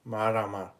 Marama.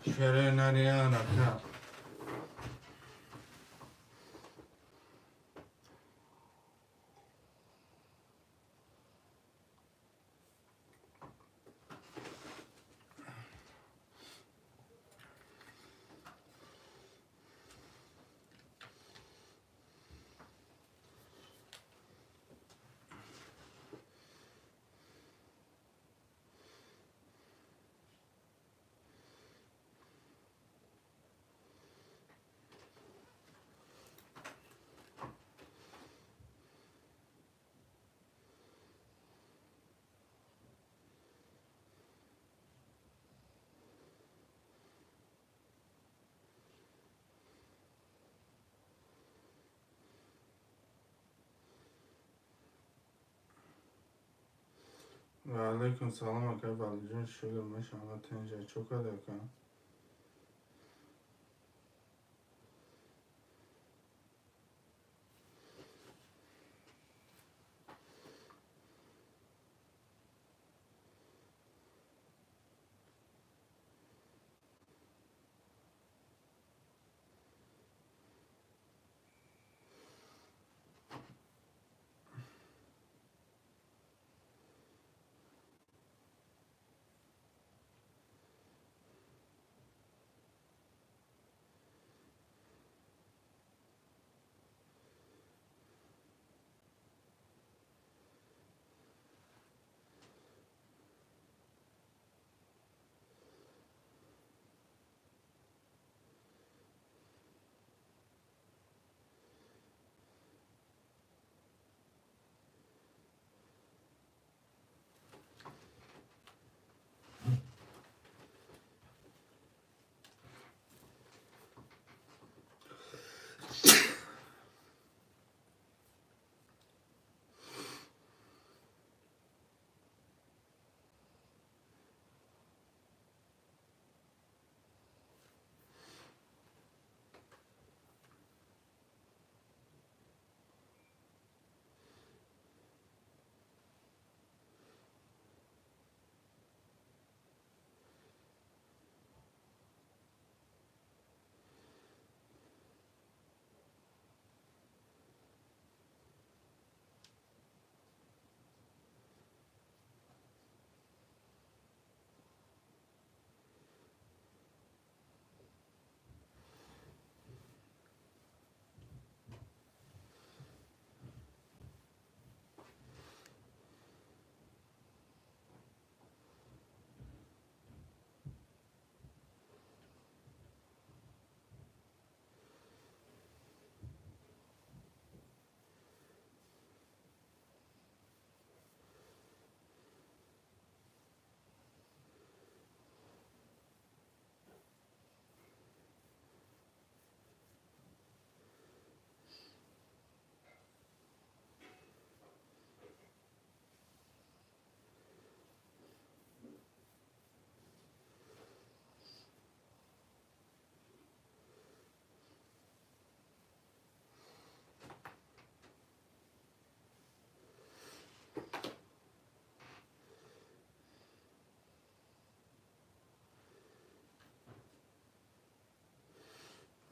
شرنانيانك. و علیکم سلام اکر بلجان شده میشه اما تنجه چوکا دکن.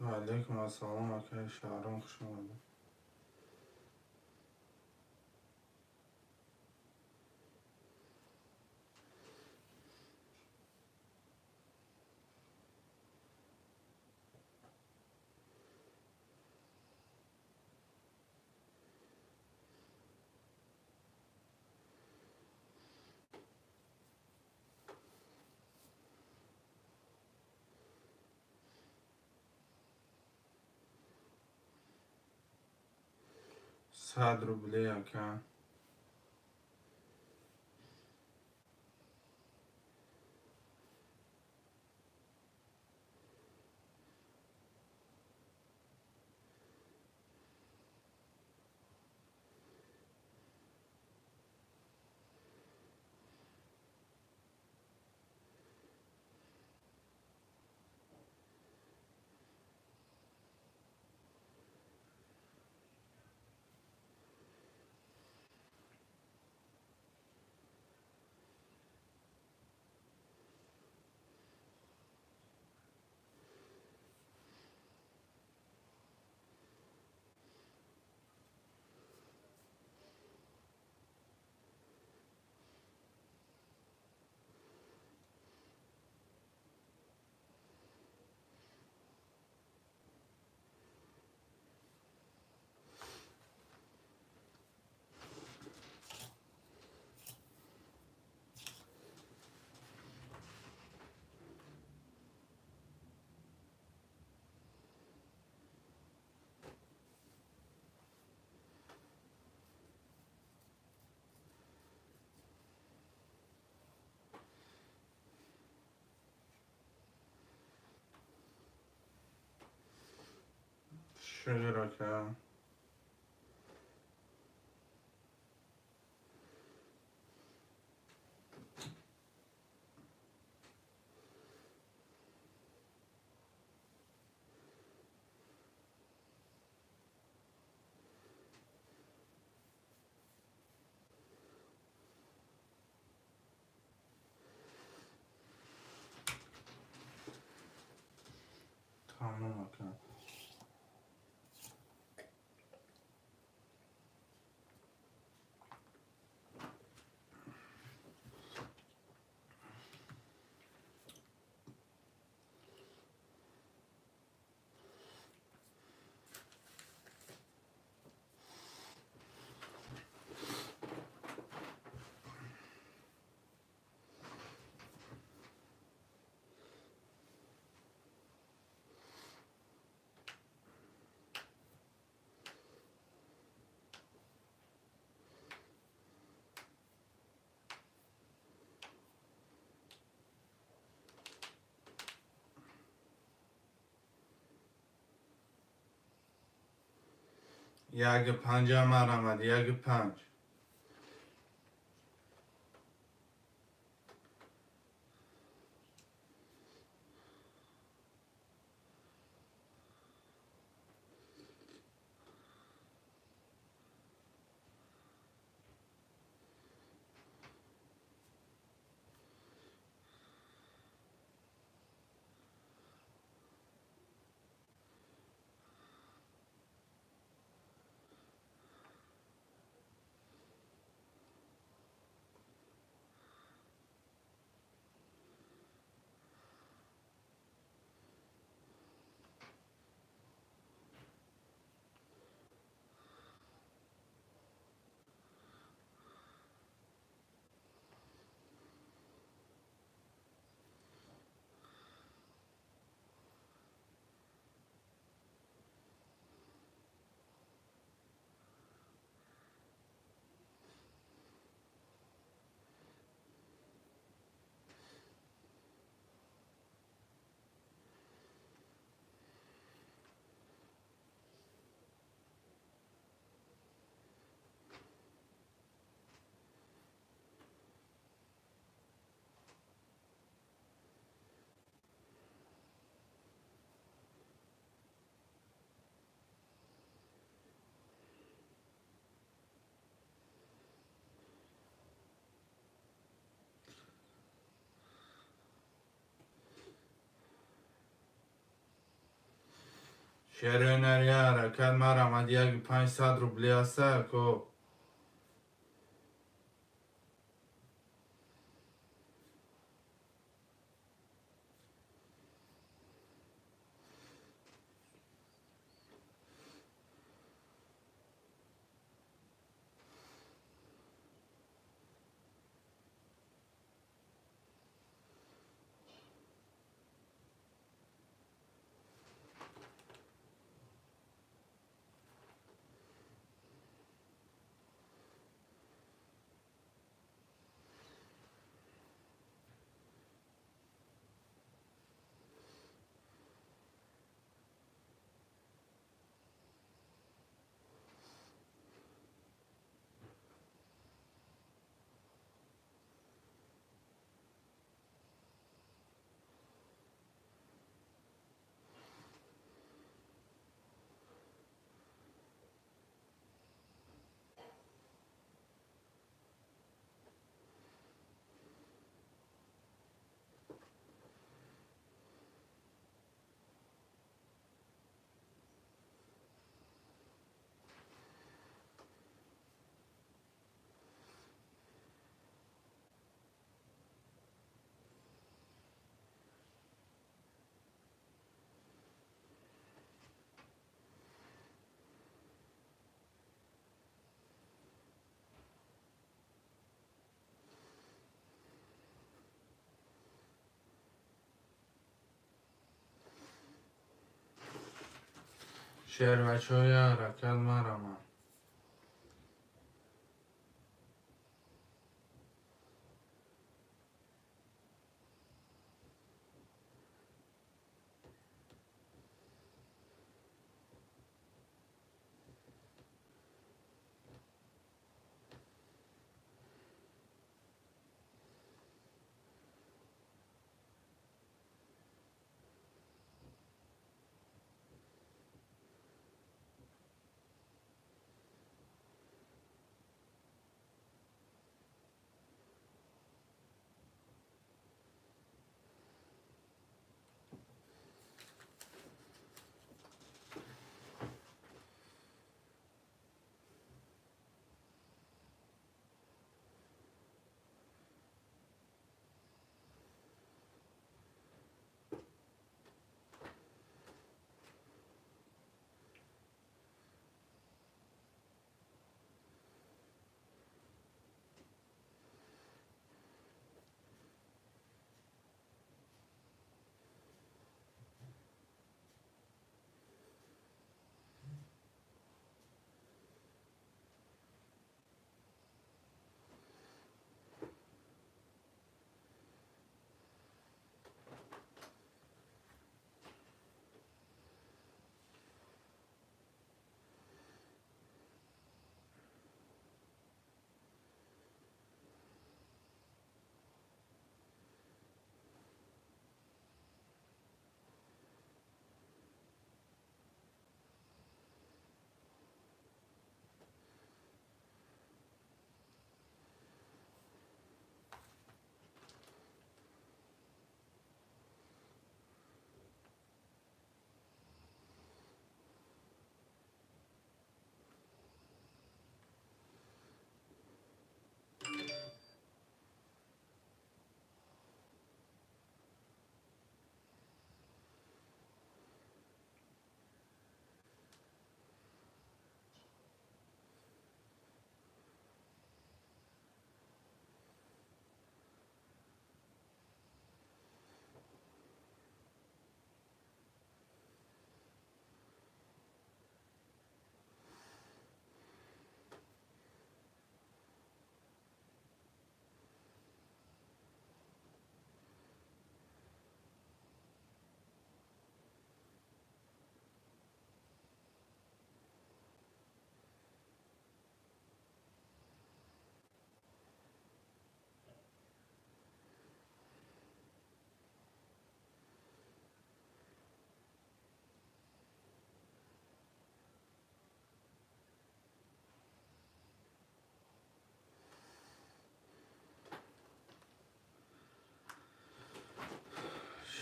و علیکم السلام اکر شهرام خوش اومده. صد روبلی اکن. که تمام که یک پنج هم آمد، یک پنج. شهرنری حرکت مرمد یک 500 روبلی است که شهر بچه های حرکت مرمد.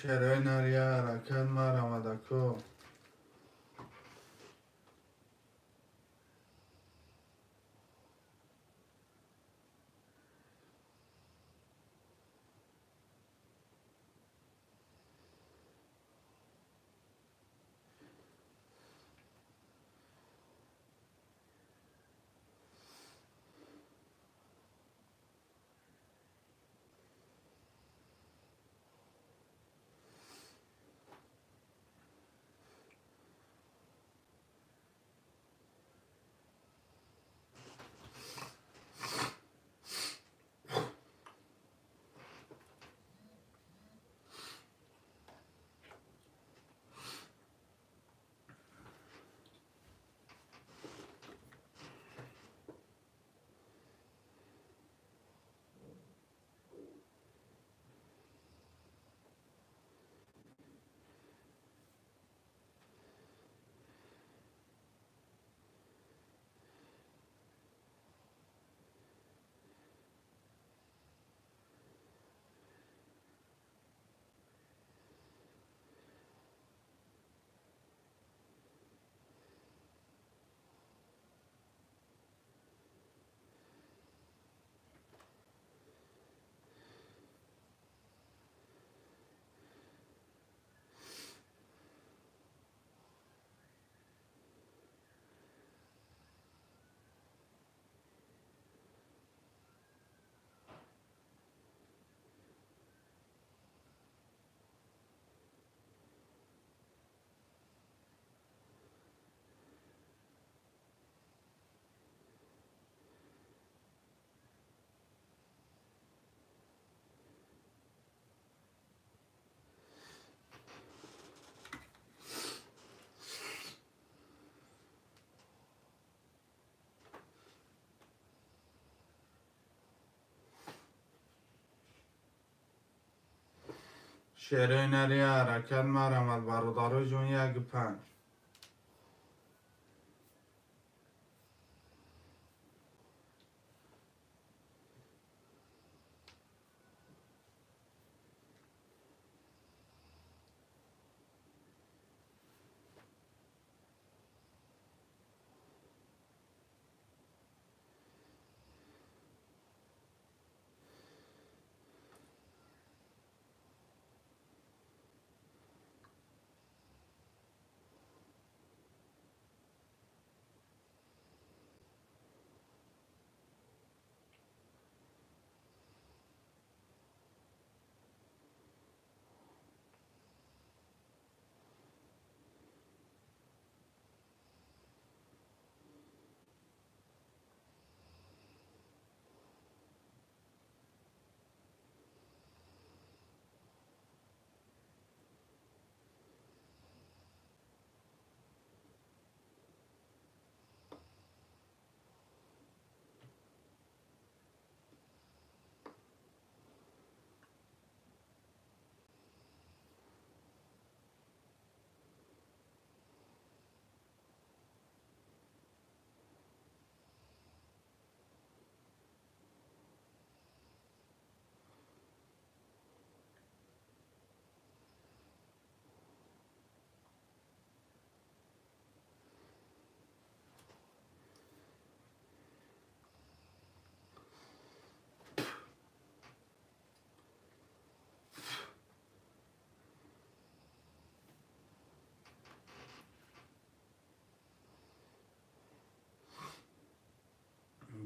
شرای نریا حرکت مرمدکو شرای نریا حرکت مرمد برادر جون یک پنج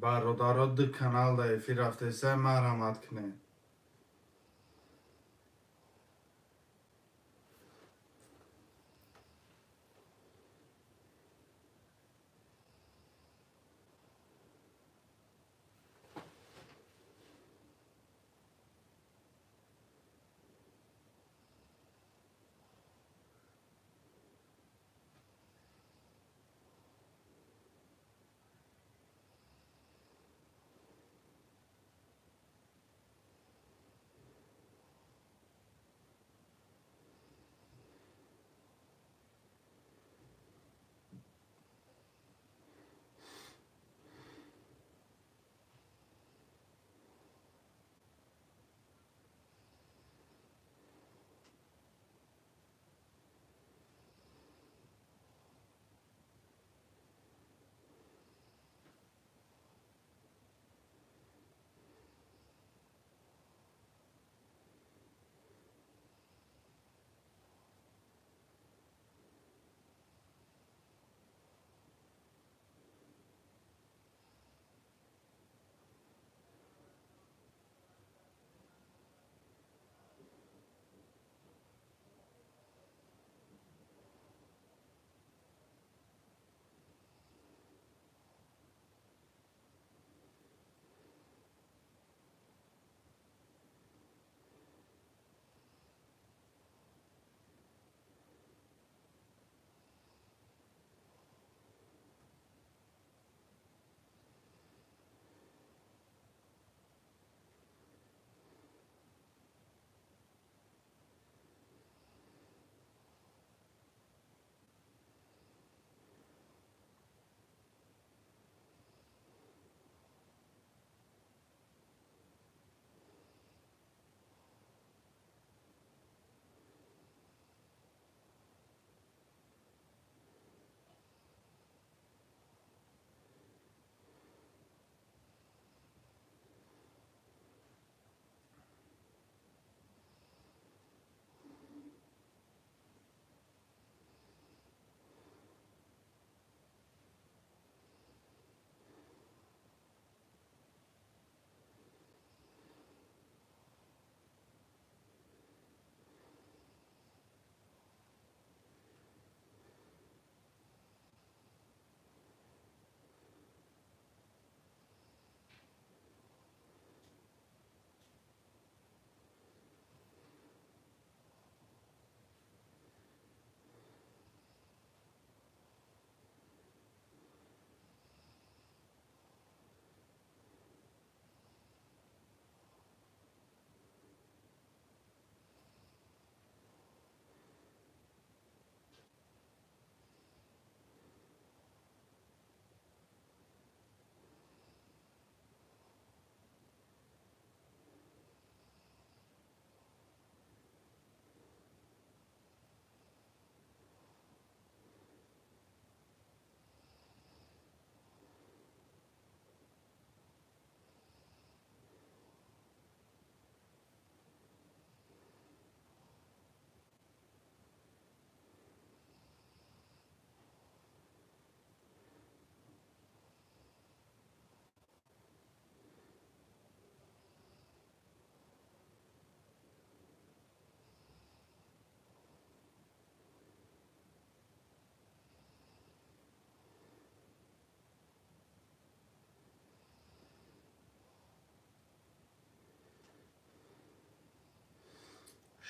برادر دو کانال دا ایفی رفته سه مرمد کنه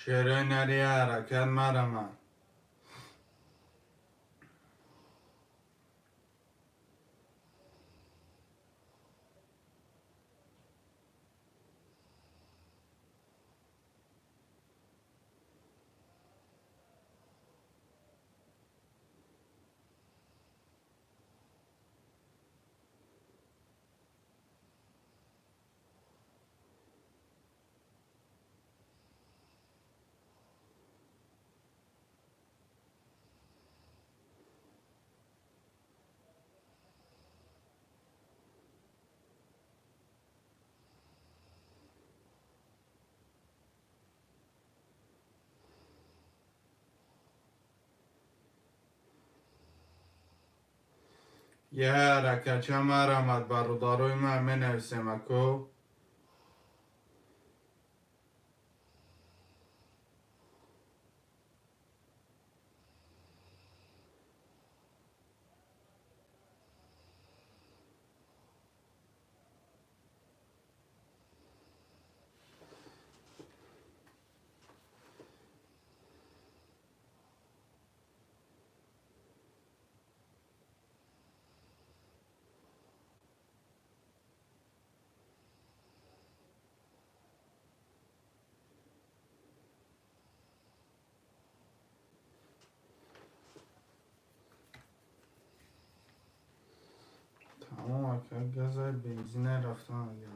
شروع نریه حرکت مرمه. یه حرکت چه مرمت برادروی من می نویسیم اکو. تمام اکه گازای بنزینه رفتن دیگه.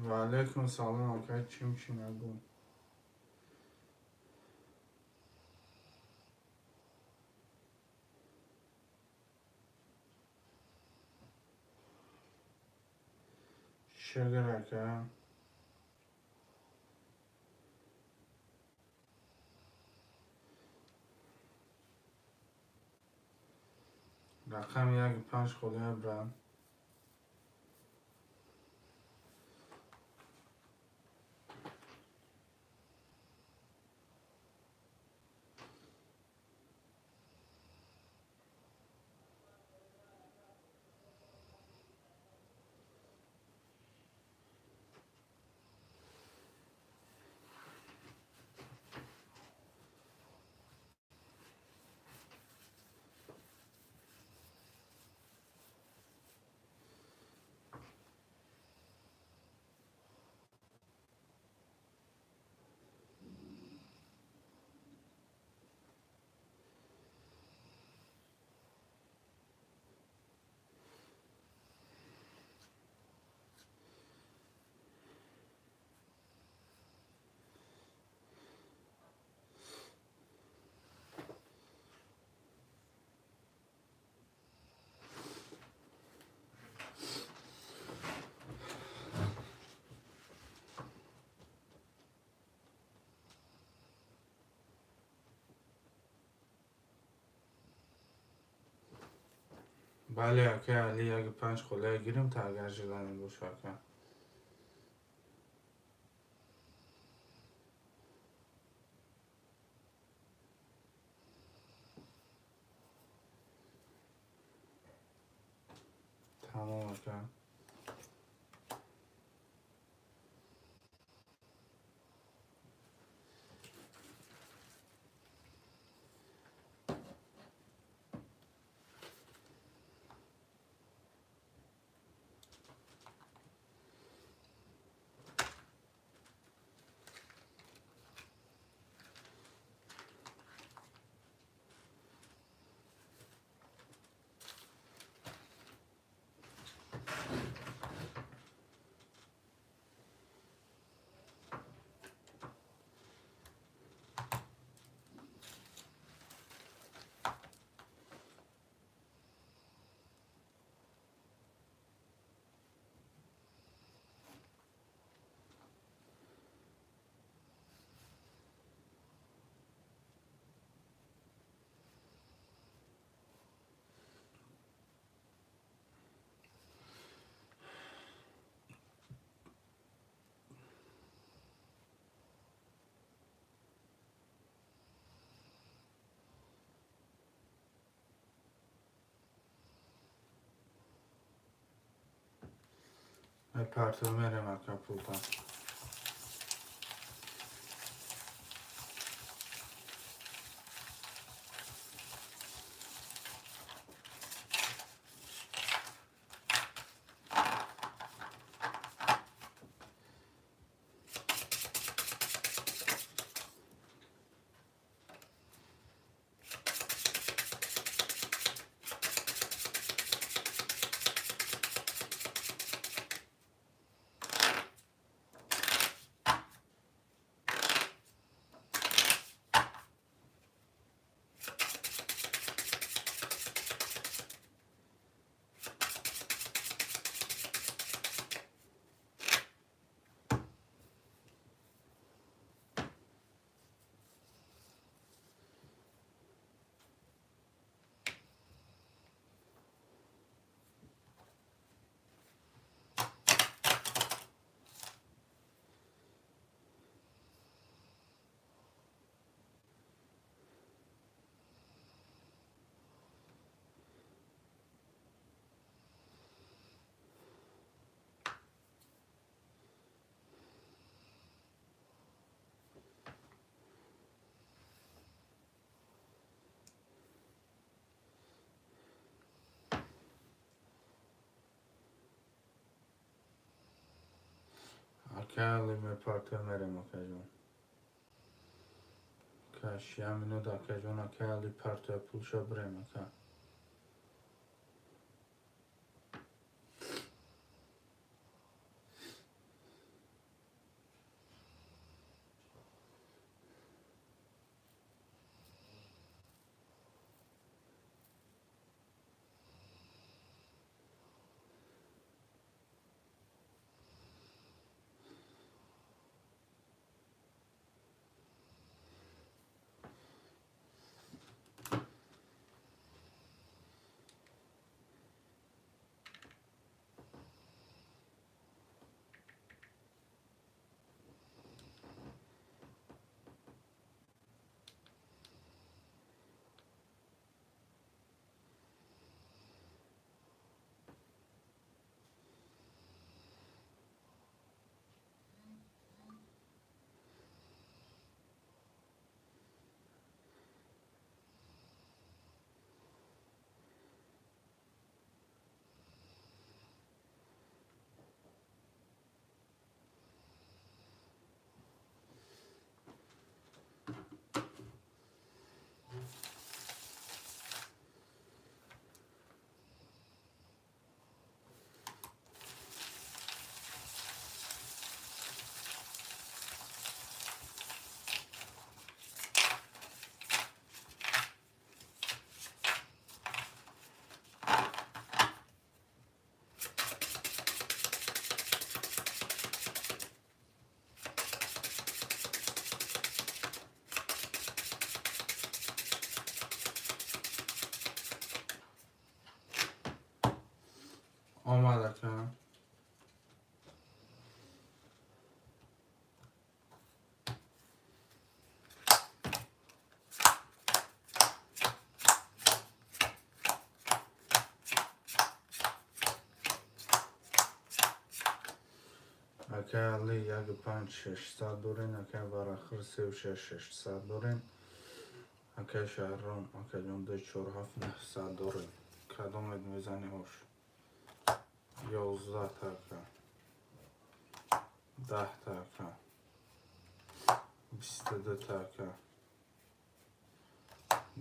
و علیکم سلام اکه چی میشی نگو. شگر اکه رقم 1-5 خوله برم. بله اکه علی 1-5 خوله گیریم ترگرش داریم باشه اکه. تمام اکه. پرتو میرم اکا پولتا. اکا می پرتو میرم اکا جون. کاشیا منو دا اکا جون اکا پرتو پولشو برم اکا. آمد اکا. اکا علی یک 5-6 دورین اکا براخر 3-6 دورین اکا شهرام اکا جون 2-4-7-9 دورین کدومت میزنی هوش 11 تا اکا 10 تا اکا 22 تا اکا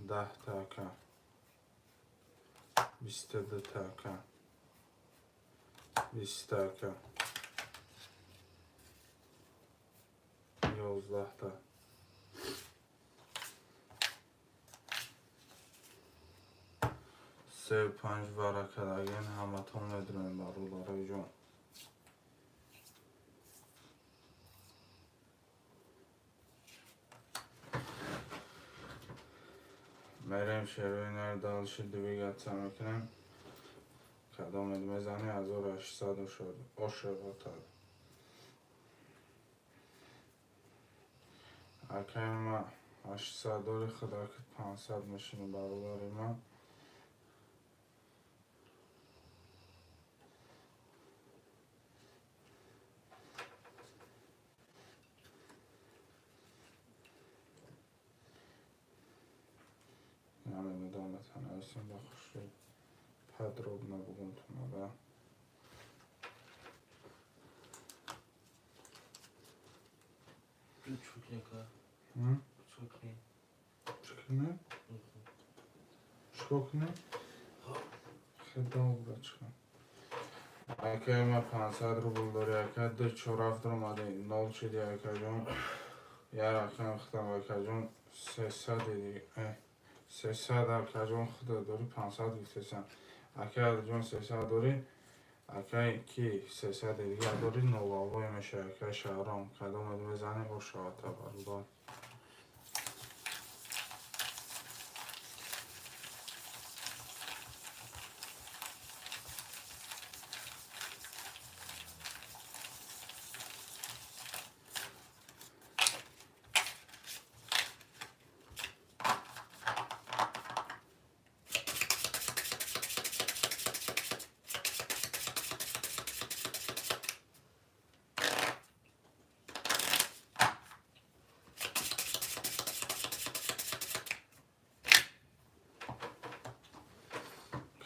10 تا اکا 22 تا اکا 20 تا اکا 11 تا 3-5 برکت اگین همتون میدونیم برادرای جون. میریم شروع نردال شد دویگت سمکنیم کدومت میزنی 1800 شد اشغاتا اکا ما 800 دوری خدا که 500 میشینی برادرای ما. Aysen bakışlı podrobno bugun tunada. Чуклика. Чукли. Чукли? Чукли? Доброчка. Яке ма 500 рубл дори, яке ди чораф дромади, 0 чиди яке жон. Яр акам хтам яке жон 300 диди. 300 яке жон хда дори 500 витесен. Яке жон 300 дори, яке ки 300 диди я дори нолавой меше яке шарам. Кадом мезани бошавата барбад.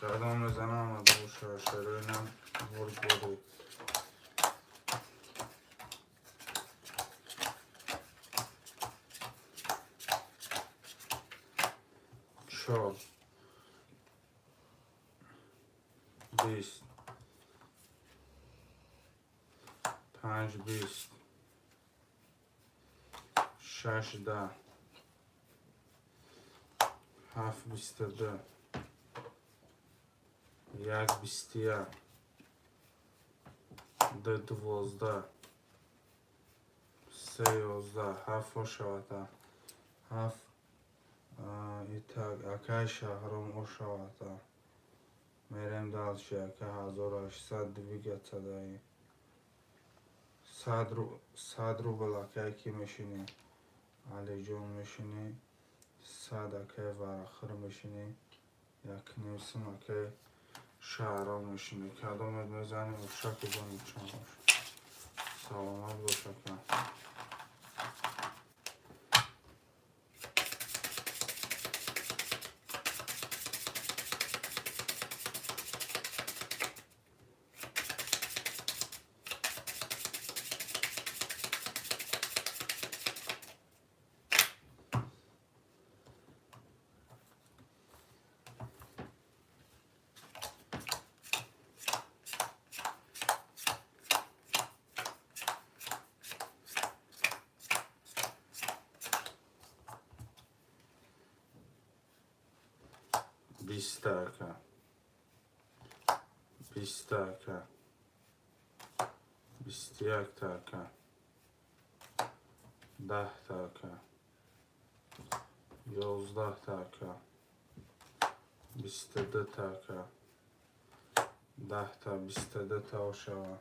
Kardam mezana ama bu şarjörüyle vurdu. Çol. 20 5 20 16 7 22 Jak bistia D12 13 7 oşavata 7 itak akay şahrum oşavata merem dalşı akay 1800 двигаться 100 rubl akay ki meşini Ali John meşini 100 akay var akhir meşini yakınırsın akay شهرام میشینه کدام میزنی افشاک بانید چون باش سلامت باشه که 20 taka 20 taka 21 taka 10 taka 11 taka 22 taka 10 ta 22 ta oşava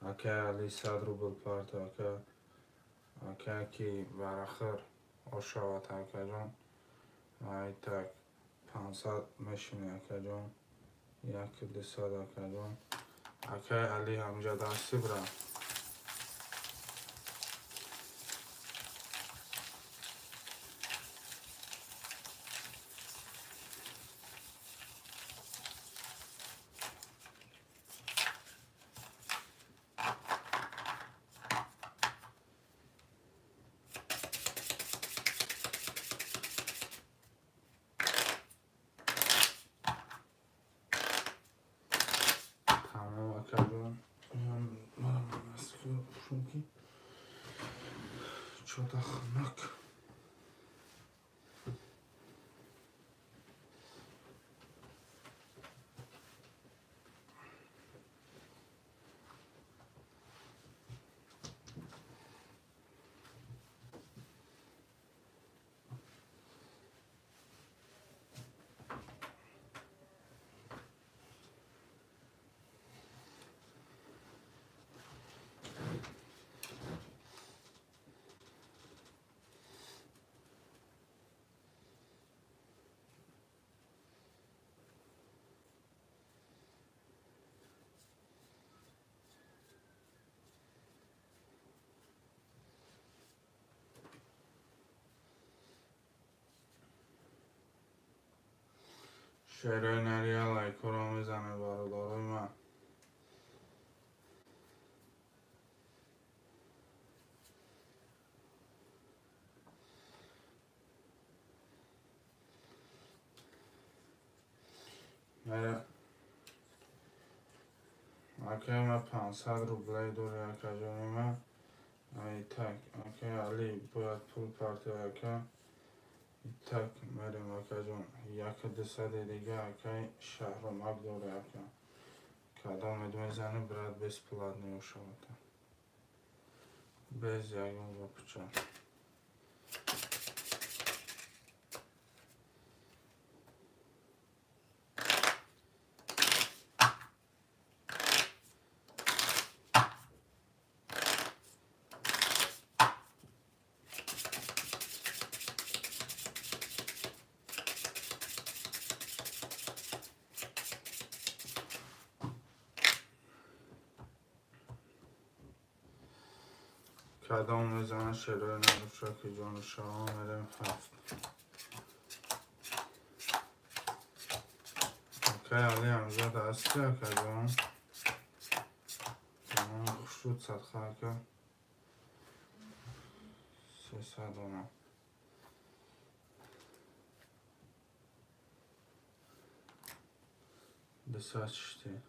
akay ali 100 rubl par taka akay ki var akhir oşava taka jon ay tak 500 میشینه اکا جان 1200 اکا جان اکا علی همجا دستی برم Что-то хнак. شعرهای نریه لایک رو میزنه برادرای من. اوکی من 500 روبلی دوری اکا جانی من ای تک اوکی علی باید پول پارتی اکا تک مریم اکا جان یک 200 دیگه اوکی شهر مک دوری اکا کدام میزنه برات بیس پلات نیوشاوتا bez یگون و پچه کدام میزنه شروع نروشا که جان شما میریم 7 اوکی علی همزه دستی اکا جان تمام خوش شد صدخه اکا 300 اونا 200 چشتی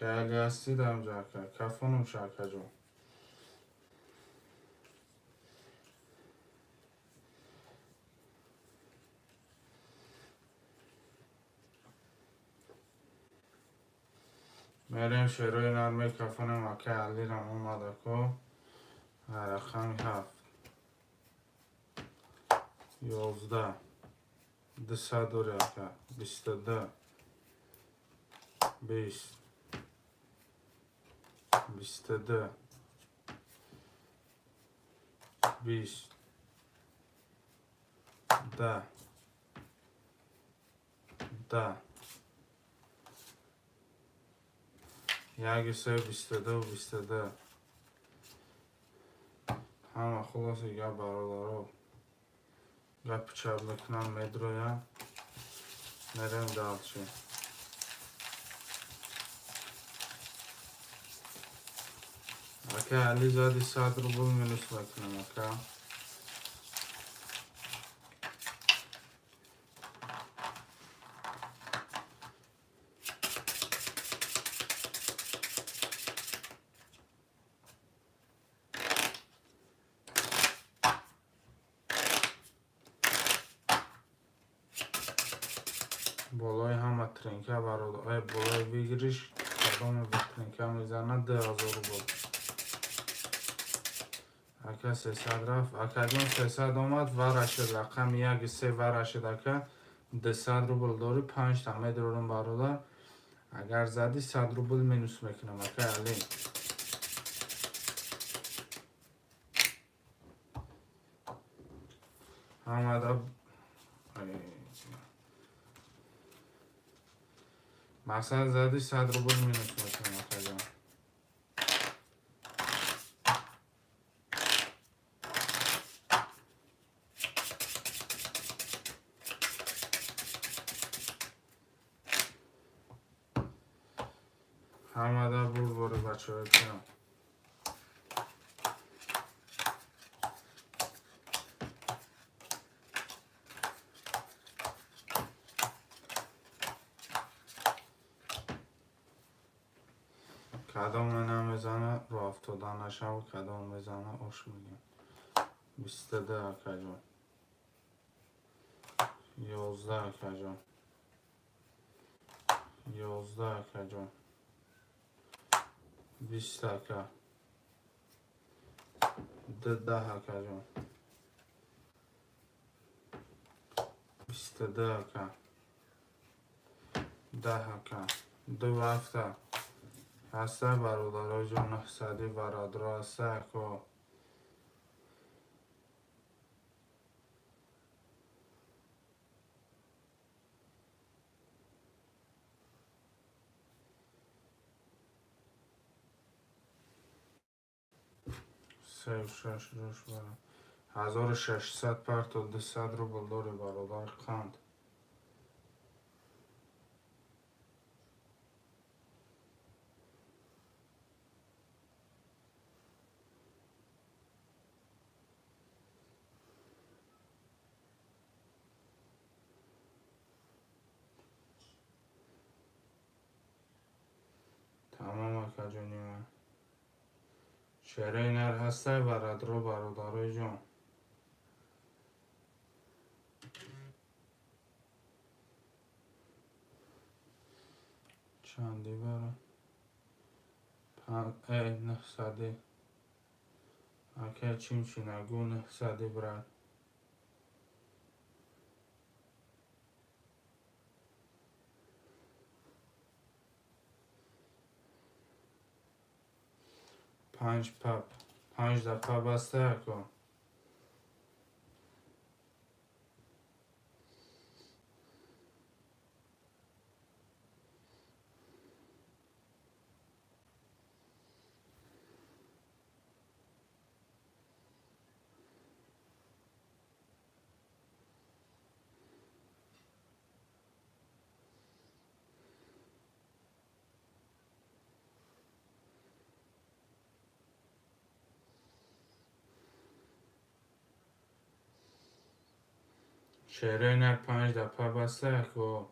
که علی هستی دم جاکه کفانم شاکه جان میریم شروع نرمه کفانم اوکی علی رم اومده که رقم 7 11 200 دوری اکا 22 20 22 20 10 10 یک 22 و 22 همه خلاص یا برادارو گپ چپ میکنم میدرویم میریم دالچی اوکی علی زادی 100 روبل مینوس میکنم اوکی بالای همه ترینکه برادر بالای بگیریش کدام به ترینکه میزنه 10,000 روبل اکا 300 رفت اکا جان 300 آمد ورشد رقم یک 3 ورشد اکا 200 روبل داری 5 تا میدارم برادر اگر زدی 100 روبل مینوس میکنم اکا علی آمده مثلا زدی 100 روبل مینوس میکنم اکا جان آمده برو بچه های کنم کدام من میزنه رو افتادن نشم و کدام میزنه اوش میگیم 22 اکا جان 11 اکا جان 11 اکا جان 20 اکا ده هکا جان 22 هکا 10 هکا 2 هفته هسته برادرای جان 900 برادر هسته که سه و شش روش برم 1600 پر تا 200 روبل داری برادر قند تمام هکا جانی من شهره نر هسته برادرای جان چندی برم 900 هکا چین نگو 900 برد 5 پپ 5 دفعه بسته کن 5 دفعه بسته کن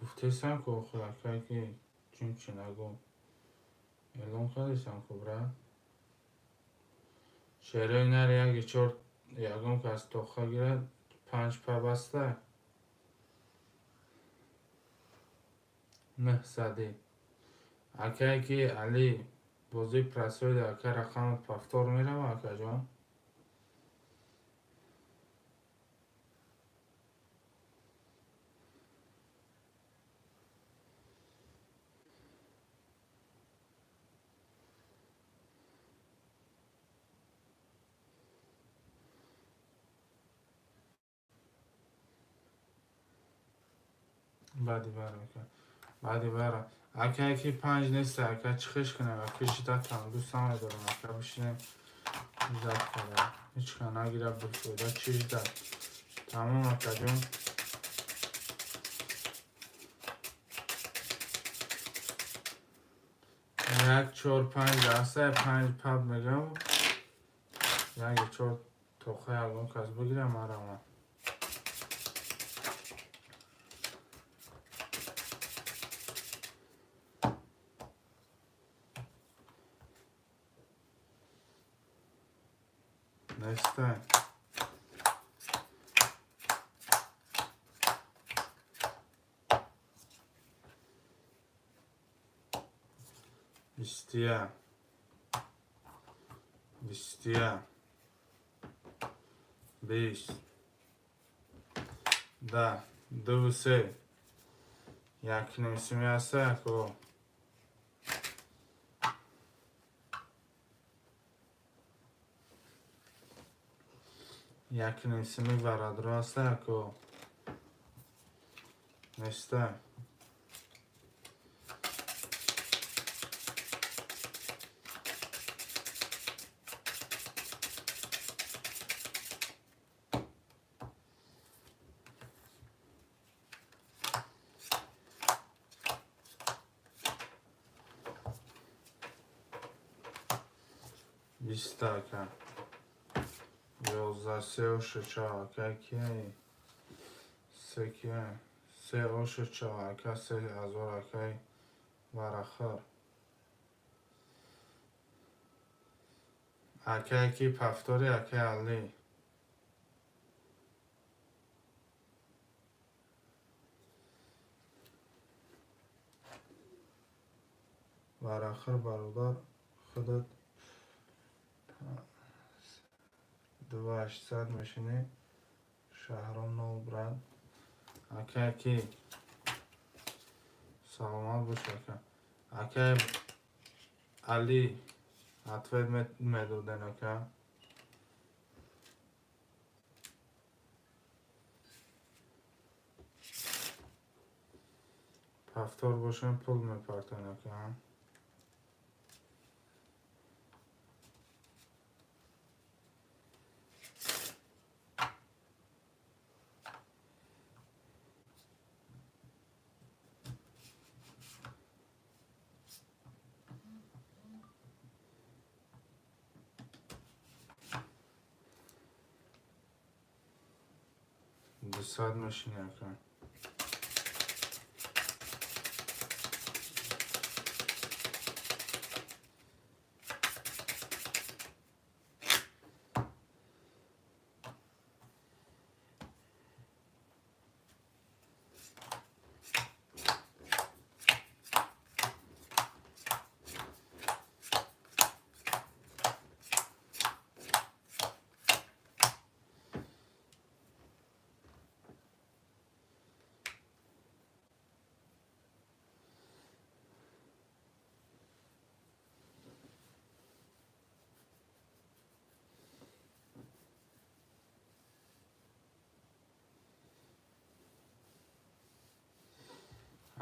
گفته سم که خلاکه که چی نگو اعلام خواهده سم که برد شهره نر یکم که از توخه گیرد 5 پا بسته 900 اکه که علی بازی پرسوی ده اکه رقم پفتار میرم اکه جان بعدی برم اکه که 5 نیست اکه چخش کنه اکه شدت هم دوست همه دارم اکه بشینیم جدت کنه هیچ که نگیره بفوده چی جدت تمام اکه جان 1 4 5 دسته 5 پب میگم 1 4 توخه یکم کس بگیرم مرا نیسته 20 20 10 2 3 یک نمیسیمی هسته که یک نمیسیمی برادر هسته که نیسته 20 اکه 11 3 اوش 4 اکه کیه 3 کیه 3 اوش 4 اکه 3000 اکه ورخر اکه کی پفتاری اکه علی برآخر برادر خودت 2800 میشینی شهرام نو برند اکه کی سلامت باش اکه علی حتفید میدودن اکه پفتار باشن پول میپرتن اکه 200 میشینی اکه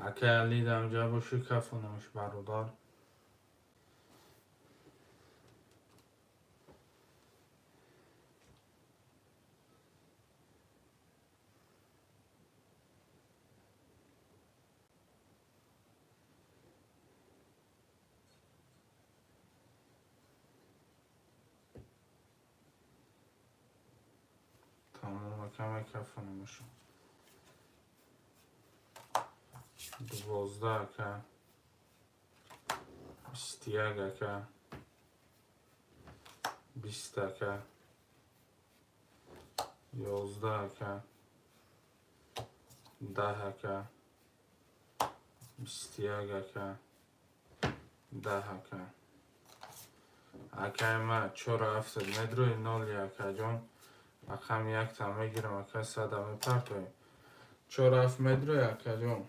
اکه علی دمجا باشی کفونمش برادر تمام کم کفونمش 12 اکه 21 اکه 20 اکه 11 اکه 10 اکه 21 اکه 10 اکه اکه ما 4 متر 0 اکه جان اکم یک تا میگیرم اکه 100 میپرتویم 4 متر اکه جان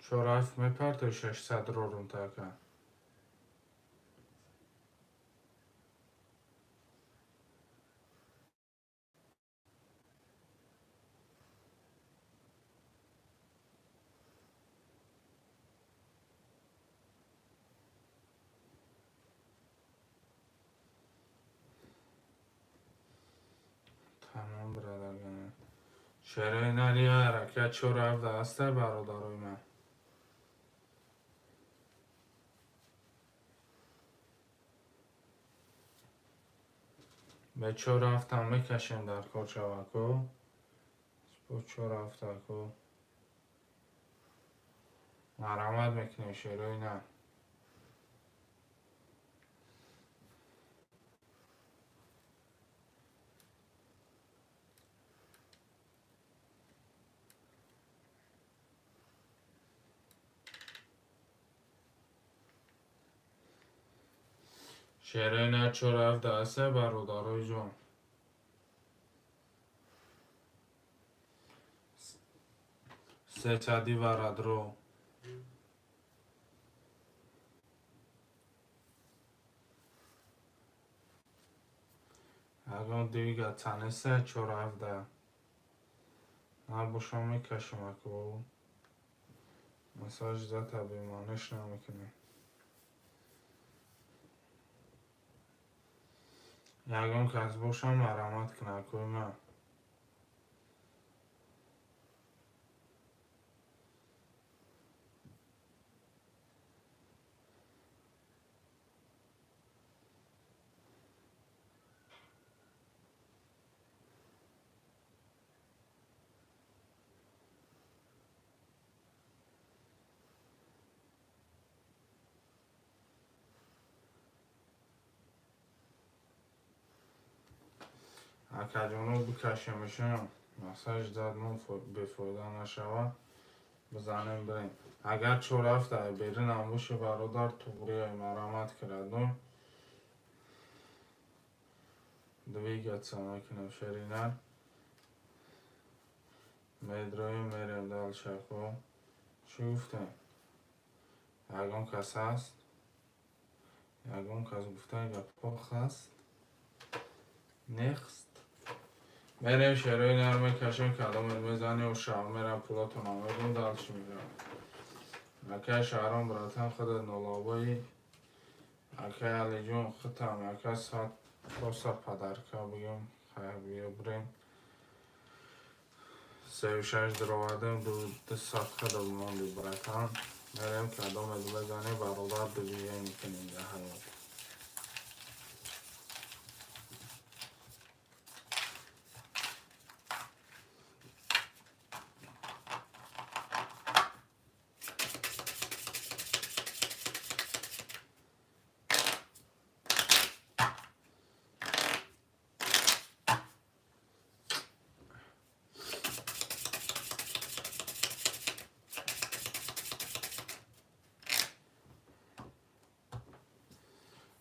4 میپرتوی 600 رو رون تا اکه تمام برادرگانه شهره نری حرکت 4 دسته برادرای من به 4 هم میکشیم در کوچواکو با 4 کو مرامت میکنیم شیروی نه شیروی نه 4 دسته برادرای جان سه چدی ورد رو اگه دیگه تنه سه 4 نه باشم میکشم اکو مساج ده بیمانش نمیکنه یکم که از باشم مرامت کنه اکوی من اکا جانو بکشیمشون مساج داد من بفایده نشود بزنیم بریم اگر 4 هفته بیرون نموش برادر تو بروی مرامت کردم دوی گتسانه کنم شرینر میدرویم میریم دال شکو چی گفتیم؟ یکم کس هست یکم کس گفتن گپاخ هست نیخست میریم شروع نرمه کشم کدام میزنی و شهر میرم پلاتون آمیدون دلش میگرم اکه شهرام براتن خود نولابایی اکه علی جون خودم اکه ساعت پاسا پدرکه بگیم خیلی بیا بریم 3-6 دروادم دو ساعت خدا بماندی براتن میریم کدام بزنی برادر دو بیه میکنیم ده حیات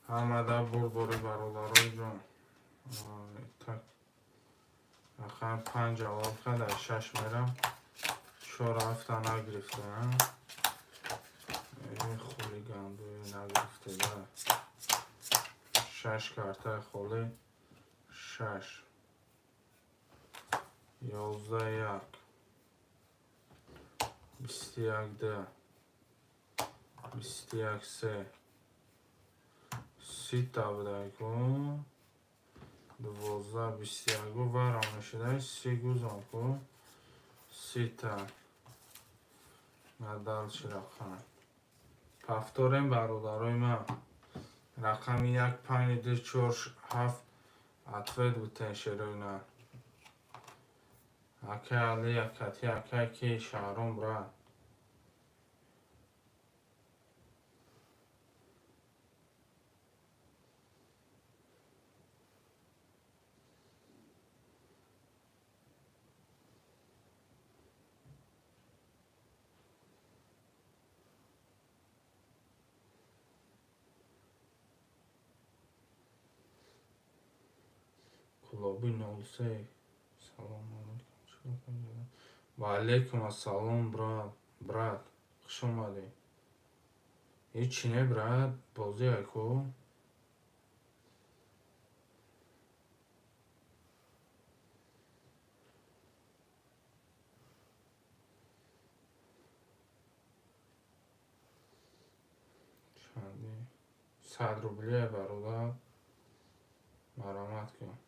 آمده بوری برادرای جون تک آخر 5 جواب خدا 6 میرم 4 هفته نگرفته این خولی گندوی نگرفته ده 6 کارته خولی 6 11 1 21 ده 21 3 30 تا بوده کن 12 21 ورانه شده 30 گوزم کن 30 تا ندال چی رقم پفتاریم برادرای من رقم 1 5 2 4 7 اتفید بودن شروع نه اکه علی اکتی اکه که شهرام برا کلابی 03 سلام علیکم و علیکم السلام برات خوش اومدی هیچی نه برات بازی ایکو چندی 100 روبلیه برادر مرامت کن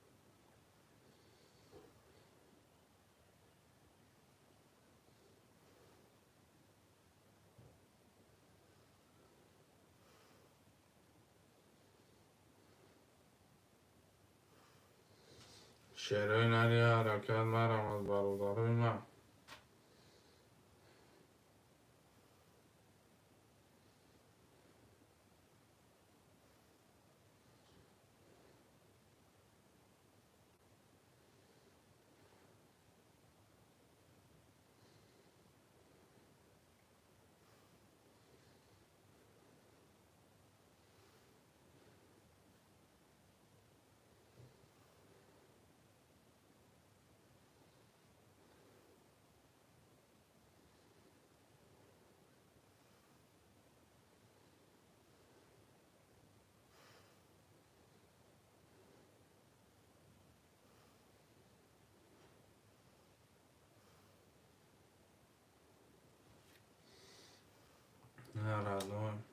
شعرهای نری حرکت مرامت برادرای من نه ردایم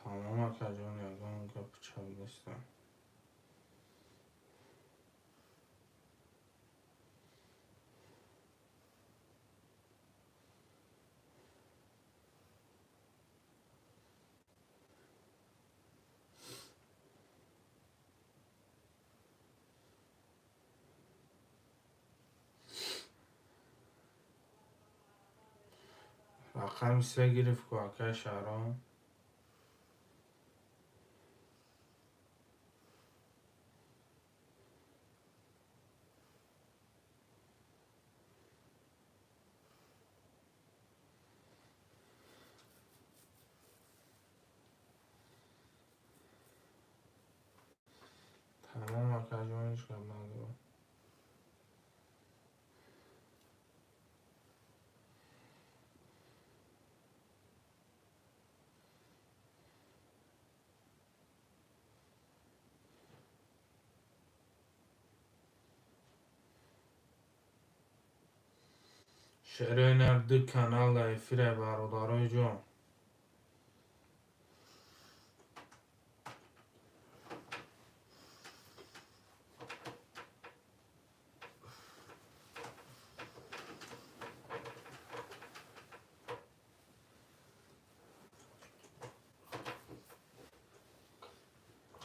تمام اکا جان یکم گپ چل نیستم رقم 3 گرفت که اکا شهرام شرينا kanalda efire برادرای جان.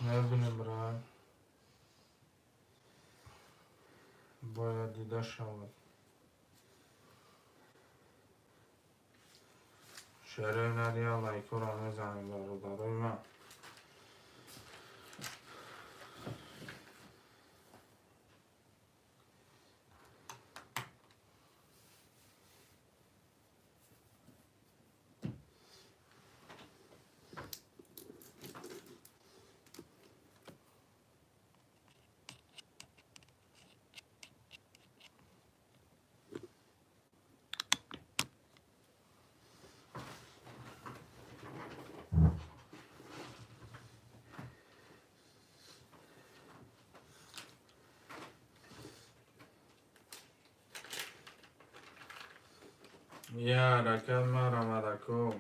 نبینیم برای باید دیده شود. شرينا دیا لایکو را میزنیم برادرای من. یا رکل مرا مدکو.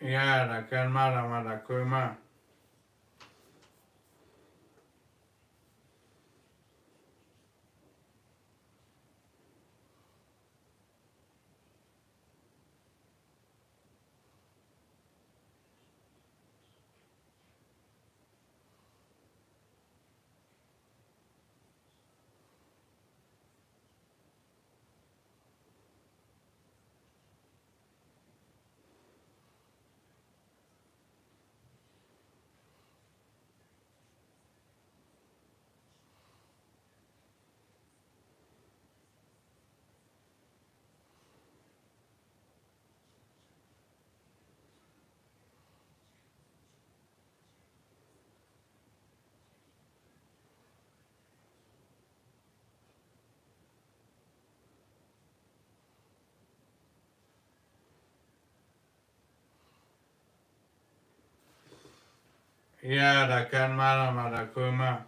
یا رکل مرا مدکوی من. یا رکل مرا مدکوی من.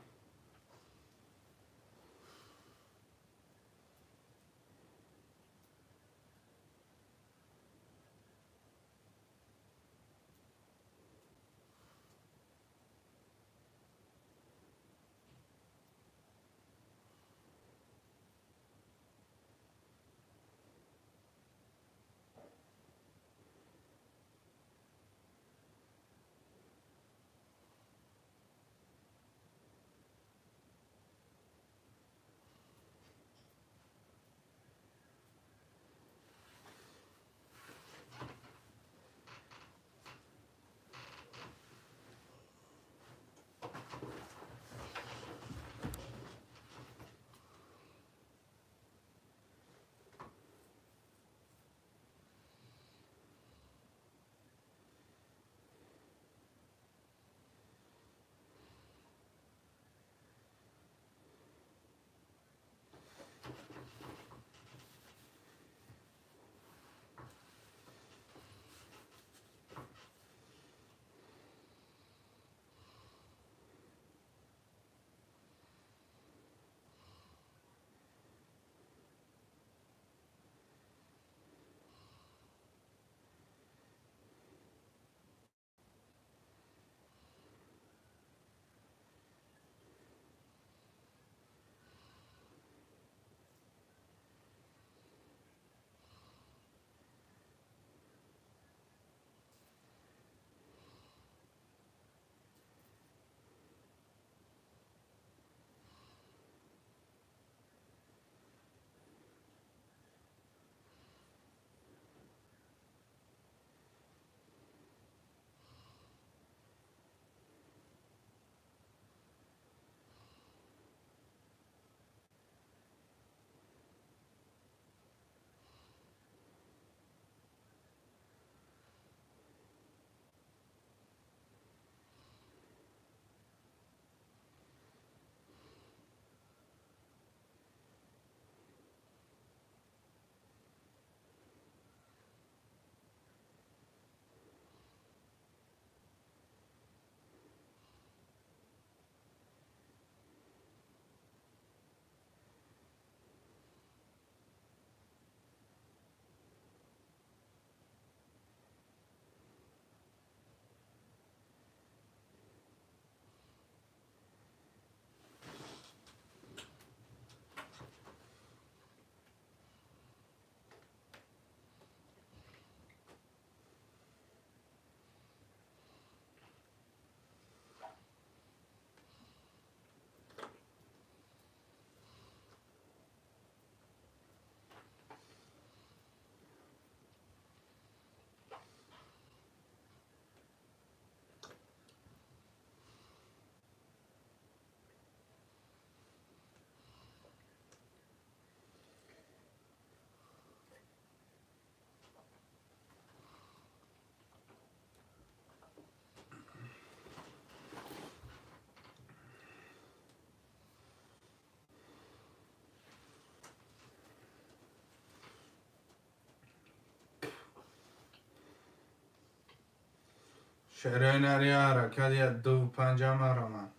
شعرهای حرکت یا 2 و 5 مرمان.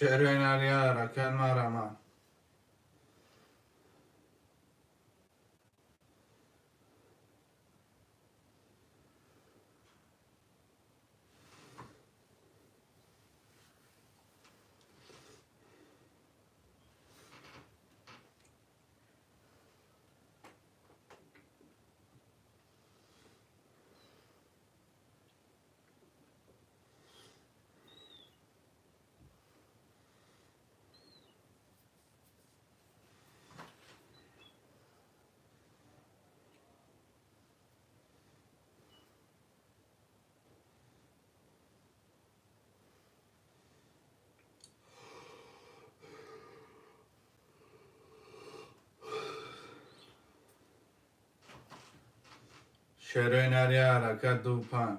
شعرهای حرکت مرمان. شعرهای حرکت 2 و 5.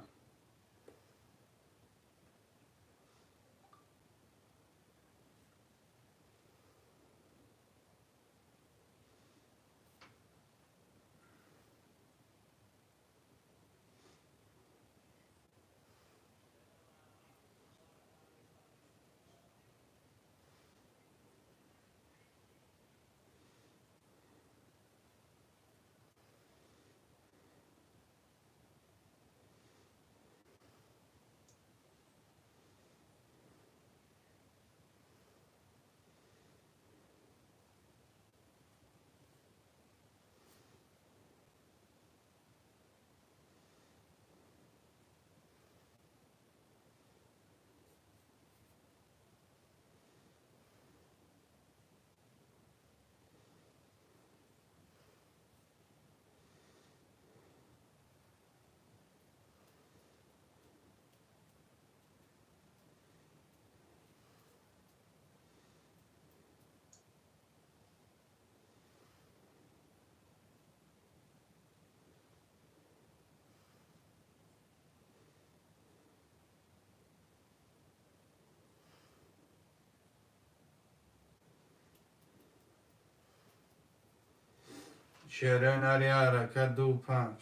شعرهای حرکت 2 و 5.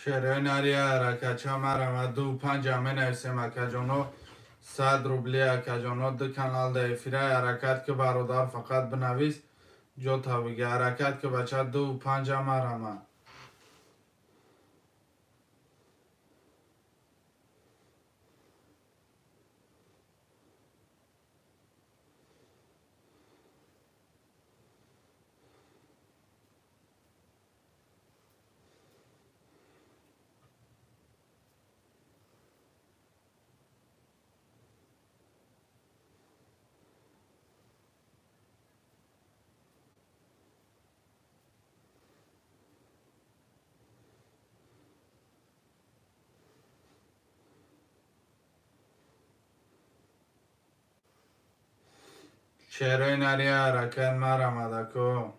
شعرهای نری حرکت مرا دو پنج می نویسیم اکجانو 100 روبلی اکجانو دو کانال ده افیره حرکت که برادر فقط بنویس جو تا بگه حرکت که بچه دو پنج مرا شعرهای نری حرکت مرا مدکو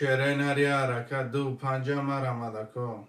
شعرهای نری حرکت دو پنج مرا مدکو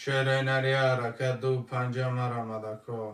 شیرینری حرکت 2-5 مرامدکو.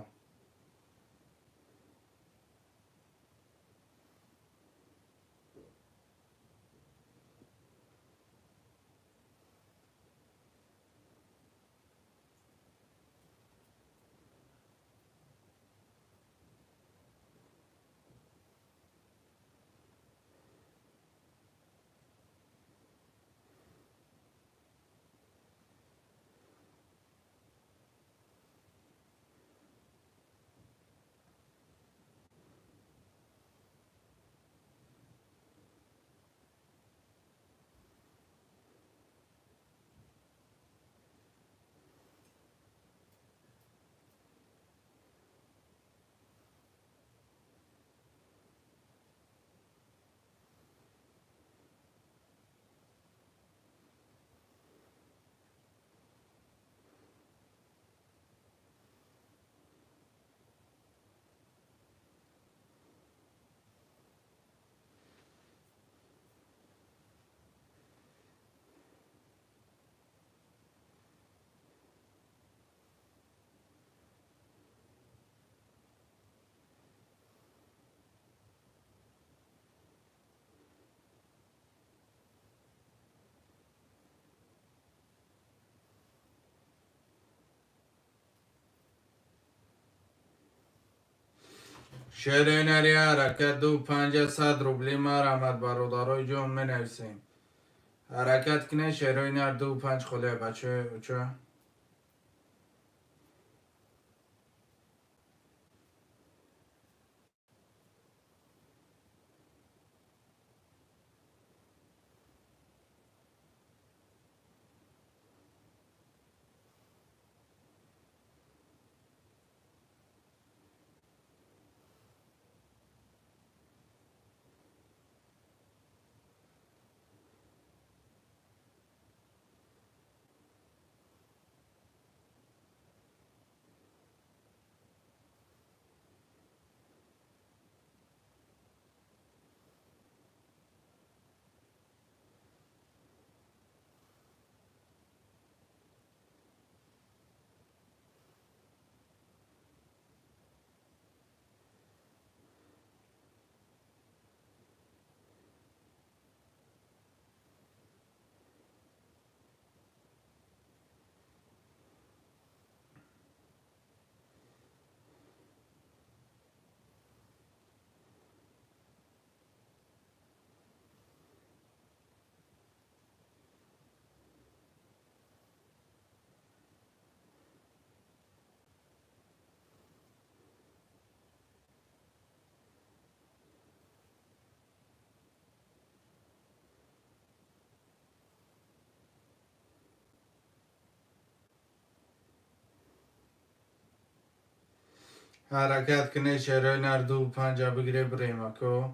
شیرینری حرکت 2-5 روبلی مرامد برادرای جان می نویسیم. حرکت کنه شیرینر 2-5 خله بچه چه؟ حرکت کنه شیرینر 2-5 بگیره بریم اکو.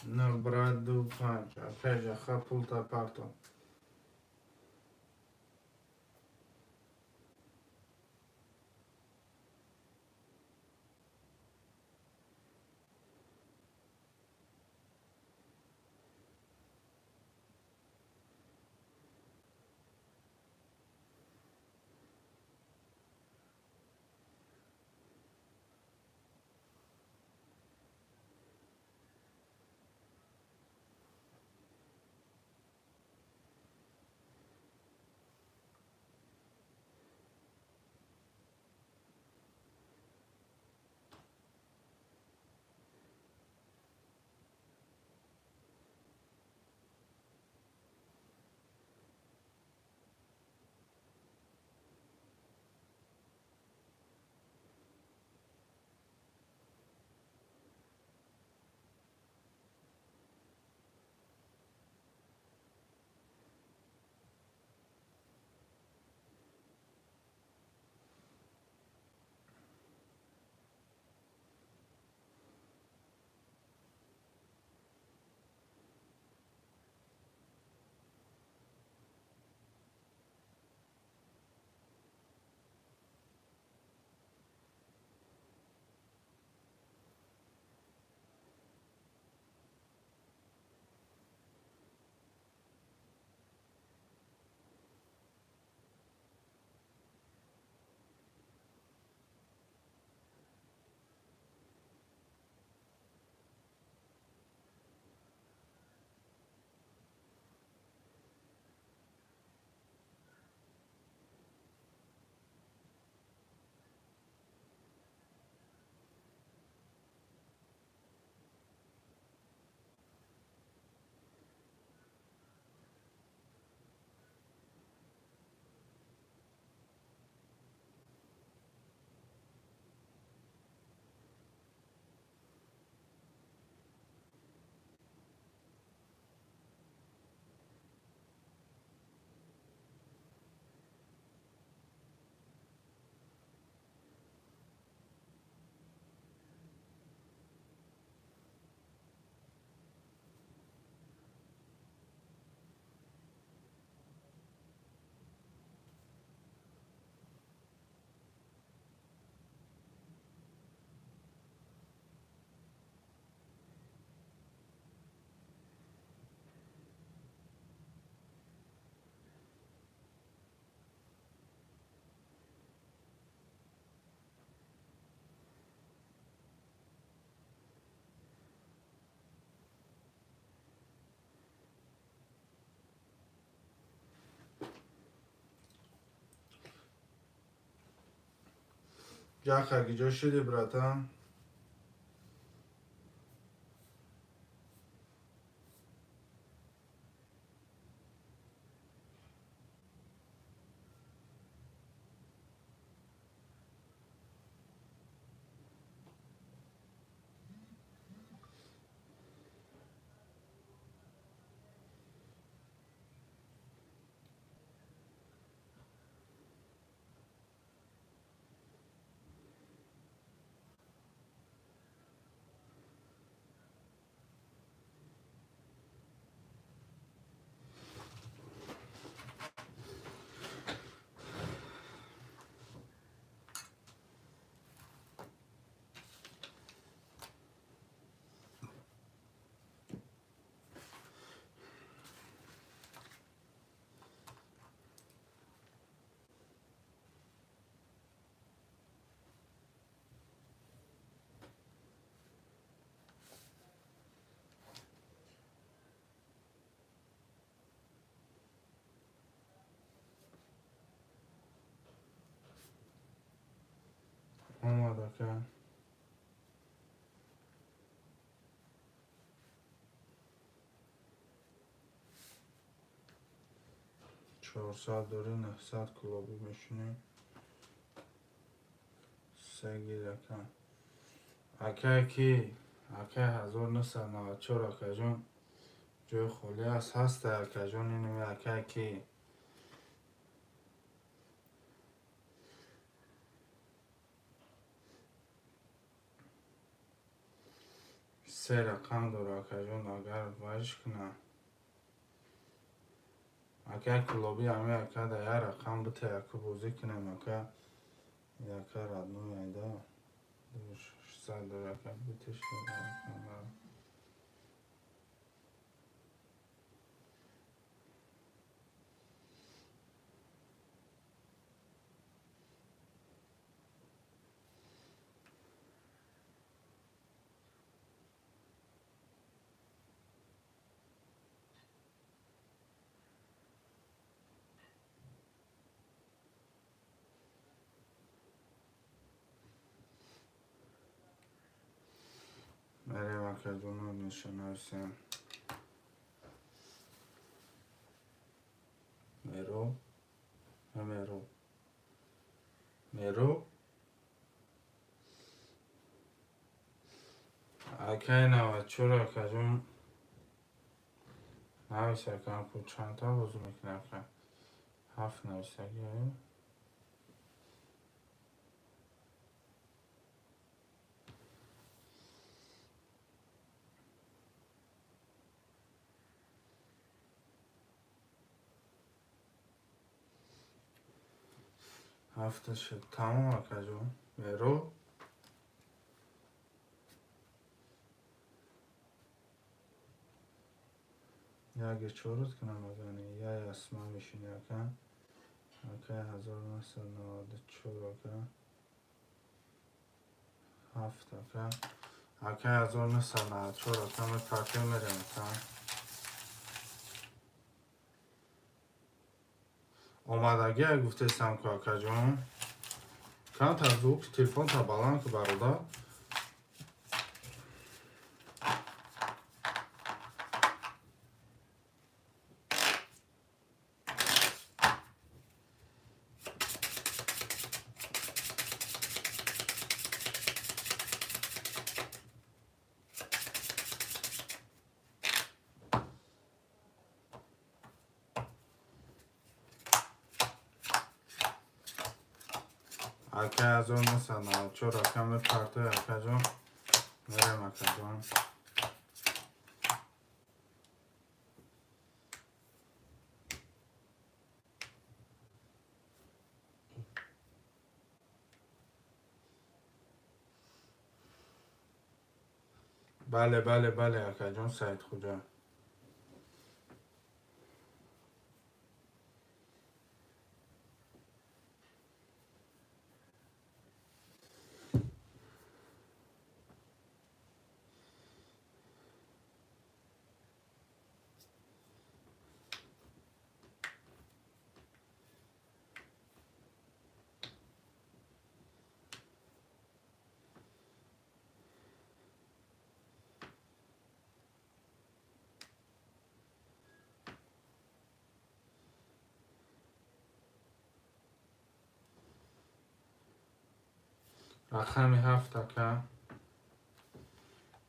نه برای 2-5 اکیجا خواه پول تا پاکتو. Яха гиджо шиди, братан? آماده که $400 900 کلابی میشونیم. سگی دکن اکه کی اکه 1994 اکه جون جای خولی هست اکه جون اینوی اکه کی سه رقم داره اکه جون اگر باش کنه اکه کلابی همه اکه ده یه رقم بته اکه بوزی کنیم اکه اکه ردنوی ایده $600 اکه بتش برای اکه جون رو نشناسیم مرو مرو مرو اکه 94 اکه جون نویسه کنم که چند تا بازو میکنم که 7 نویسه گیره 7 شد تمام اکه جون برو یه چورت کنم ازانه یه اسما میشینه اکه 1994 اکه 7 اکه 1994 اکه می پرکه میرم اکه آمدگی ها گفته سم که اکه جون کن تا زوک تلفون تا بلان که برادر اکه 1994 اکه می پرته اکه جون میرم اکه جون بله بله بله اکه جون سعید خوجا رقم 7 که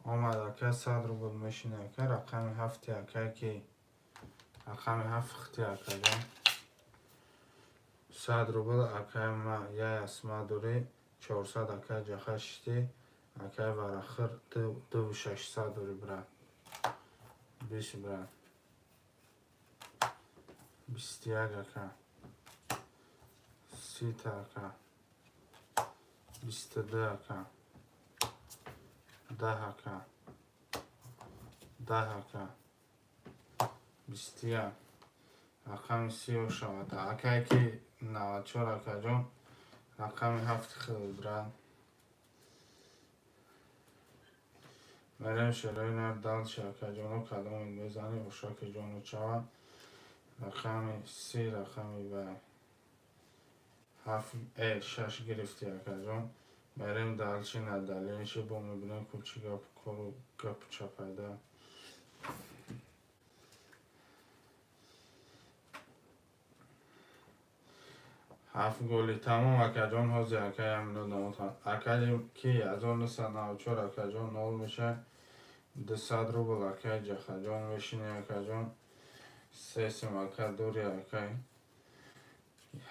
آمد که 100 روبل میشینه که رقم 7 که رقم 7 خطی که جان 100 روبل اکه ما یه اسما دوری 400 اکه جخشتی اکه ورخر 2600 دوری برد 20 برد 21 اکه 30 اکه 22 اکه 10 اکه 10 اکه 21 رقم 30 شود اکه که 94 اکه جان رقم 7 خیلی برد مریم شرای نر دال شاکه جانو کدام میزنی و شاکه جانو چوا رقم 30 رقمی و 7 6 گرفتی اکه جان مریم دالچی ندالینشی با میبینم کلچی گپ کلو گپ چا پیدا 7 گلی تمام اکه جان حوزی اکه همینو نموتن اکه کی 1994 اکه جان 0 میشه 200 روبل اکه جخه جان میشینی اکه جان 3 سیم اکه دوری اکه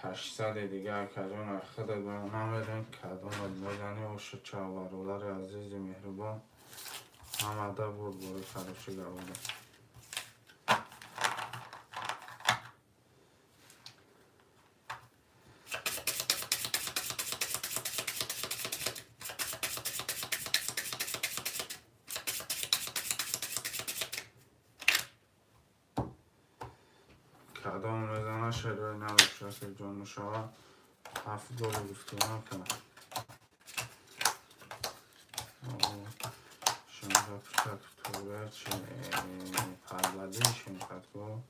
800 دیگه اکه جان خودت به اونا میدین کدومت میزنی و شچا برادر عزیز مهربان آمده بود برای خرابشی گواره کدام میزنه شروع نباشه که جان شما 7 گل گفتی ها که شما پشت توره چه پربدی شما کن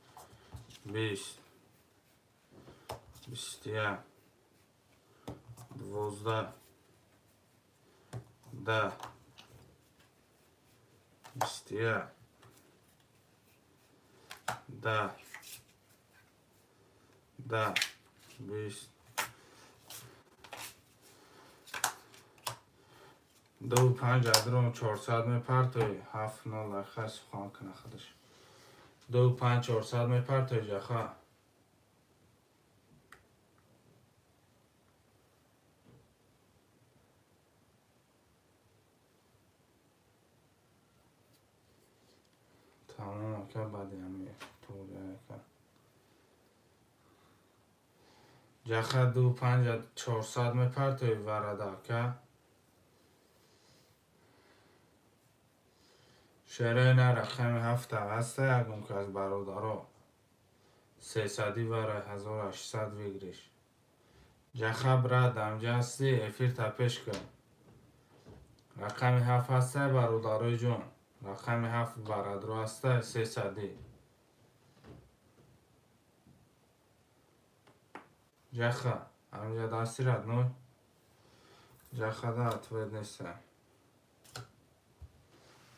20 21 12 10 21 10 10 20 دو 5 ادرام 400 میپرتوی 7 0 خاص خواهم کنه خودش 2 5 400 میپرتوی جخه تمام که بعدی همی توره که جخه 2 5 400 میپرتوی ورده که شرای نه رقم 7 هسته اگم که از برادرها 300 وره 1800 ویگریش جخه برا دمجه هستی افیر تپش کن رقم 7 هسته برادرای جون رقم 7 برادر هسته 300 جخه همجا دستی رد نوی جخه دا اتوید نیسته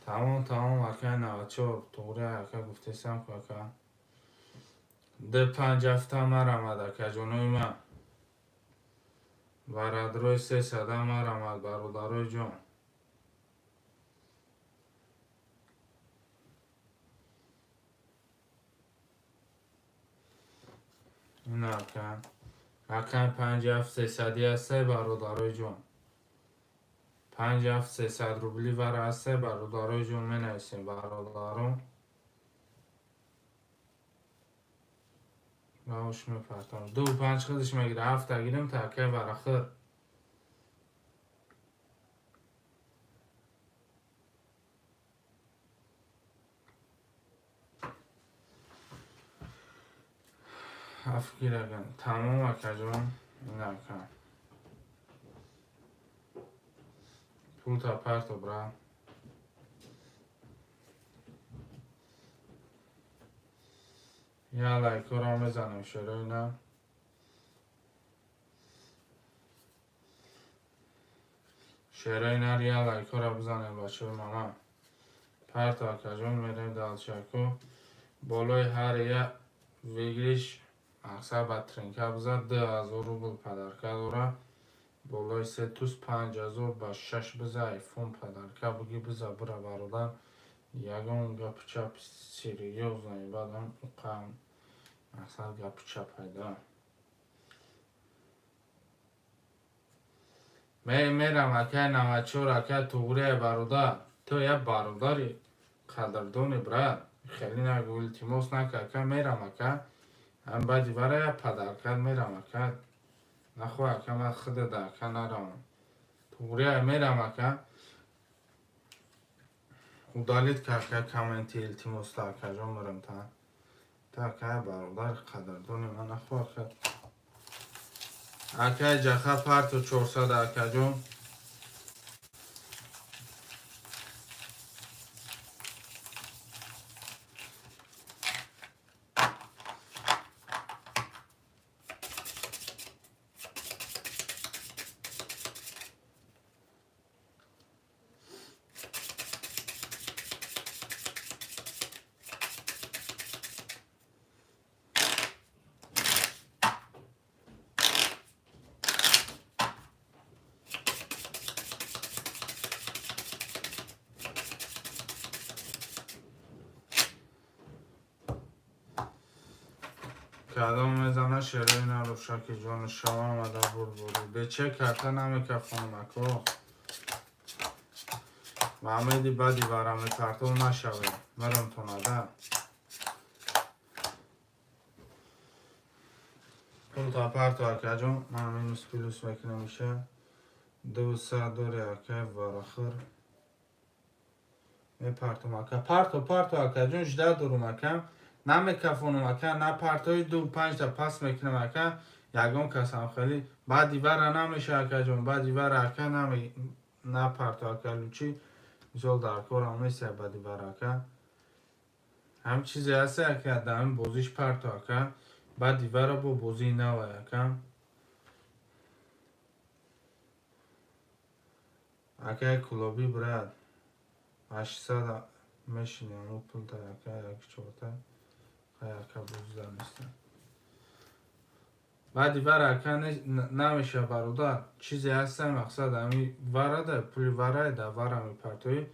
تمام اکه 94 توره اکه گفتیسم که اکه ده 5 هفته مر آمد اکه جانوی من برادرای 300 مر آمد برادرای جون این اکه رقم 5 7 300 هسته برادرای جون 5 7 300 روبلی ور هسته برادرای جون می نویسیم برادران باوش می پرتم 2 5 خودش میگیره 7 گیریم تا که ور آخر هفت گیرگن تمام اکه جون این اکه پول تا پرتو برا یا لایک رو میزنم شروع نه شروع نه یا لایک رو بزنیم بچه ماما پرتو اکه جون میریم دالچکو بالای هر یه ویگریش اکثر بدترین که بزد 2000 روبل پدرکه دوره بالای 3 توس 5000 با 6 بزه ایفون پدرکه بگی بزه بره برادر یگان گپ چپ سریوزنی بعدم قم مثلا گپ چپ پیدا میرم اکه 94 اکه توره برادر تو یه برادری قدردانی برد خیلی نگو التماس نکه اکه میرم اکه هم بعدی برای یه پدرکت میرم اکه نخواه اکه من خود ده اکه نرم توره میرم اکه удалит که کامنتی التماس تا اکه جا مرم تا اکه برادر قدردانی من نخواه اکه جخه پرتو 400 اکه جون کدام میزنه شیره نروشه که جان شما آمده بور به چه کرده نمی کفان مکو محمدی بدی برم پرتو نشوه مرم تو نده پول تا پرتو اکه جان من مینوس پلوس مکنه میشه 200 دوری اکه وراخر می پرتو مکه پرتو اکه جان 18 دورو مکه نمی کفانو مکه نه پرتوی 2-5 تا پس میکنه مکه یگان کسم خیلی بعدی وره نمیشه اکه جان بعدی وره اکه نمی نه پرتو اکه لوچی مثال در کارم نیست بعدی وره اکه هم چیزی هست اکه در همین بازیش پرتو اکه بعدی وره با بازی نوه اکه کلابی برد 800 میشینی اونو پول تا اکه یک چوته اکه بوزده نیسته بعدی وره اکه نمیشه برادر چیزی هست مقصد همی وره ده پولی وره ده وره می پرتوی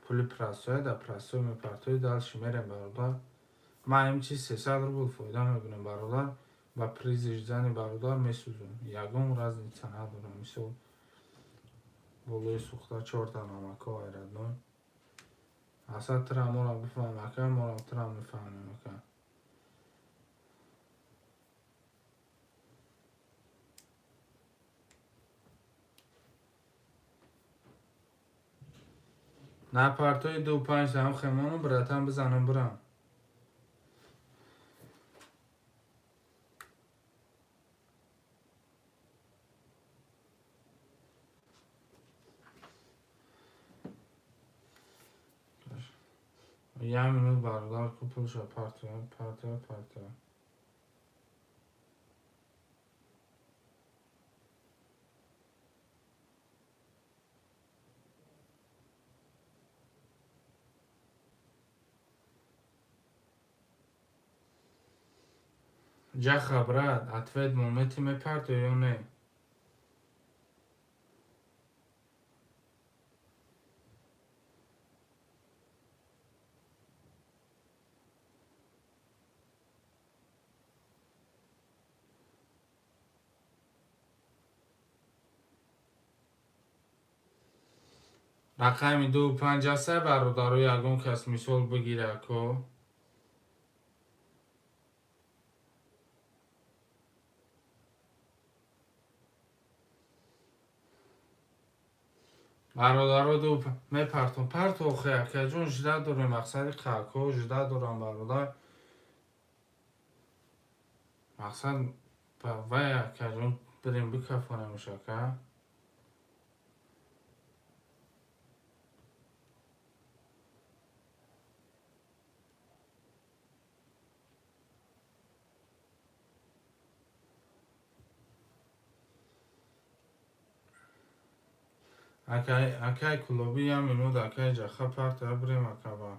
پولی پرستوی ده پرستوی می پرتوی دلش میریم برادر من همین چیز 300 روبل فایده میبینم برادر با پریزش زنی برادر میسوزم یگم راز نیچه ندارم میسو بولوی سوخته 4 تا نمکه ایردنوی اصلا ترا ما را بفهم اکه ما را ترا میفهمیم اکه نه پرتوی 2-5 هم خیمانو براتم بزنم برم یه مینوت برادر کپل شد پرتوی جا خبرت اتفید مومنتی می پرتوی یا نه رقمی 2-5 برادر یگون کس مثال بگیره که برادر دو می پرتو خیلی که جون جده داره مقصد خاکو جده دارم برادر مقصد وای که جون بریم بکفانه میشه که اکه کلوبی هم اینو اکه جخه پرتو بریم اکه با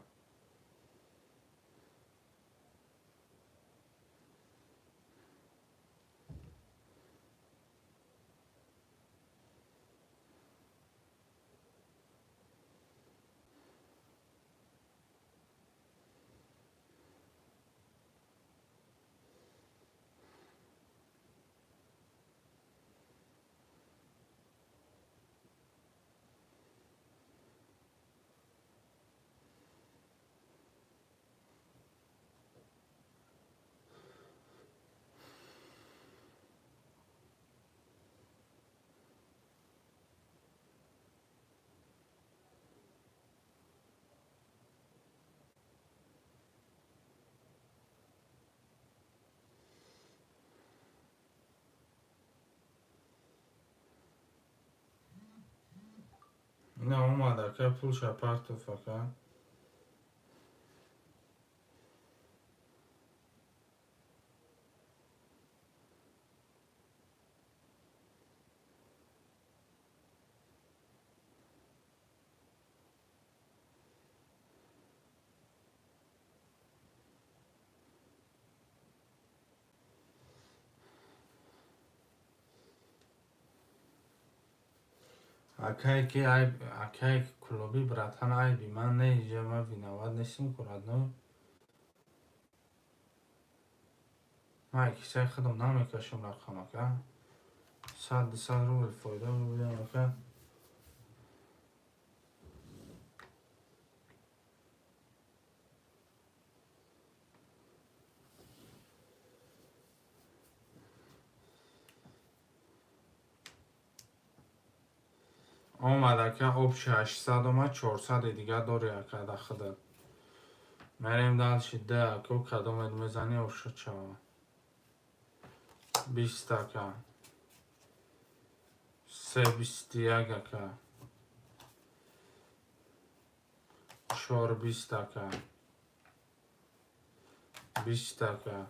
آمده که پول شپرت تو فکر اکای کلوبی براتن ای بی من نه ما ویناواد نیستیم کرد نو ما کسی خودم نمیکشم رقم اکا 100 روبل فایده بودیم اکا آمده که آبش 800 اومد 400 دیگه داری اکا ده خودت مریم دال شده اکا کدوم میزنی او شد شما 20 اکا 321 اکا 420 اکا 20 اکا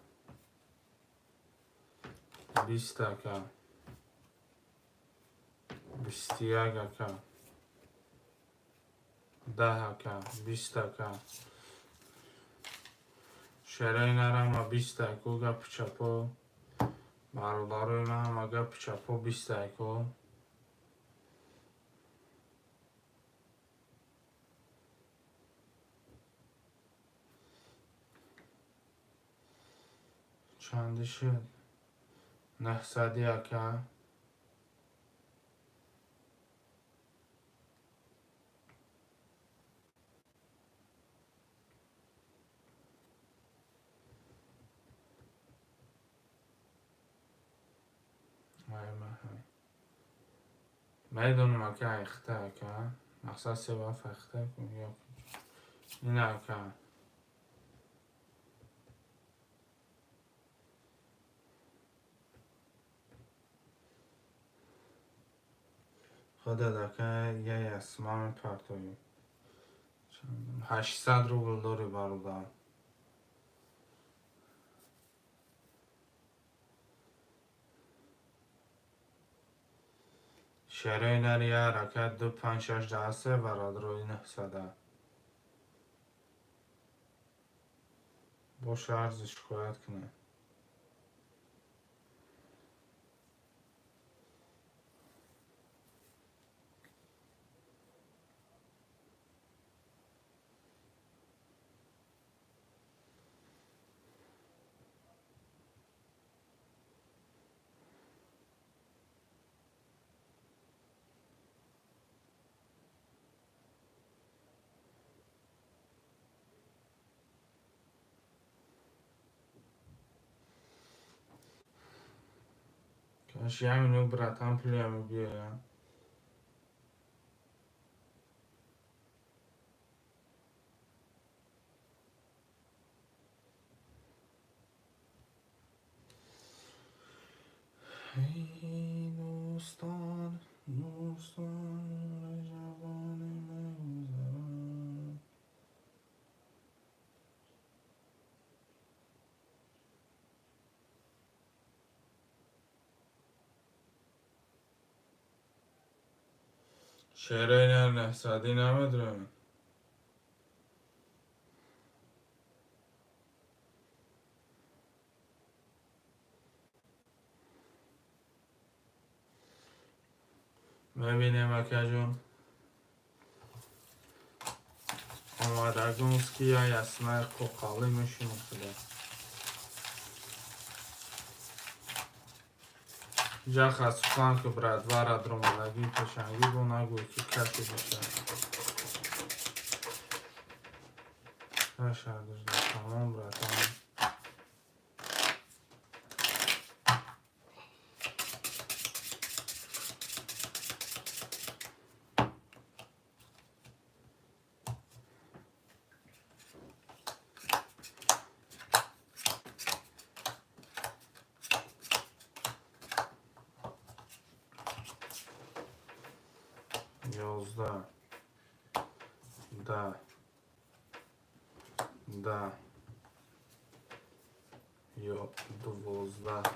20 اکا 21 اکا 10 اکا 20 اکا شرای نرم 20 اکو گپ چپو برادروی من هم گپ چپو 20 اکو چندی شد 900 اکا میدونم اکا اخته اکا مقصد سباف اخته کن یا این اکا خودت اکا یه اسمام پرتوی 800 روبل داری برادر شرای نری حرکت 2 5 6 10 برادروی 900 باشه ارزش شکایت کنه کاش همینو براتم پولی همو بیایم ای دوستان دوستان جوانی می‌گذرد. شعرهای نهصدی نمیدونم میبینیم اکا جون آمادگونسکی یا اسمای قوقالی میشون خدا جا خصوصان که برادوار درمالگی پشنگی رو نگو که کسی بشه شاید تمام براتان 11 10 10 یا 12.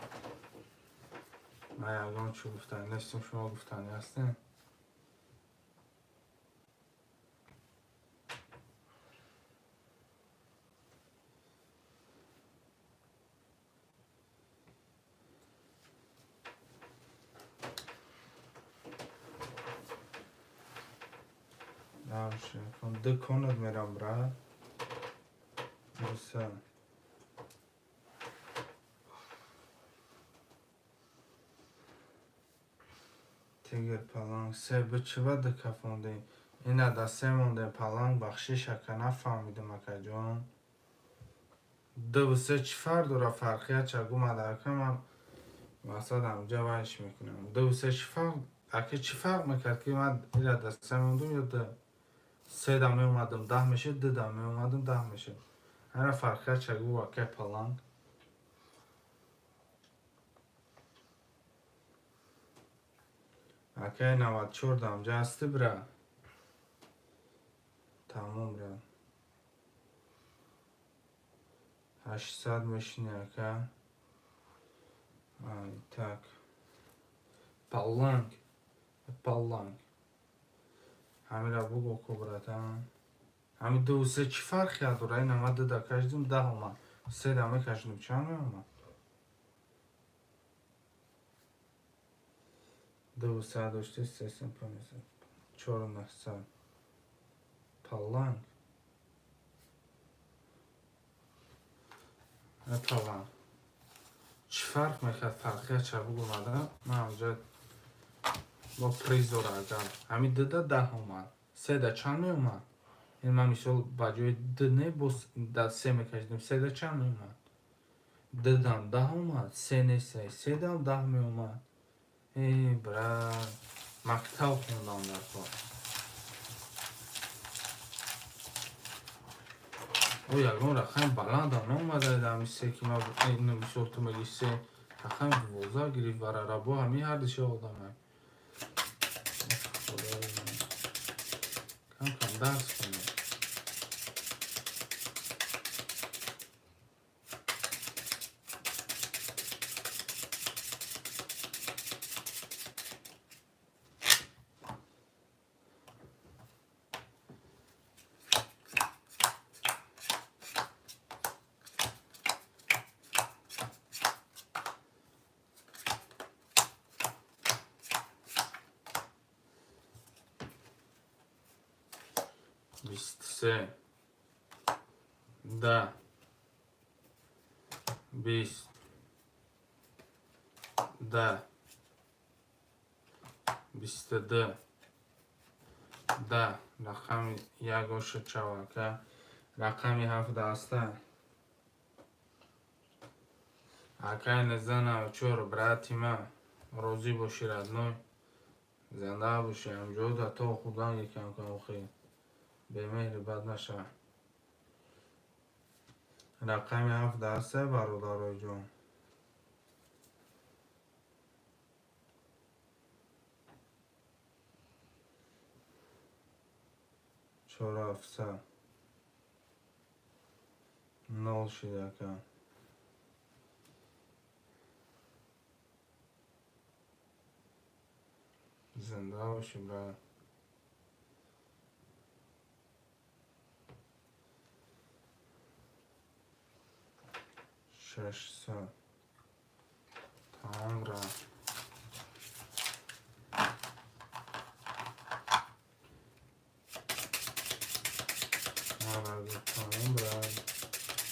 من یکان چی گفتنی نیستیم، شما گفتنی هستین. نمیشه دکانت میرم برای درسته تیگر پلنگ سه به چه بده کفاندیم اینه دسته مونده پلنگ بخشیش که نفهمیدم اکا جان دو و سه چی فرق داره فرقیت چگو مدرکه من واسه همجا وحش میکنم دو و سه چی فرق اکا چی فرق میکرد که من اینه دسته موندم یا ده سه دمه اومدم 10 میشه 2 دمه اومدم 10 میشه اینه فرقیت چگو اکا پلنگ اکا 94 دمجا هستی بره تمام را 800 میشینی اکا так پلنگ پلنگ همین را بگو که براتم همین دو سه چی فرقی داره این همه ده کشیدیم 10 اومد 3 دمه کشیدیم چند می اومد 2 سه داشته 3 سمپانیزه 4 900 پلنگ پلنگ چی فرق میکرد فرقیه چه بگو اومده من همجا با پریز داره اگر همین ده اومد 3 ده چند می اومد این من مثال بجای ده نه با ده 3 میکشیدیم 3 ده چند می اومد ده دم 10 اومد 3 نه 3 دم 10 می اومد ای برای مکتب خوندم در کار او یکم رقم بلند هم اومده در میسه که ما این مثال تو مگی 3 رقم 12 گریف برای ربا همین هر دیشه آدم کم کم درس کنیم 23 10 20 10 22 10 رقم یک شد چواکه رقمی 7 هسته اکای زن چور براتی ما روزی باشی ردنوی زنده باشی همجود تا خدا یکم که خیلی به مهر بد نشه رقمی 7 هسته برادرای جان 4 7 0 شده که زنده باشی برای 600 تمام را مراجع تمام را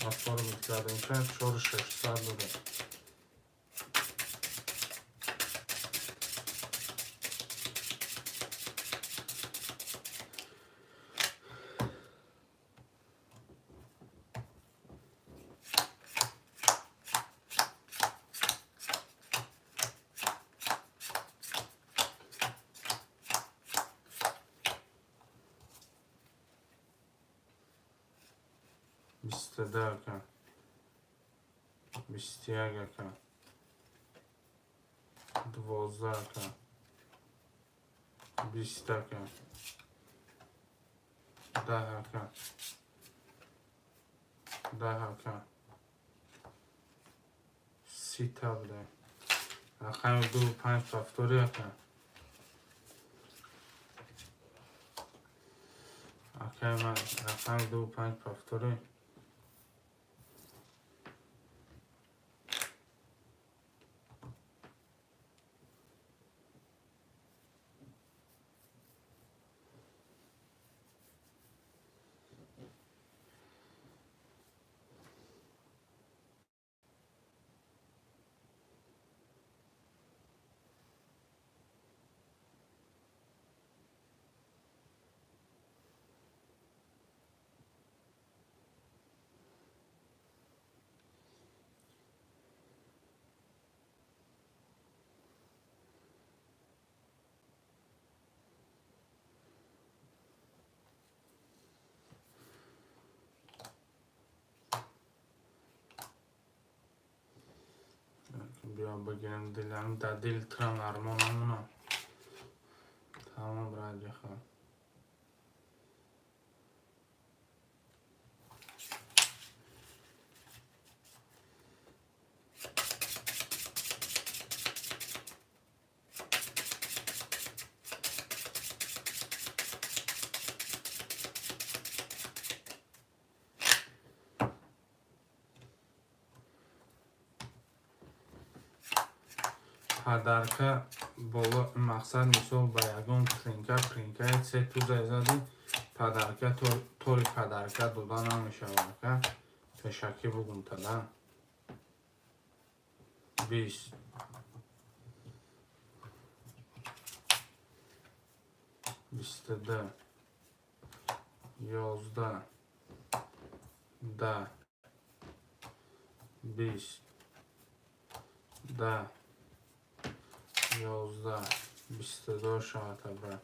افار میکردیم که 4600 بوده بیست ده که 21 که 12 که 20 که 10 هکن 10 هکن 30 تا بده رقم 2 و 5 پفتوری هکن اوکی من رقم 2 و 5 پفتوری بیا بگیرم دلم در دل ترم ارمانمونو تمام راجع خواهم پدرکه بالا مقصد مثال با یکم پرینکه سه تو زیزادی پدرکه طوری پدرکه دادن نمیشه که تشکی بگم تدن 20 22 11 10 20 10 11 22 شاید بر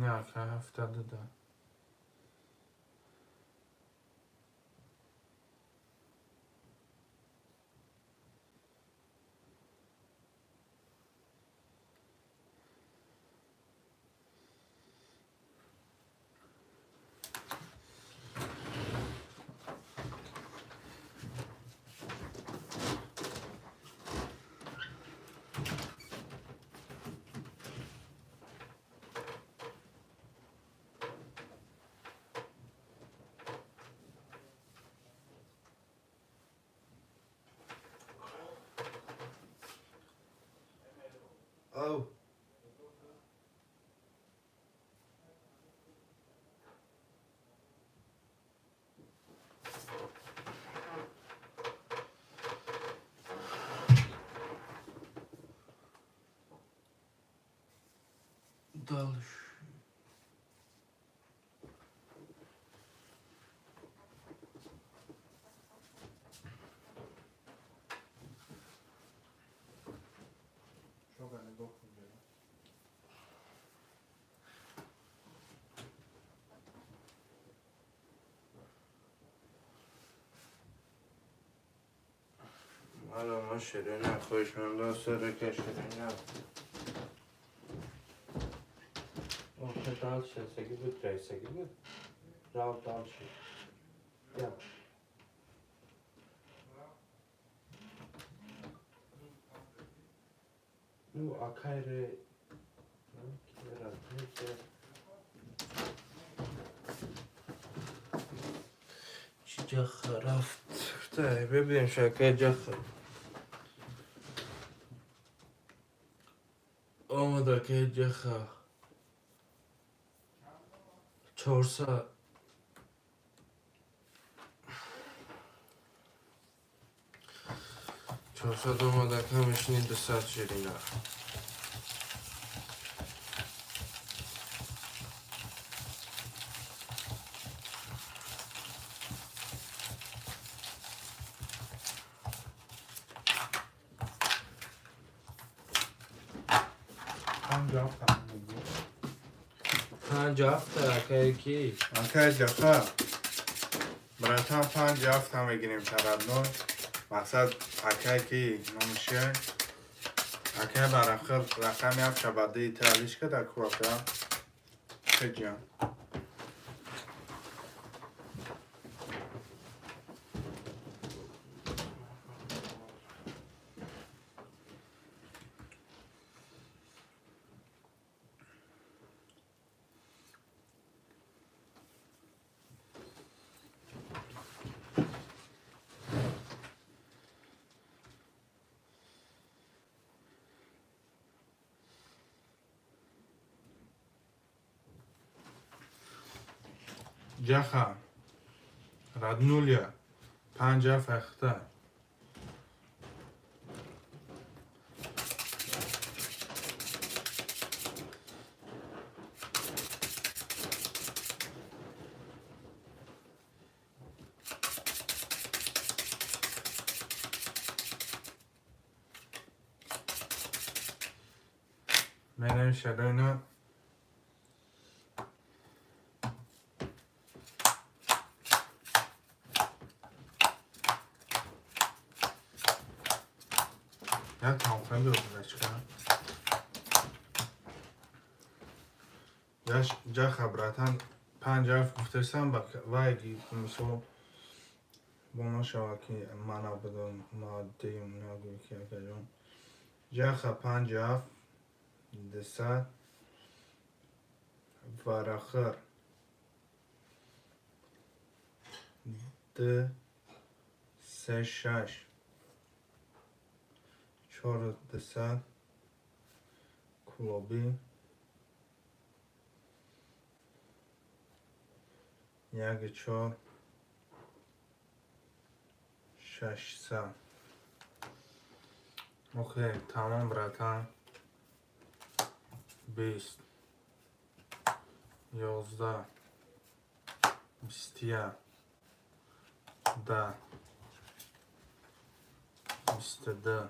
نه که 72 او دالش حالا ما شیرینه خوشمنده سره که شیرینه اوه دال شد سگی بود رای سگی بود راو دال شد یا نو آکای ری چی جخ رفت ببین شکر جخ آمده که جخ 400 آمده که همشنی 200 شیرینه جافت هم میگو 5 هفته اکه کی اکه جفه براتان 5 جافت هم بگیریم تردن مقصد اکه کی نمیشه اکه بر آخر رقم یافت شباده ایترالیش که در کوکه چه جان جخه ردنولیا 5 فخته منم شدونه یا تامخواه بودنش کنم جا خبراتان 5 گفترسم با وایگی میسو بونا شوا که مانا بدون ما دیم نگوی که جون جا خب 5 دسات وراخر ده 3 6 4 دسات کلوبی یک 4 6 سال اوکی تمام براتان 20 11 21 10 22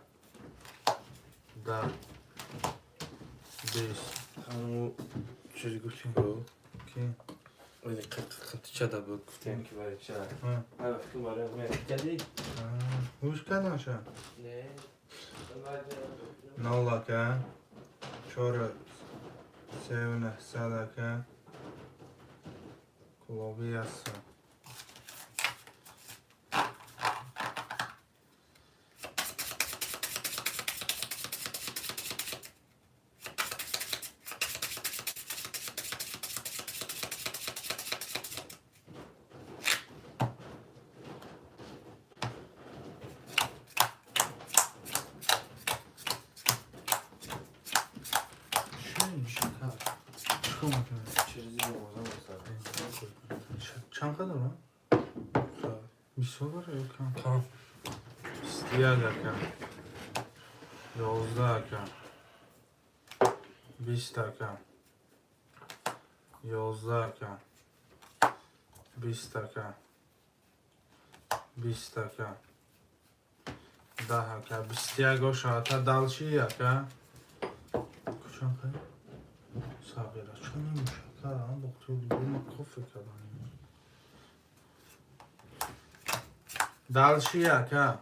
10 20 همون چیزی گفتیم رو کی؟ ولی قط چه دا بود گفتیم که برای چه ها هر وقت برای مهد کردی؟ هوش کدن شد؟ نه نولا که 4 3 ساله که کلوبی هست چیزی بازم چند قدر ها؟ 20 باره یکم کام 21 یکم 11 یکم 20 یکم 11 یکم 20 یکم 20 یکم 10 یکم 21 و شاعته دلچی یکم کچان خیلی؟ ساقیره چون نمیشه کارم بخطور دیگه ما کفه کردم دلچی یکم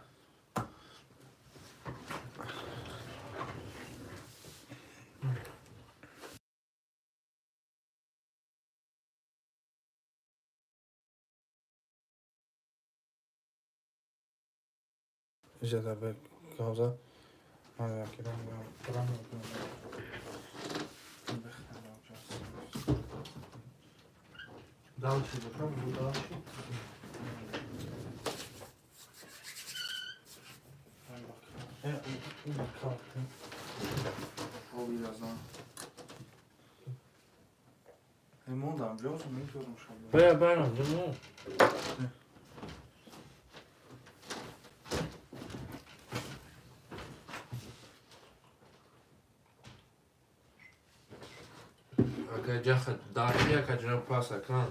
جدا به کازا من یکیرم برام دلچی بکنم بود دلچی این کارت خوبی لازم موندم جوز میتونم شما بیا برام جمعه اگه جخت داری اگه جنب پاس اکران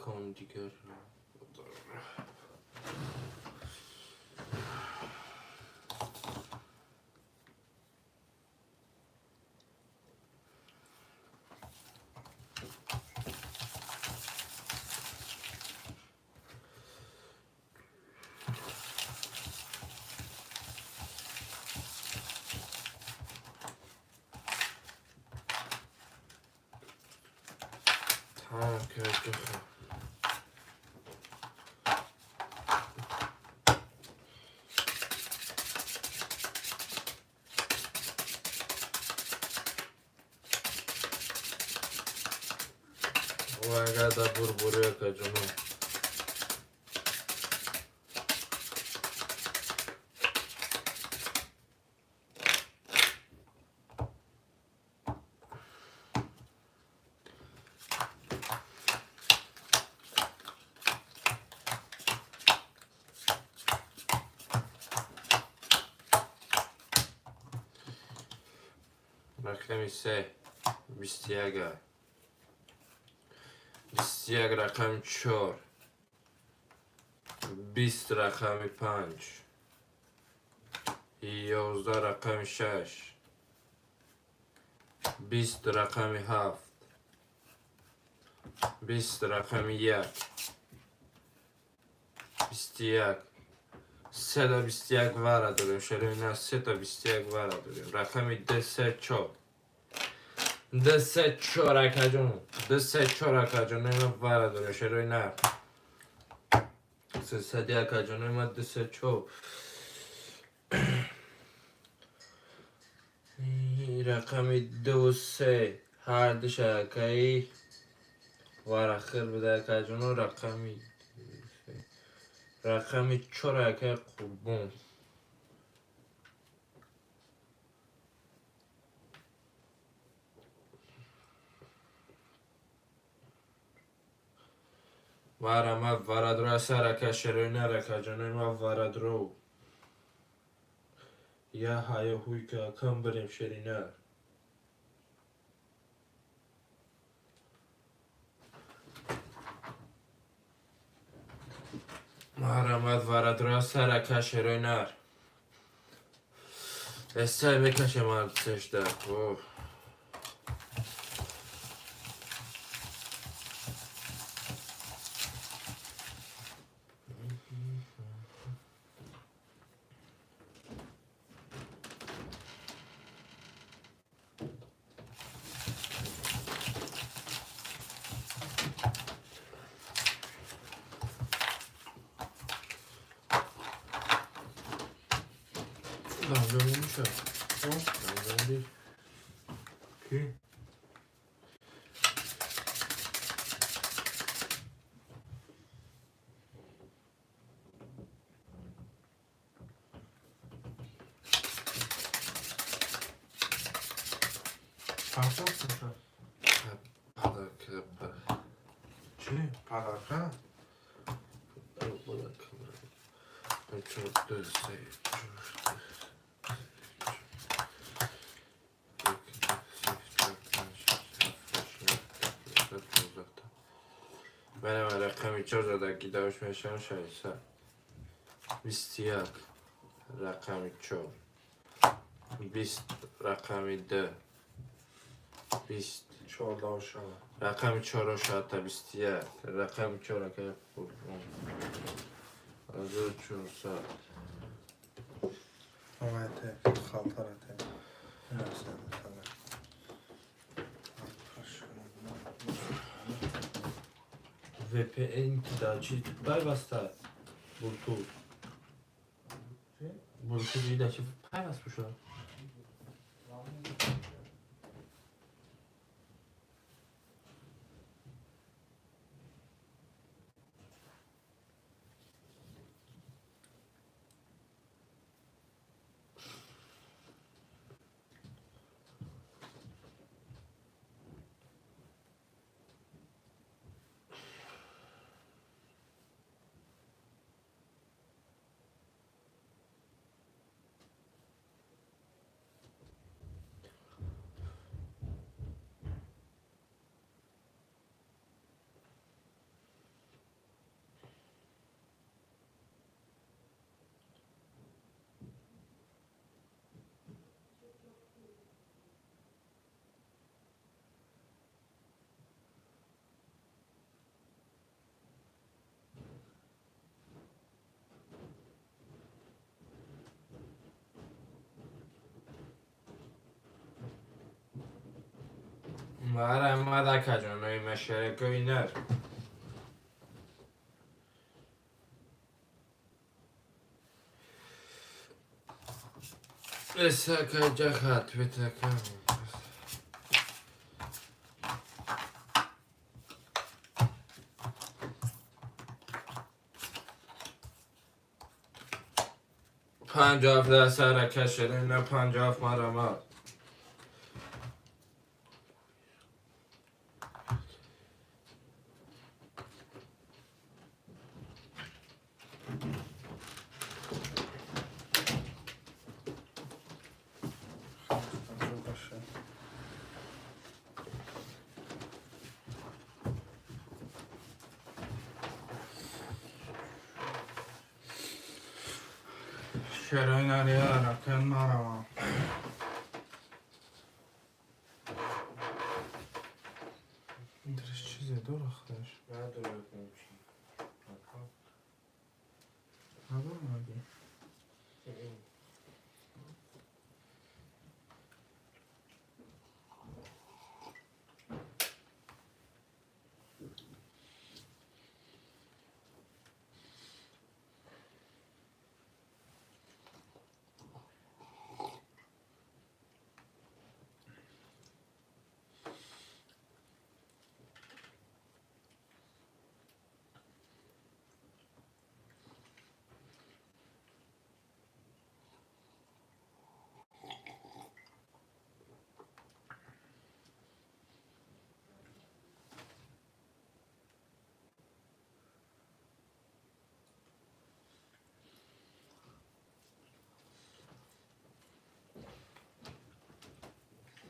کن دیگر. تمام کرد. و اگر در بربوری که جنو رقم 3 21 21 رقم 4 20 رقم 5 11 رقم 6 20 رقم 7 20 رقم 1 21 3 تا 21 وره داریم. شروع 3 تا 21 وره داریم. رقم 2 3 4 2 3 4 اکجانو 2 3 4 اکجانو ما وره داریم. شروع نه 3 3 اکجانو ما 2 3 4 رقم 2 3 هر دو شرکایی وره خیر بده اکجانو. رقم 4 اکه قربون وارم وارد سرکه شروع نرکه جانوی ما وارد رو یا های هوی که کم بریم شرینه وارم وارد سرکه شروع نر استای بکشه مرد سشته Ramazan olmuş ya. Ramazan değil. Ki? Parçaksın sen. Palaka. Palaka? Palaka. Çok düzey. Benim رقمی 4 زدگی داشت میشم 600 21 رقمی 4 20 رقمی 2 20 14 شب. رقمی 4 شد تا 21 رقمی 4 که قربون از 400 اومده خاطرته نرسد خبر VPN da ci پیوسته بلوتوث بلوتوث da ci پیوست بشه Marama da kaçanı meşere köyner. Esaka jahat ve takam. پنجاه در سر کشیده نه 50 مرا شرای نریه رکن مرا درش چیزه دور اختش ندارم اگه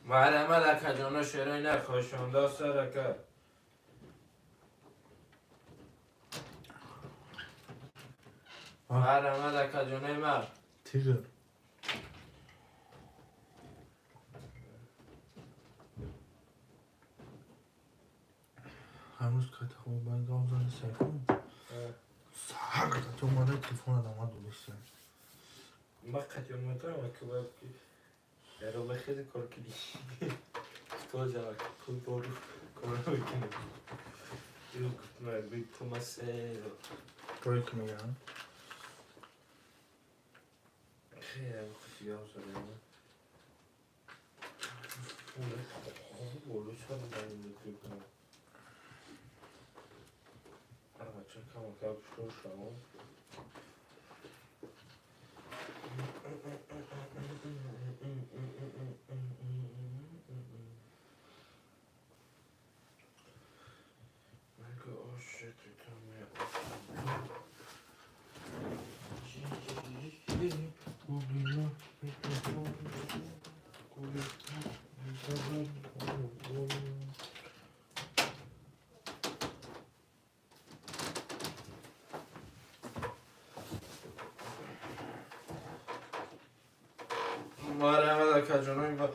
مرما da kaçanı şere ne koşunda saraka. مرما da kaçanı mer. تیگر هنوز که تخمه باید گامزانی سیفون ساق تو ماده تلفون آدم ها دوستن ما kaçanı metra ama kıvap ki. Yaro bakıdı korkili. Stoja bak pul doğru korkulu kine. Yok mer bir tomasero. توی که میگن خیلی وقتی یاد شده. Olur çabuk ben de kırpım. Ama çok ama kapışıyor şu an. Belki o şey tutamıyor. Marama da kaçanı bak.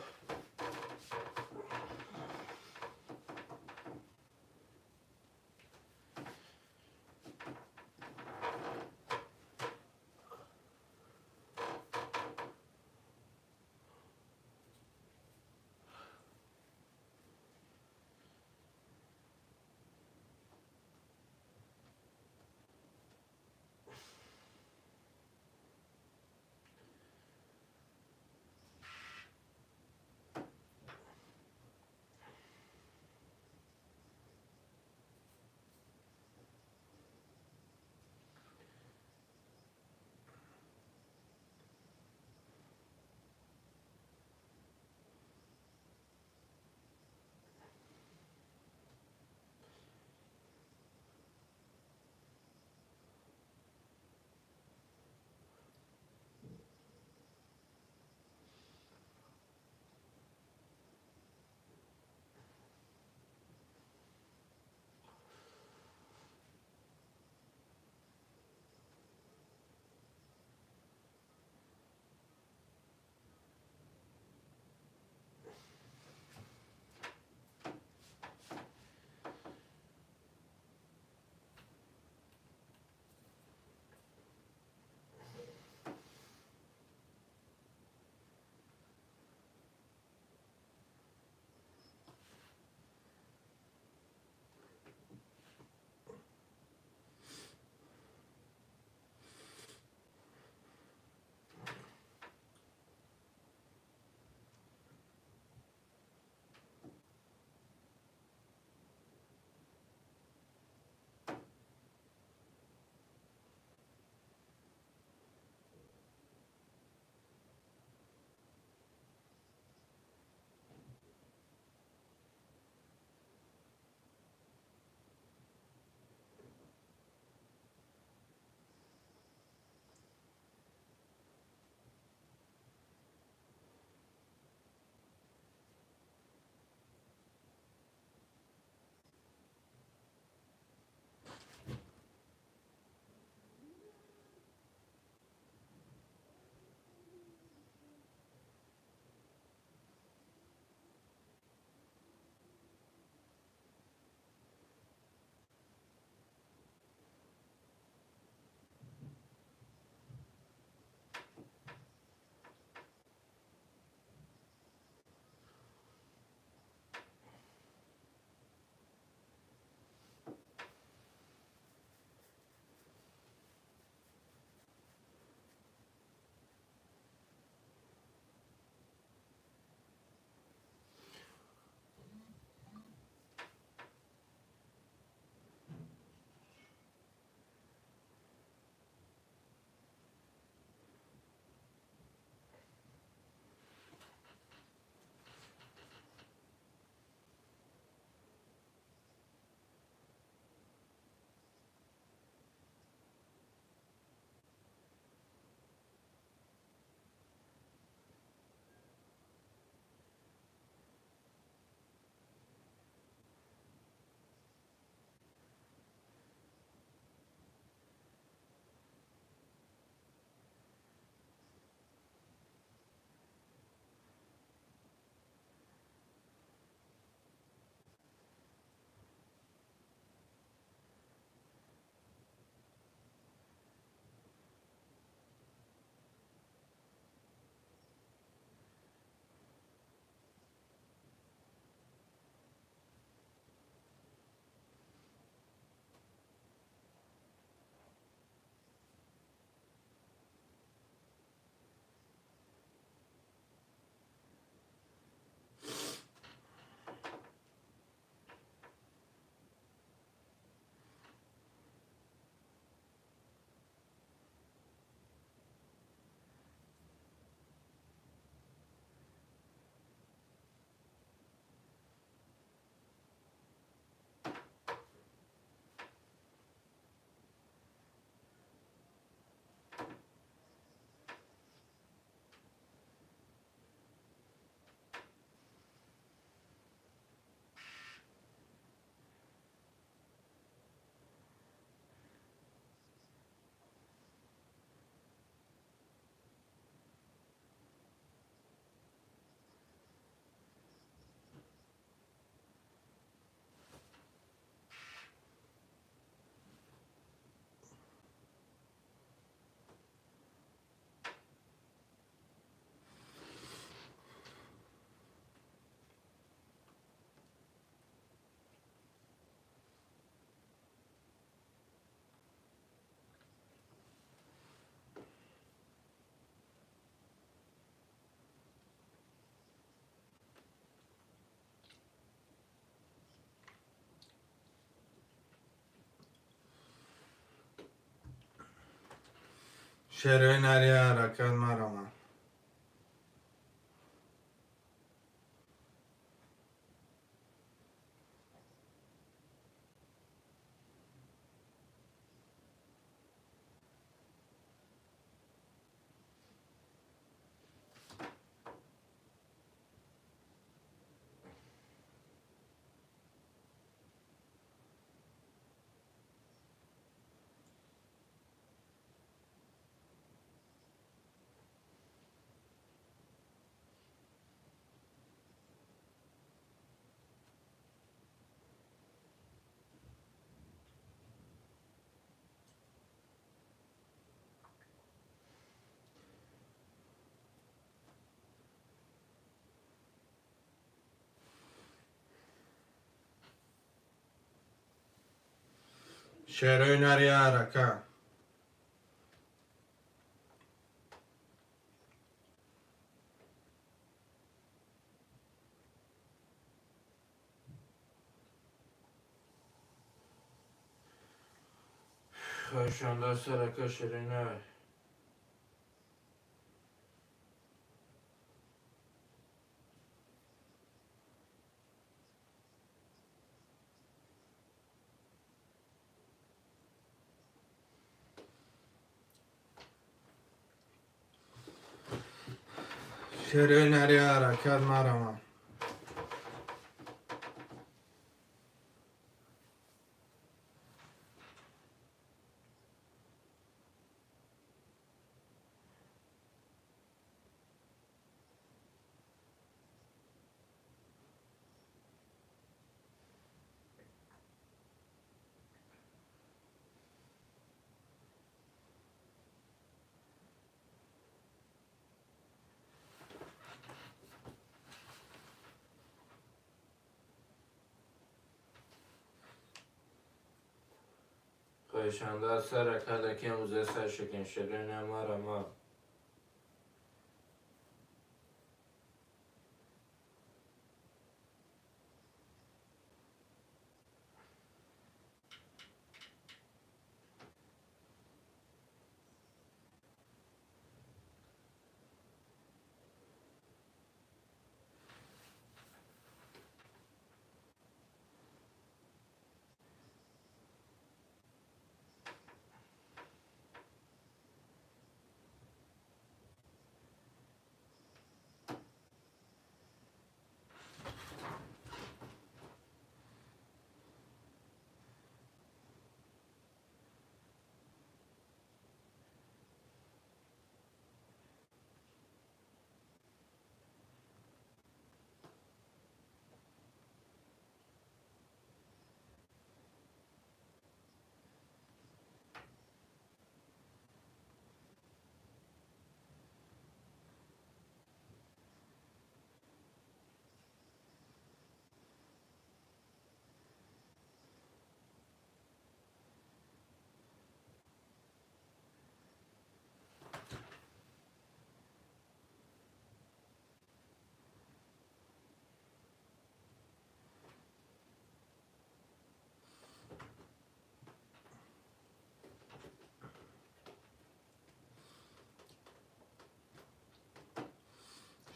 شروع نری حرکت مرا. شروع نری حرکت. خواهشان سرکا شروع نری. شروع نری حرکت مرا. خواهشان سرکا لکی موزه سر شکن شروع نمارا ما.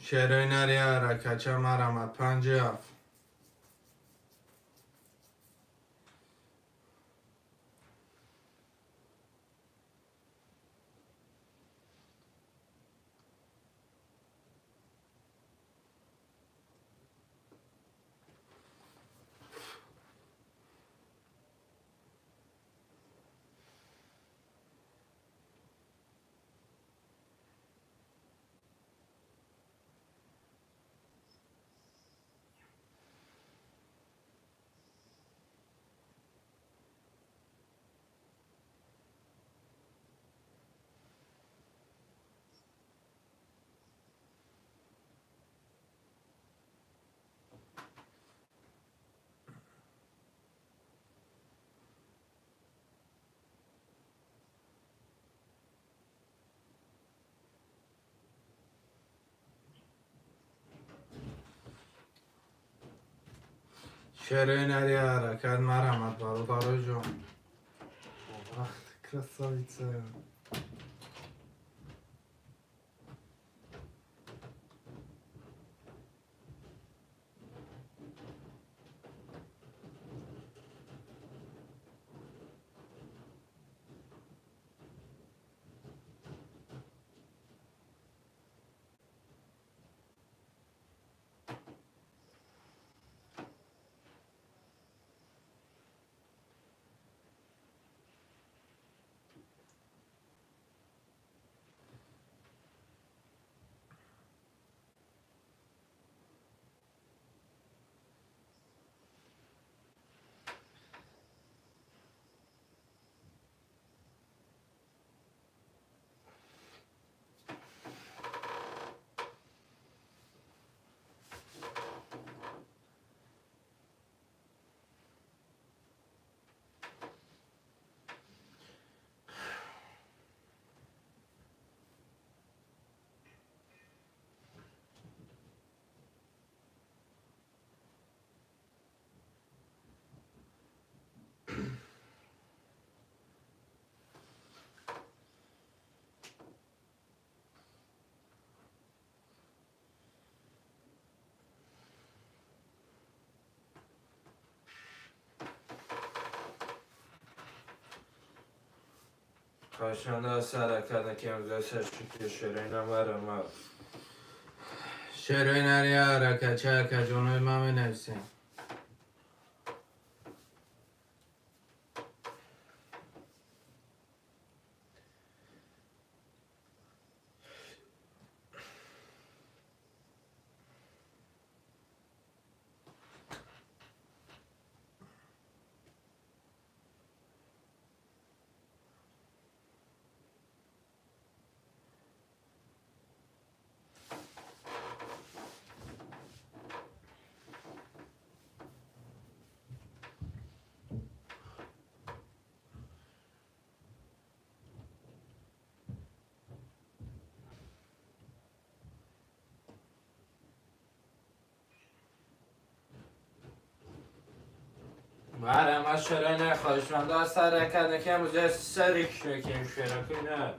شروع نری حرکت چه مرا. 57. شروع نری حرکت مرا. برو جون. Красавица. خواهشمند سر کردن که امضای سرچکی شیرین هم شعرهای نری حرکت چه حرکت جانوی من بنویسیم. برم از شیرین خواهشمند سر کردن که امضای سرچکی شیرین نه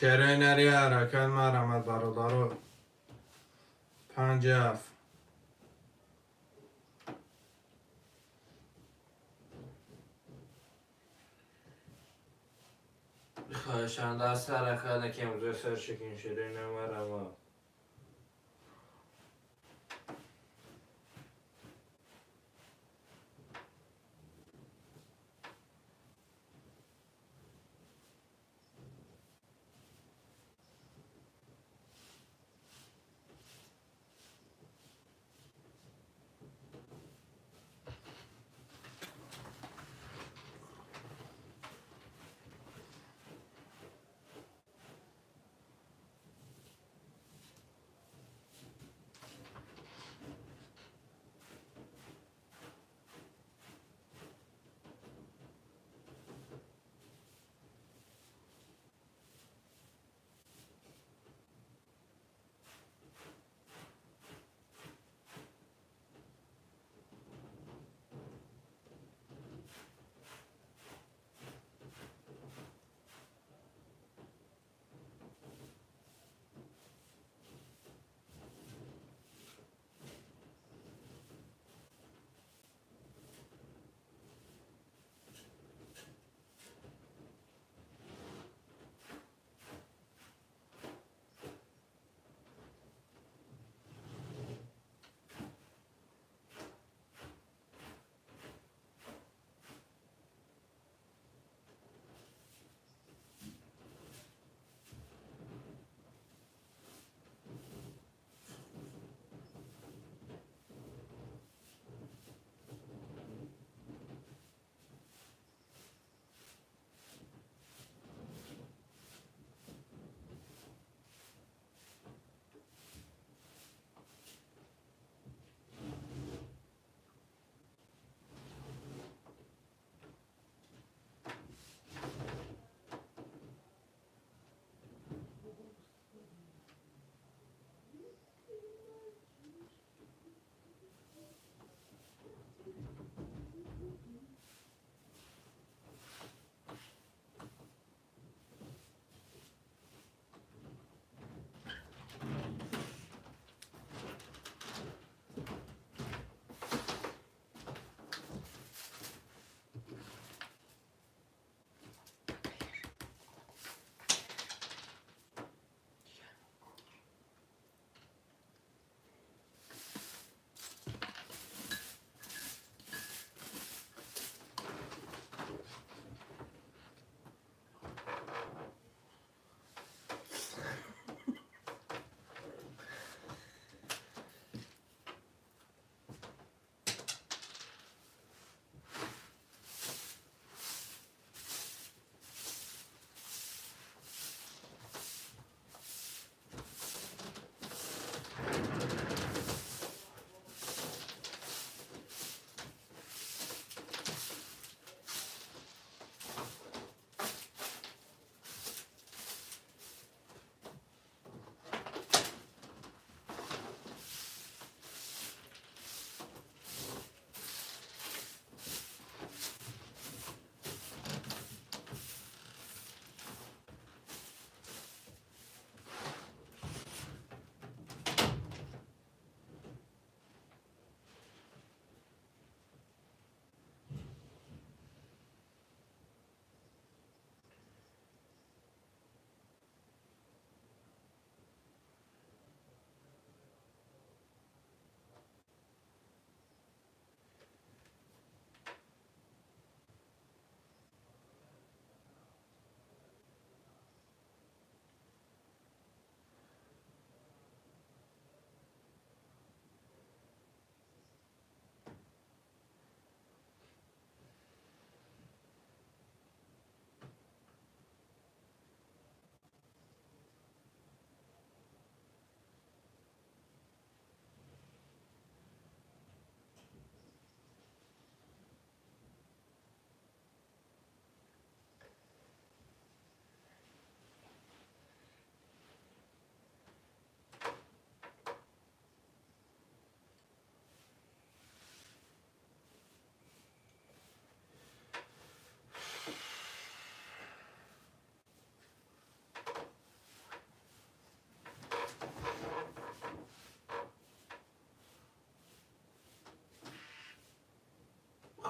شعرهای نری حرکت مرمت برادرو 5 خواهشمند سر کردن که امضای سرچکی شیرین هم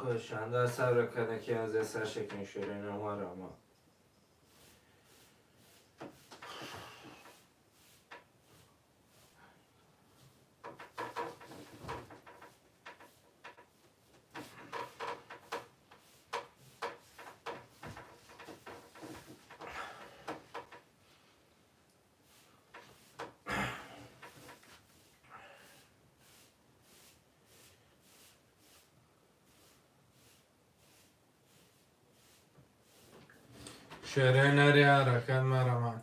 خوشنده صبر کنه که از اثر شکن شیرین اومد اما شیرین نری حرکت مرمان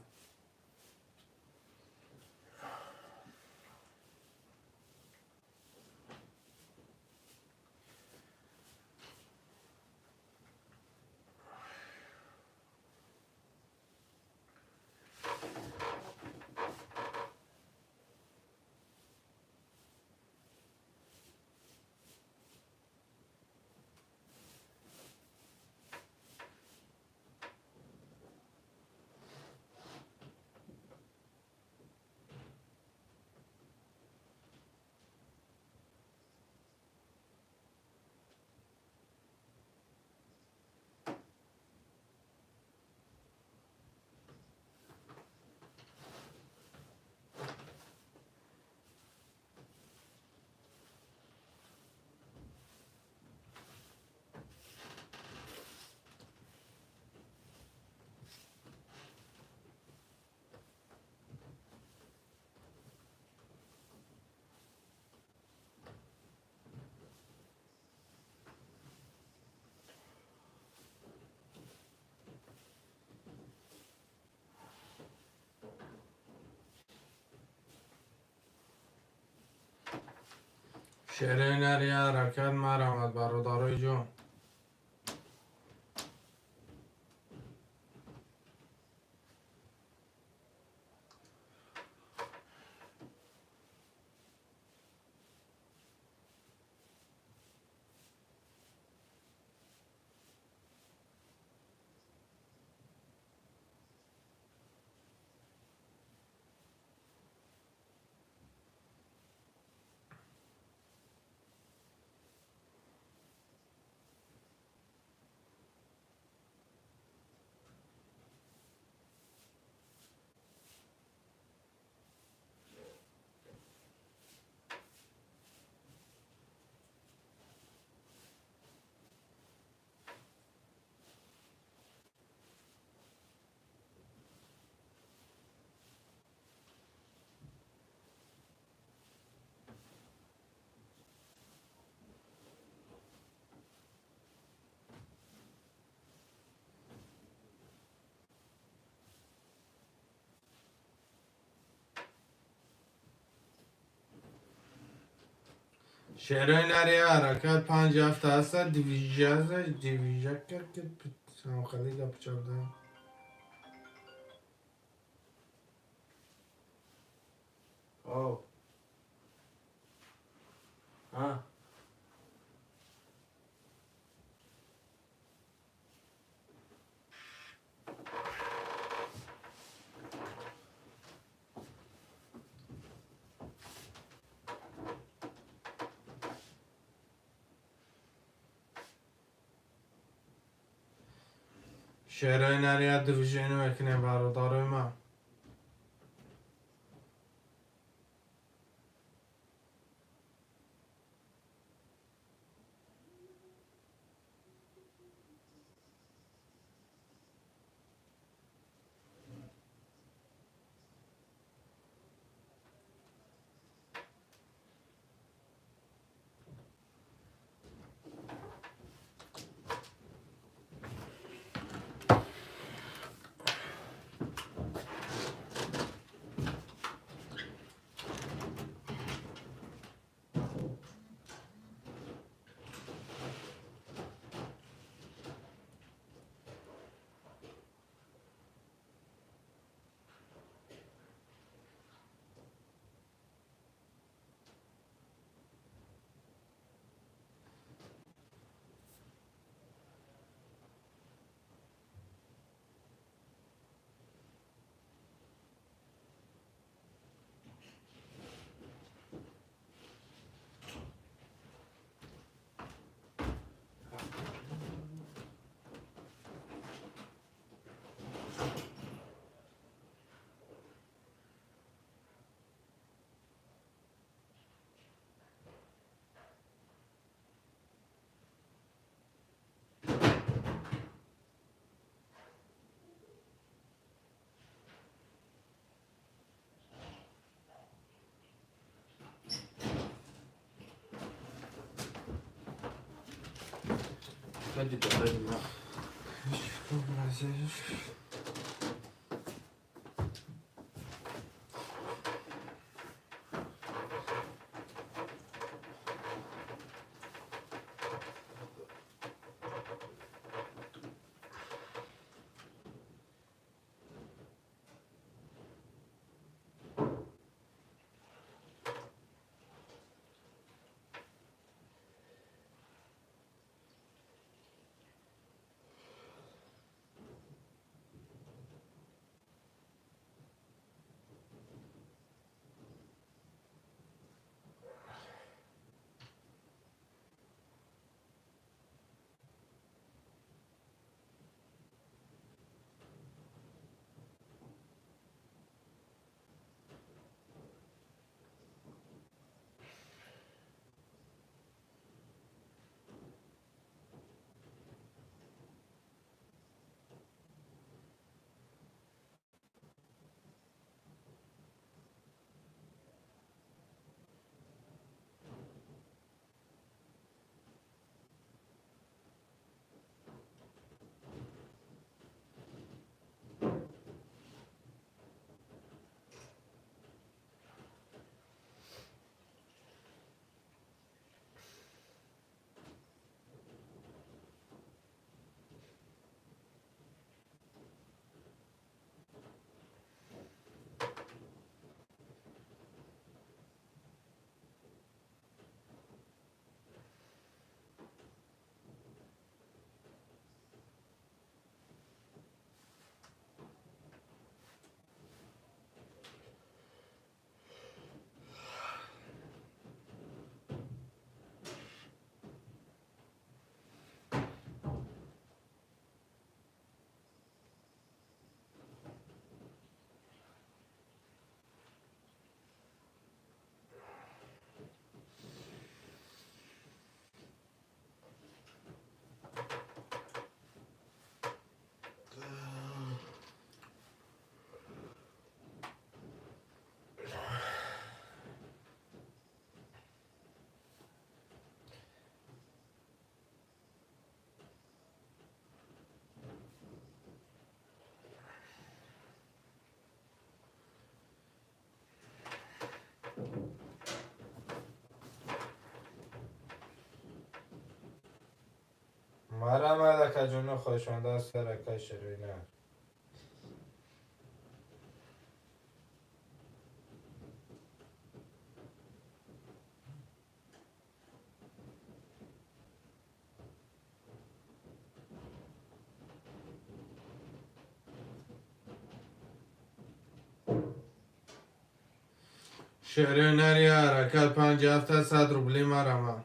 شیرین نری حرکت مرمان برادرای جون شیرین نری حرکت 5 هفته هست دیویژه کرد که خیلی گپ چرده او ها شیرین نری دیویژن وکنه برادرای من خیلی داره نه. مرا ملکه جون خوشمنده است رکه شیرینه. شیرینه ریا رکل 5700 روبلی مرا.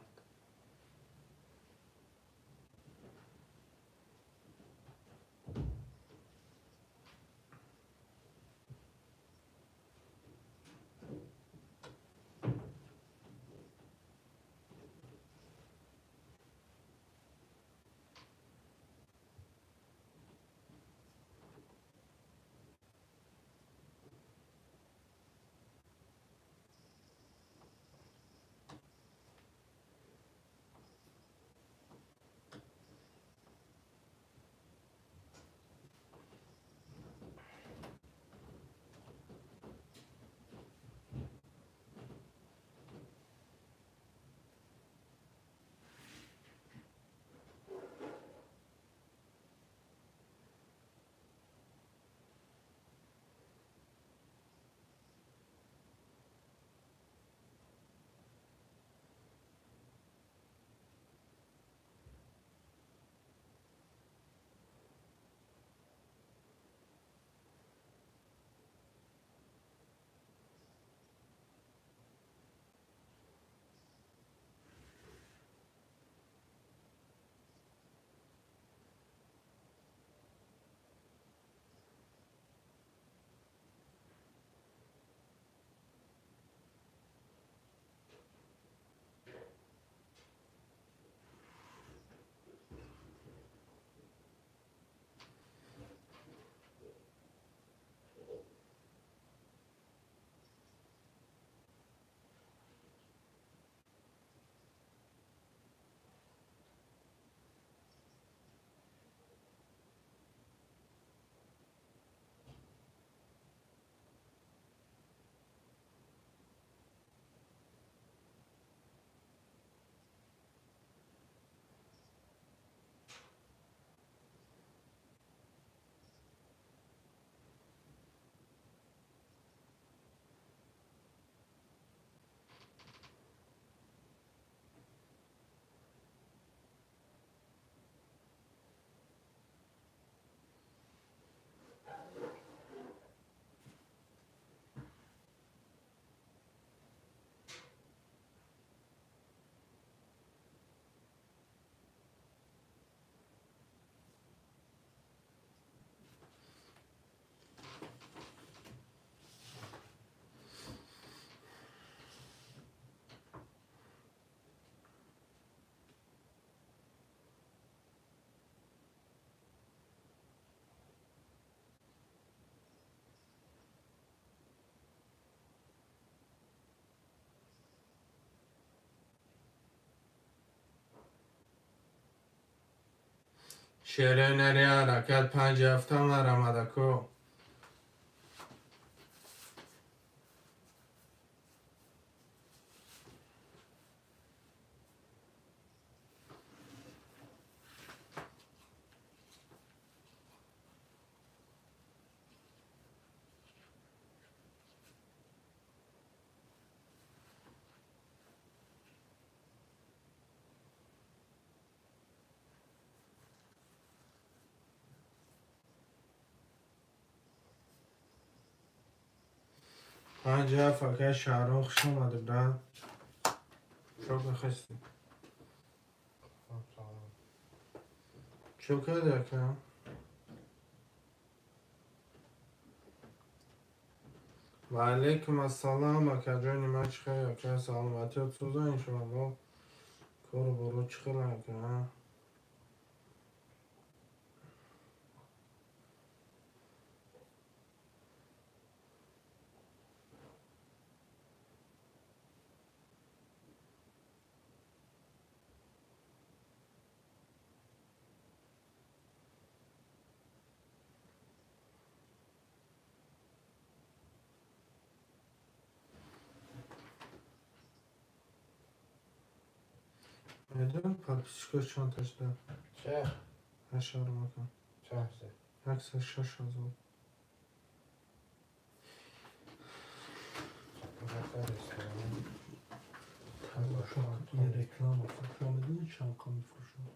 شیرینی حرکت 5 هفته مرمدکو. پنج هفته که شهران خوش اومده برن چو بخستی چو که دکم و علیکم السلام اکا جای نیمه چی خیلی اکا سلامتی ها توزا انشاءالله کارو برو چی خیلی اکا میدون پاپیسکوش چانتش ده چه؟ هشار مکن چه هسته؟ اکسر 6000 یه رکلام افت را میدونی چند کام میفروشن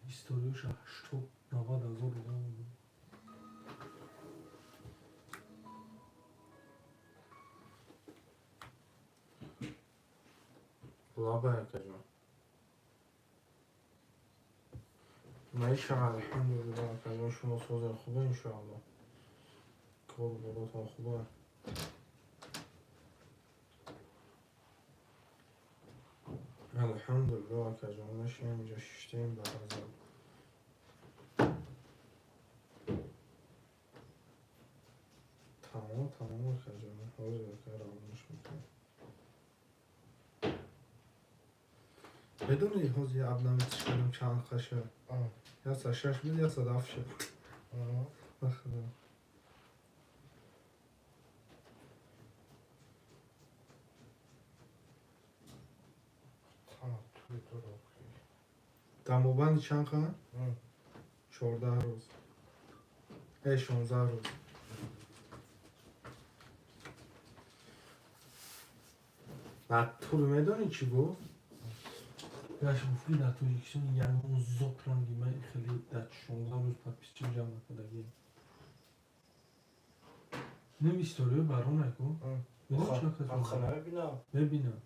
هیستوریوش 80-90 هزار بودن لابه کجا معیشه الحمدلله کجا شما سوزه خوبه انشاءالله کار برات ها خوبه الحمدلله کجا نشیم اینجا ششتیم برازم تمام کجا حوض بکر آموش میکنم بدون یه حوض یه عبنامیتش کنیم چند خشه یا سا 6 بود یا سا 7 شد بخدا دموبند چند خواهن؟ 14 روز 16 روز بعد طول میدونی چی گفت؟ یاش بفری در تو یکشون یعنی اون زوت رنگی من خیلی در 16 روز پد پیش چیم جمع نکدگی نمی استوریو برون نکن ببینم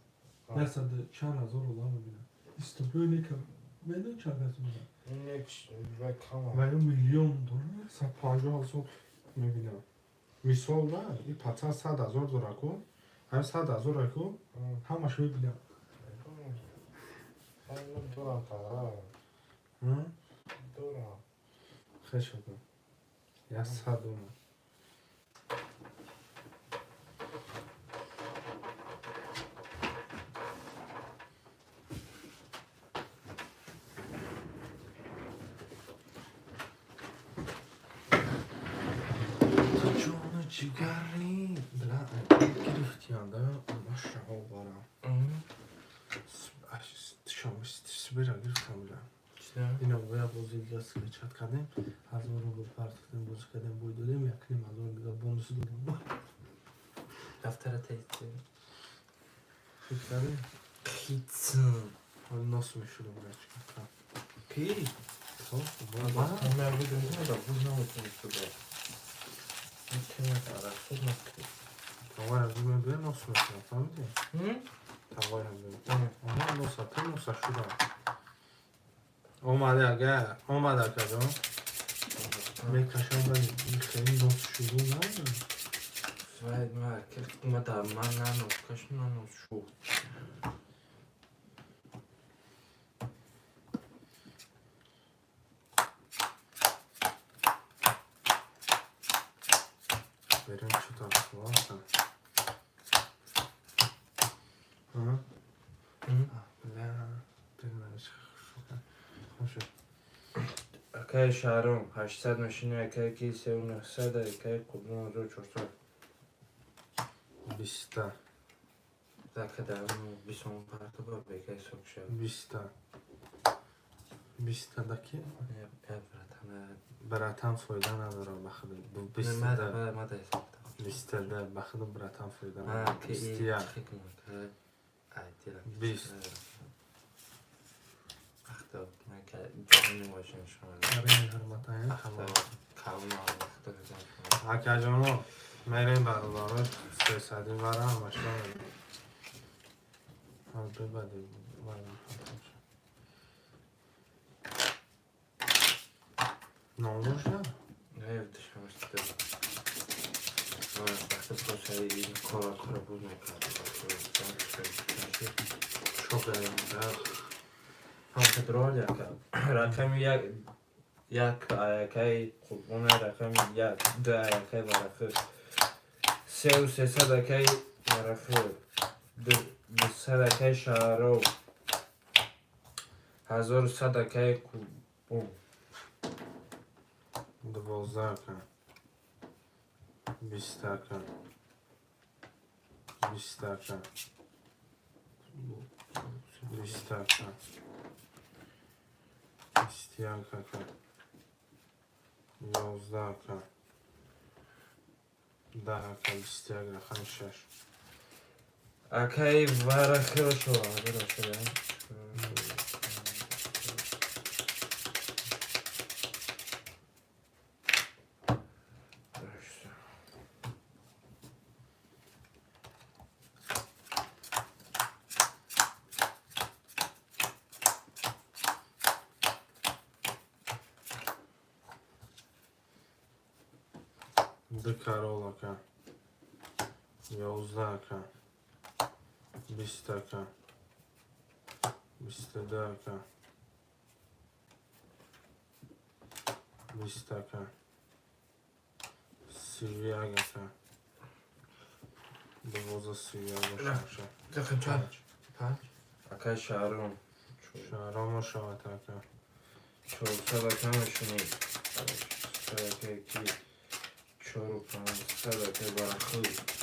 درصد چند هزار الله ببینم استوریو نکن میدون چند هزار و یا میلیون دلار 150 هزار میبینم مثال ده این پتن 100 هزار داره کن هم 100 هزار کن همش میبینم خیلی شکر یه 100 دونه جگری بلا گرفتیان ده ماشه ها بارم شامست سبیره گرفتم بلا اینا باید بازی دیگه سکچت کردیم هزار رو پرت کردیم بازی کردیم بوی دادیم یکنیم هزار دیگه بونوس دادیم دفتر تیستی خیلی کردیم خیتسن حالا ناس میشونه برای چکر کی؟ خب من هم میدونیم دا بود نمیتونی شده تاوای هم بگویم به ناس میشونه فهمیدیم؟ تاوای هم بگویم آنها ناسه تا ناسه شده آمده اگر کجا میکشم به این خیلی ناس شروع نمید شاید مرکز اومده من ننوز کش ننوز شو بریم چه طرف واسم ها؟ نه بریم نمیشه خوشه اکا اکای شهرام 800 میشینه اکای کی 3900 اکای کدوم 1400 20 دکه درمون 20 پرتو با بگه سوکشه 20 دکی براتم براتم فایده نداره بخدا 20 ماده حساب 20 بخدا براتم فایده ها نداره که 20 این خیلی که ایتیلا 20 اختا من که جانی باشم شما آره حرمتای اختا کاون اختا بزن اکا جانو میریم برادرش 300 برای همش ببدیم ناموش نه؟ نه دشمنش دارم وقتی پروسه این کارا بود میکرد çok هم پترول رقم یک ایکی خوبونه رقم یک دو ایکی ورقه 300 ایکی ورقه 200 ایکی شهرو 1100 ایکی کوبون 12 کن 20 کن 20 کن 20 کن 21 کن 11 کن 10 کن 21 رقم 6 ایکی ورقه شو شده دو کارولا کن 11 کن 20 کن 22 کن 20 کن 31 کن 12 باشه دقیقا پنج ایکی شهرون شهرام و شاعت کن 400 ایکی مشونی 400 ایکی 400 ایکی ورقه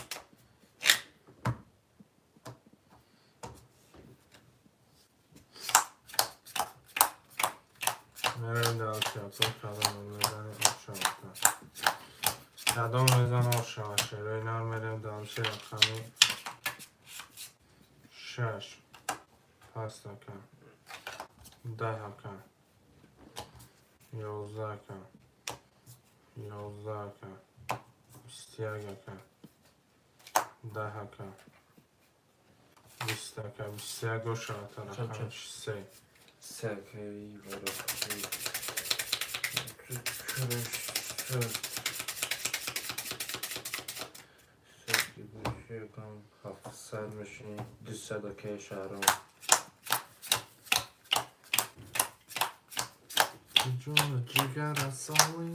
میریم در تیاتر کدام میزنی آشاعت کدام میزن آشاعت شروع اینا میریم در چه رقمی 6 5 کن 10 کن 11 کن 11 کن 21 کن 10 کن 20 کن 21 و شاعت رقم 3 سرکهی ورقه سرکی بوشه کن 700 میشونی 200 ایکی شهرون جون جگر اصالی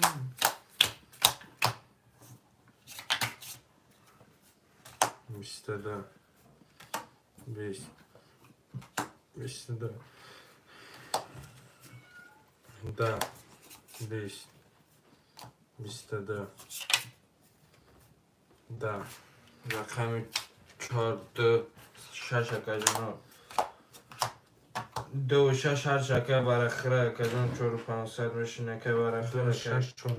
22 20 22 10 20 22 10 رقم 4 2 6 ایکی جانو 2 6 8 ایکی ورقه ایکی جان 4500 میشونی ایکی ورقه 6 4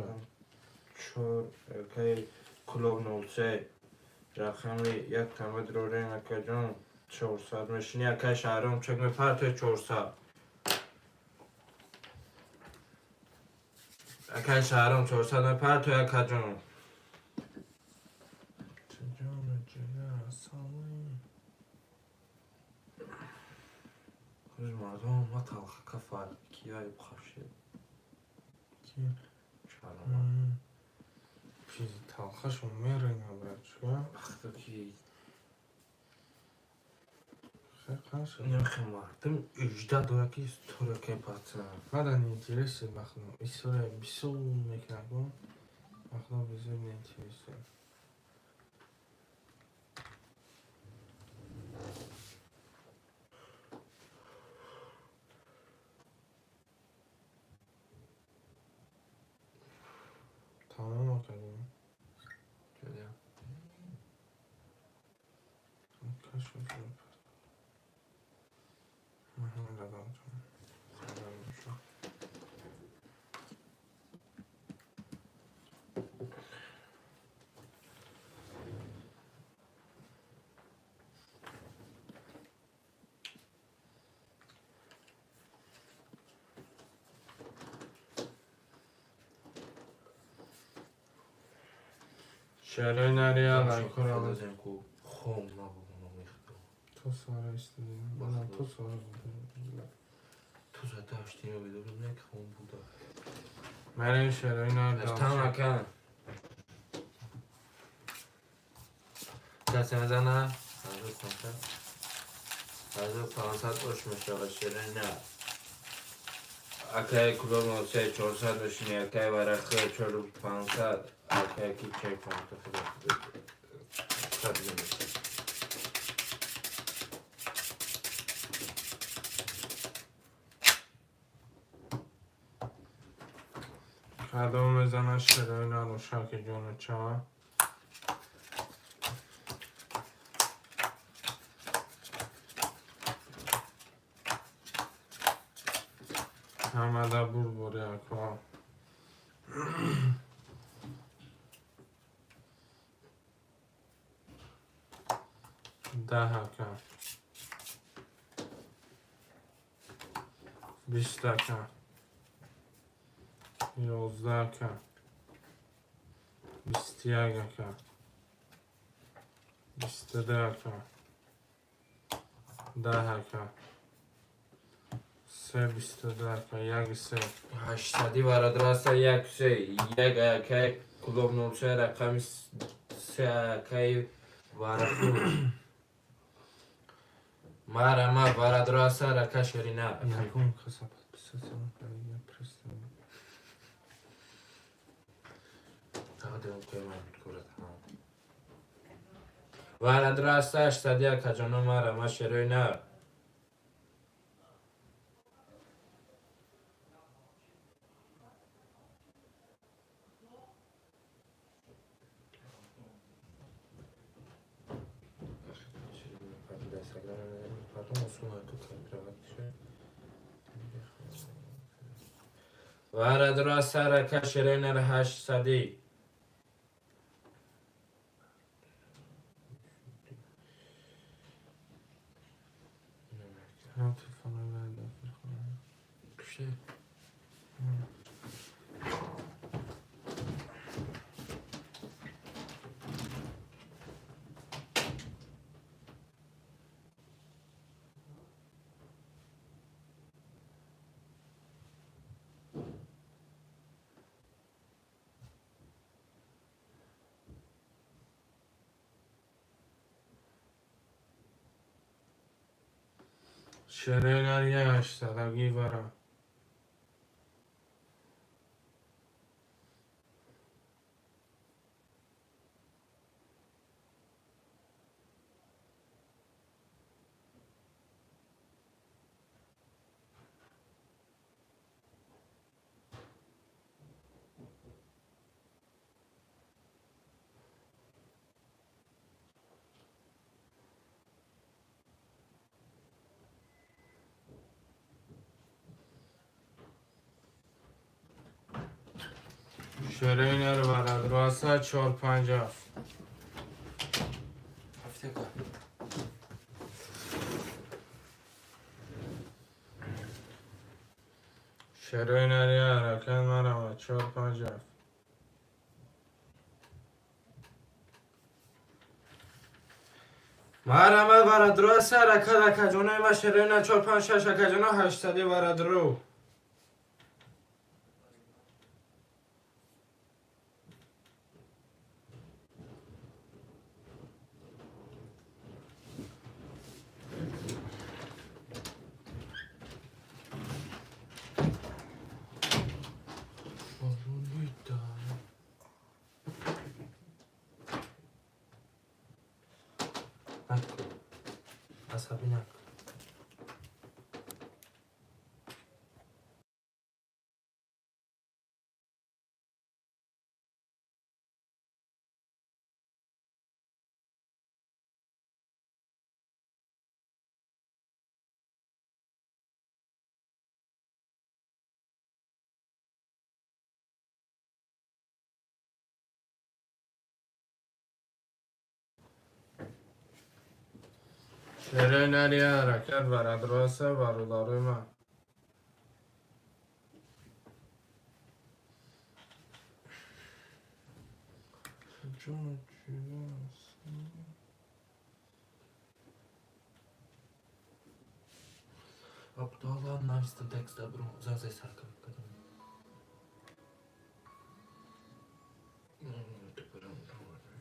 4 ایکی کلوب 03 رقم یک تنبه درورین ایکی جان 400 میشونی ایکی شهرون چک میپرتوی 400 ایکی شهرون 400 میپرتوی ایکی جان جون جگر اصالی خوش مردم ما تلخه کفر کیای بخوشه کی شهرون چیز تلخش میرین برای چیکار وقتی که خیلی قشنگ نمیخوام مردم اجده دوره که استوره که پاتن مدن اینترسی بخنم ایسوره بیسو میکنم بخنم بیزو اینترسی شعرهای نری الکورا بزن کو خم نبودم میخوام تو ساره استدیم بنا تو ساره بودم تو زده هشتی رو بدونم یک خم بوده من این شعرهای نری ارتم اکن کسی میزنه؟ هزار پانصد باش مشاقه شیرین نه اکه کلوب نوچه 400 بشینی اکه ورخه 4500 اکه کی چه کنم تو خدا قدم میزنه شعرهای نری شاک جون چا همه در بور بوری اکا ده اکا 20 اکا 11 اکا 21 اکا 22 اکا 10 اکا 22 اکا یک سه 800 برادر است یک سه یک اکه کلوب نوچه رقم سه اکه ورخه ماره ما برادر است رکه شیرینه یکم کسابت بسازم برای پرستم تقدیم که من کرد برادر است 800 یک جانو ماره ما شیرینه برادر است رکه شیرینه 800 هم تلفن بنده بخونم کشه شعرهای نری 800 اگی برا شعرهای نری برادر است 4 5 7 هفته کن شعرهای نری حرکت مرا 4 5 7 ماره ما برادر است رکه جانو ما شیرینه 4 5 6 اکه جانو 800 برادر عصبی نکن شعرهای نری حرکت برادر است برادر من جون جیبه Abdallah navisty tekst dobrą za zesarkę.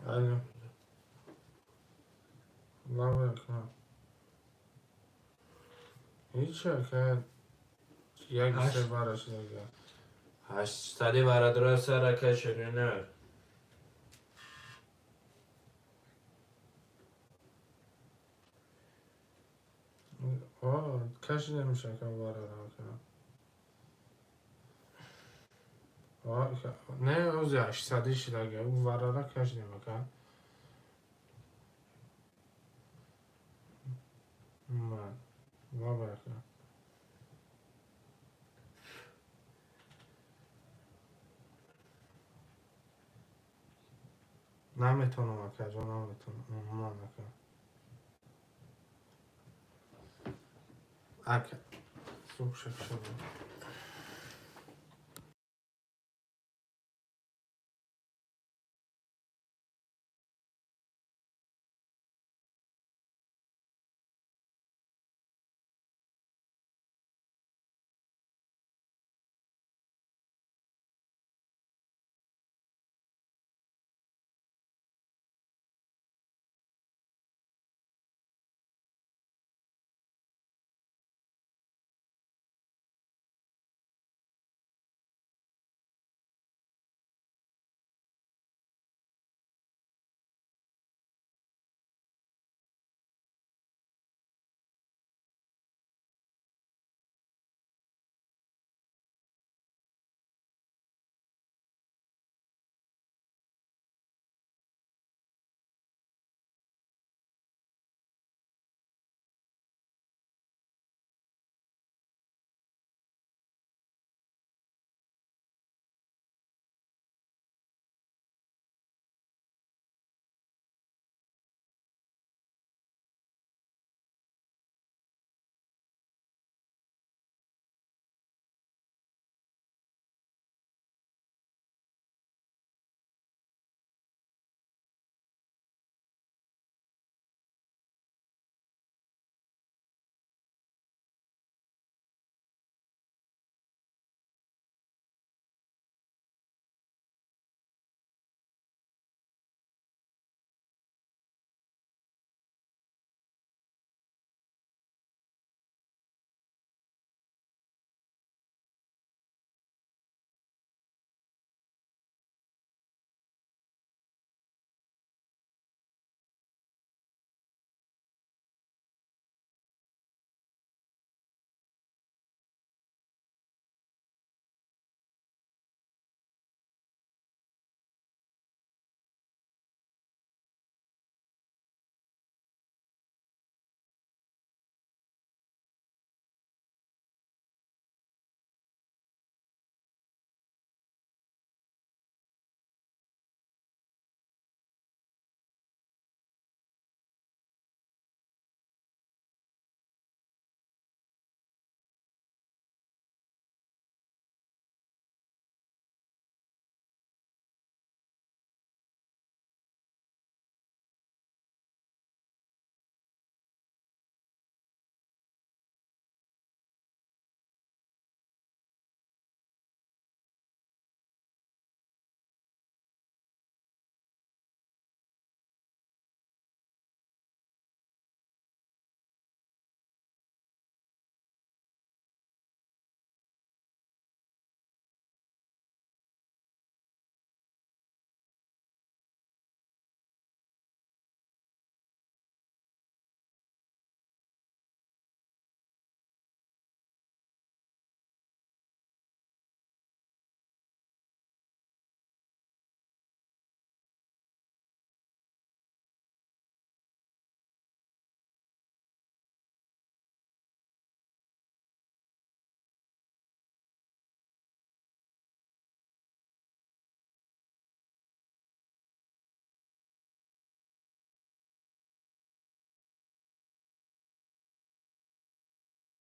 Alo. Lawek, no. Hiç که یک سه بارش دیگه 800 برادر سرکه شنونه. کشی نمیشه که باره را کنم نه اوزی 800 دیگه او باره را کش نمیکن من بکنم نمیتونم اکه جا نمیتونم من نکنم اکه خوب شد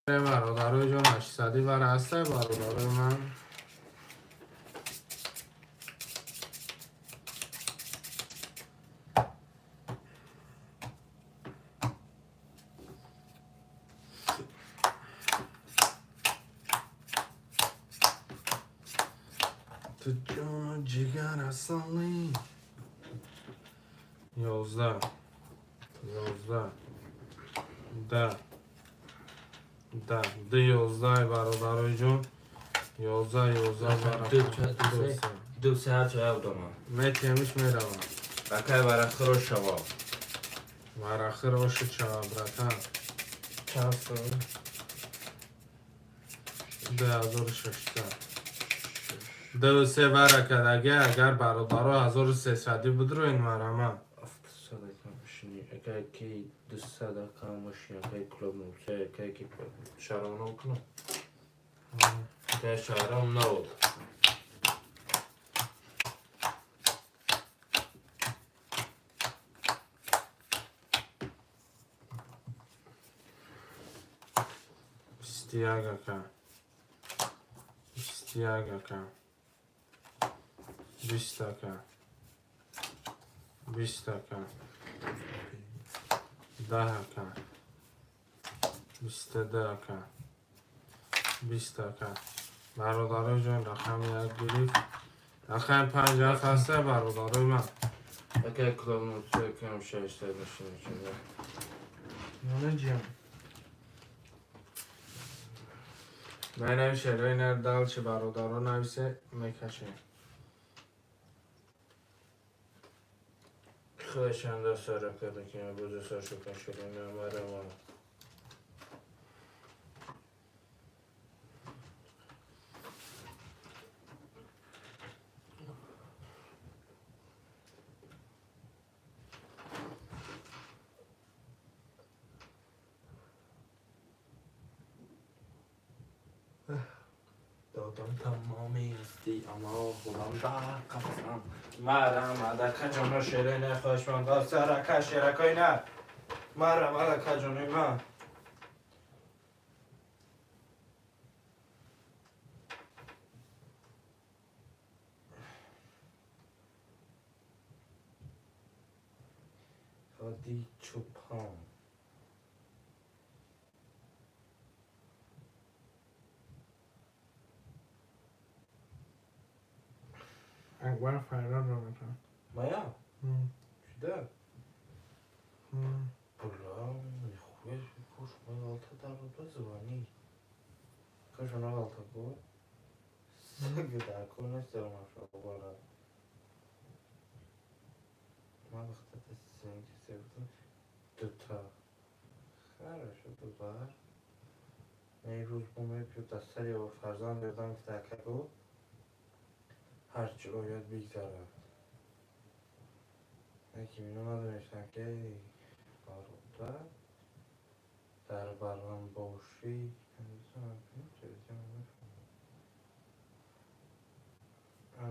برادرای جان 800 بر هسته برادرای من تو جون جگر اصلی 11 10 ده 11 برادرای جون 11 برادر دو ساعت جواب دارم میتیمش میروم رکای برای خروش شوا ورخی روش چهاب رکن چند سال 2600 دو سه برکت اگر برادرها 1300 بود رو این مرمه صدا کم بشینی اگر کی دوست صدا کم باشی اگر کلوب نوچه اگر کی شهرام نو کنم اگر شهرام نو استیاگه کن 20 کن 20 کن 10 کن 22 کن 20 کن برادرای جان رقم یک گریف رقم 5 هسته برادرای من اگر کلوب نوچه کم 600 بشینی چنده یونه جیم من نمیشه روی نردال چه برادرها نویسه میکشه خودشان دست سر کرده که بوده سر شکن شده نماره ما دادم تمامی هستی اما خودم در قفصم مرم عدک جانا شیرین خوشمند سرک شیرکای نه مرم عدک جانوی من خودی چوپان اکبر فراد رو میکنم مایا چی ده؟ بلا خویش بکوش من غلطه در رو بزبانی کاش اونا غلطه بود سگه در کن نیست در مفرق بارد من وقتی سنگی سیبتون دوتا خیره شد دو بر این روز بومه پیو دستری و فرزان دردم گفته گفت هرچی باید بیگذرد یکی مینو ندونشتن که بارده در برم باشی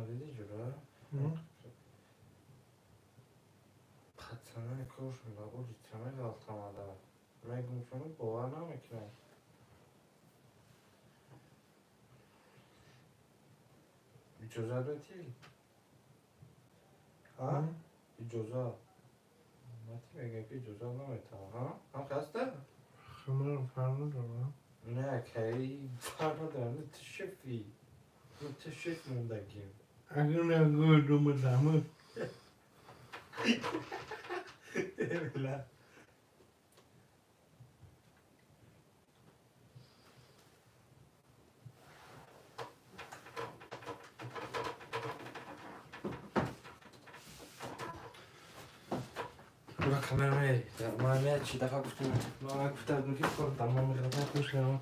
دیدی جوره؟ پتنه کارشون بابا ریتمه غلط آمده میگم شما باور نمیکنم اجازه دادی؟ ها؟ اجازه ماتی میگه که اجازه نمیتونم ها؟ هم خسته؟ خمر فراد رو نه که فرما دارم تو شفی تو شف موندگیم اگر نگوی دوم دمه بله Bakın Ömer, Mehmet çi defa gittim. Bana kurtardım ki korktum. Mehmet kadar kuşlarım.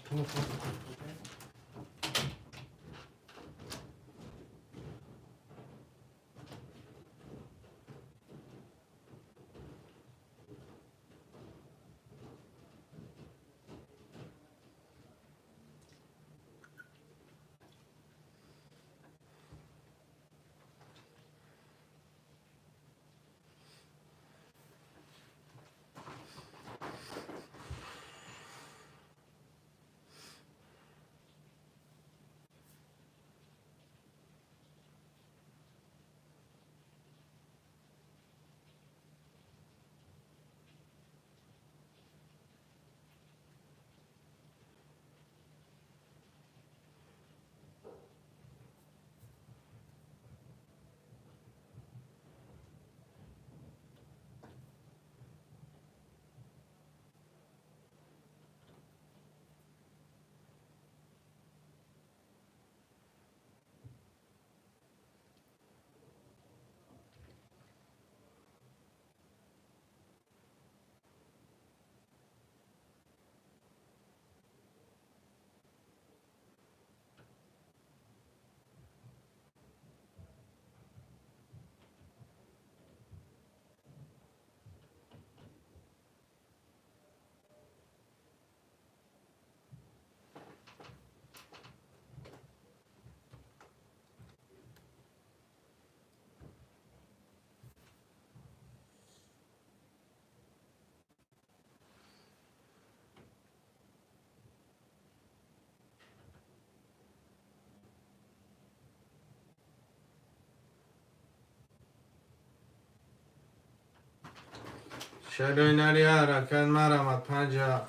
شروینری حرکت مرمت 50.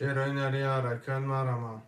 شروینری حرکت مرمت.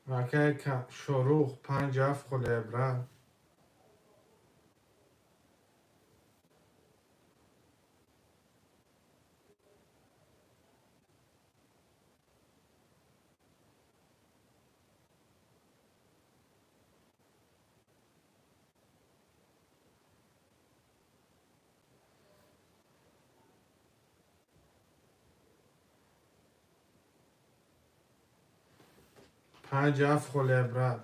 اوکی که شروع 5 افخل عبرت. پنج افخل عبرت.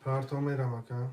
پرتو میرم اکا.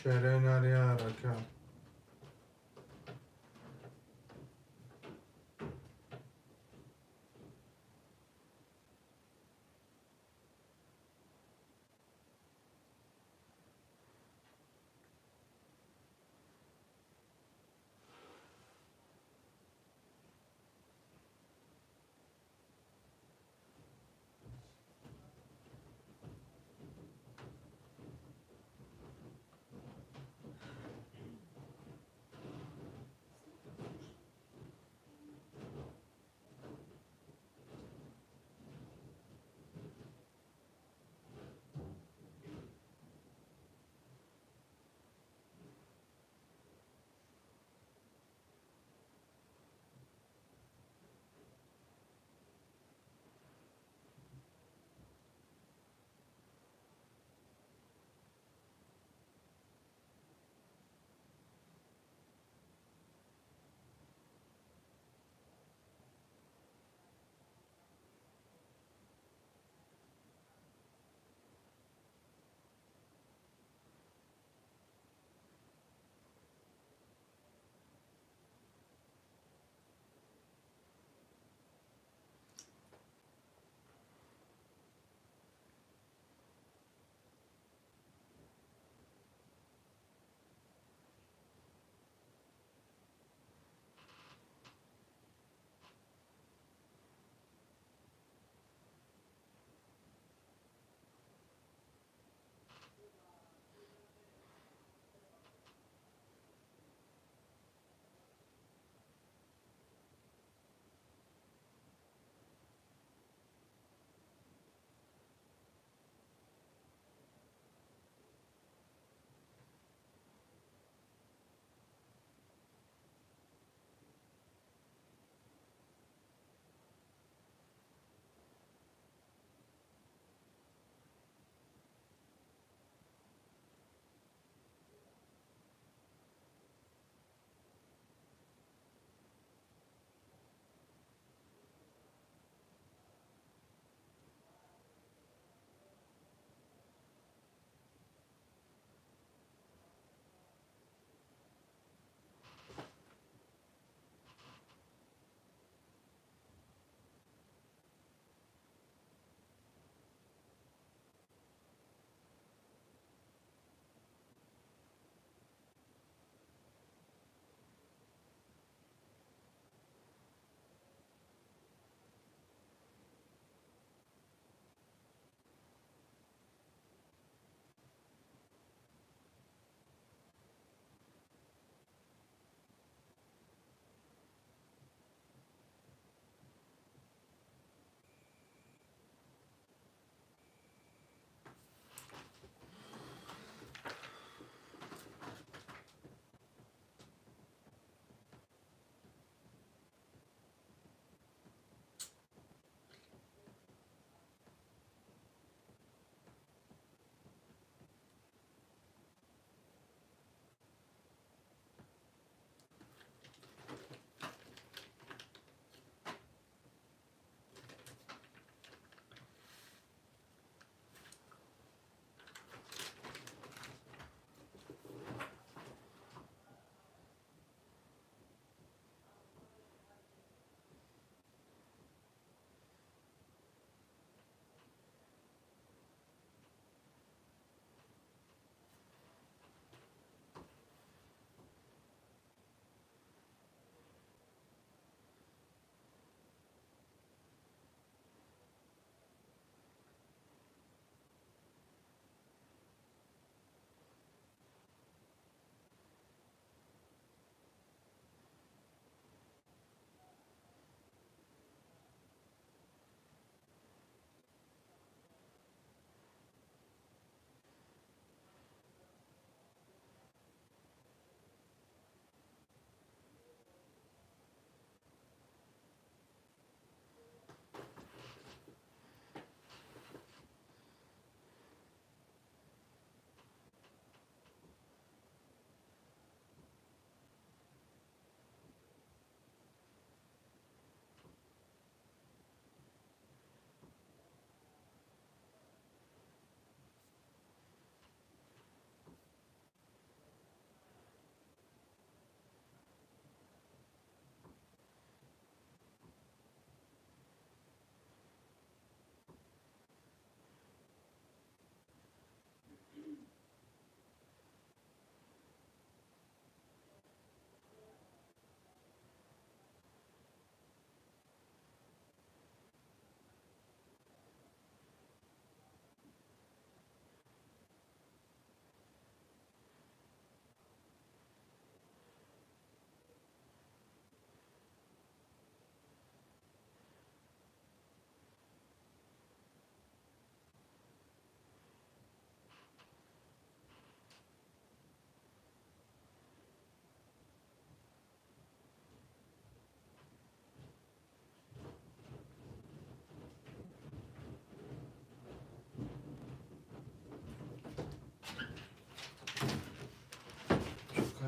شريناريا ركا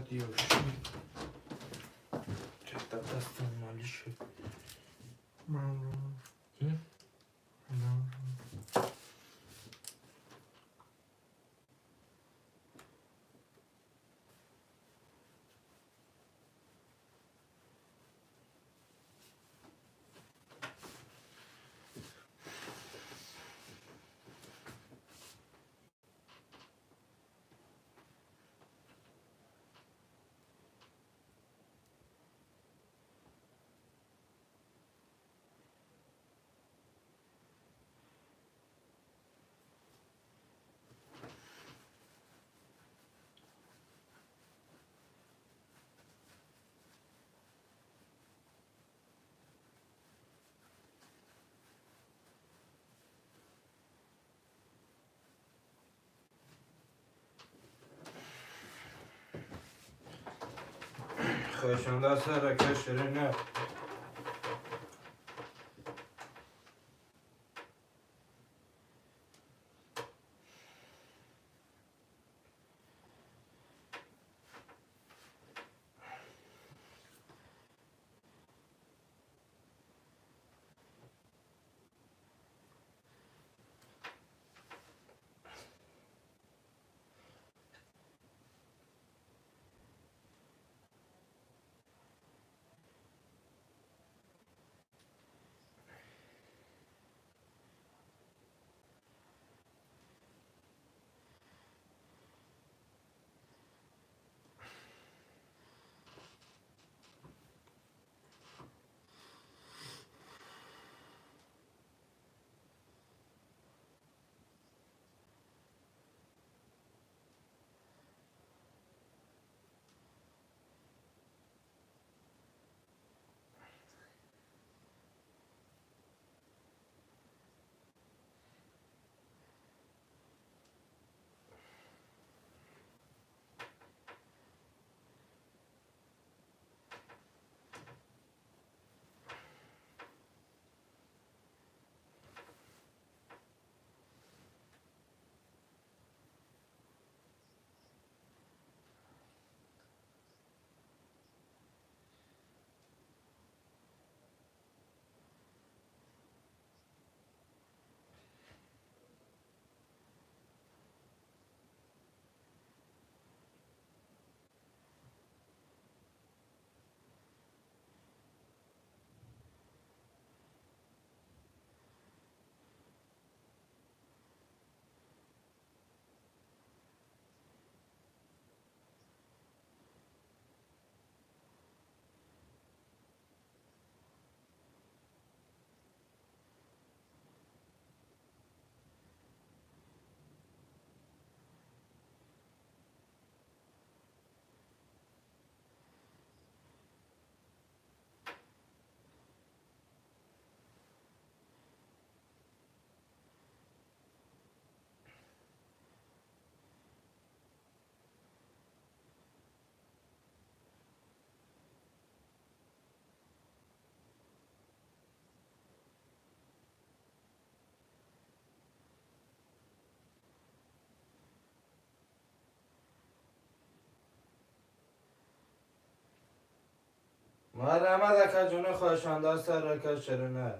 دیوش چه دستم مالی شد خوشنده سر کشرینه مرحمت اکا جون خوشنده سر کشرینه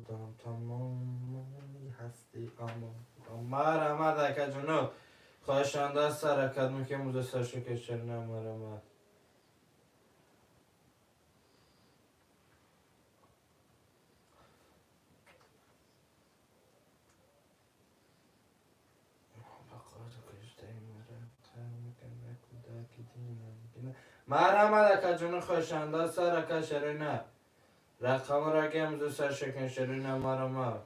دادم تمام هستی اما مرمد اکا جنو خواهشانده است سرکت میکنم موزه سرشو کشتر نمرمد مرمد اکا جنو خواهشانده است سرکت شرینه رقم را که موزه سرشو کشتر نمرمد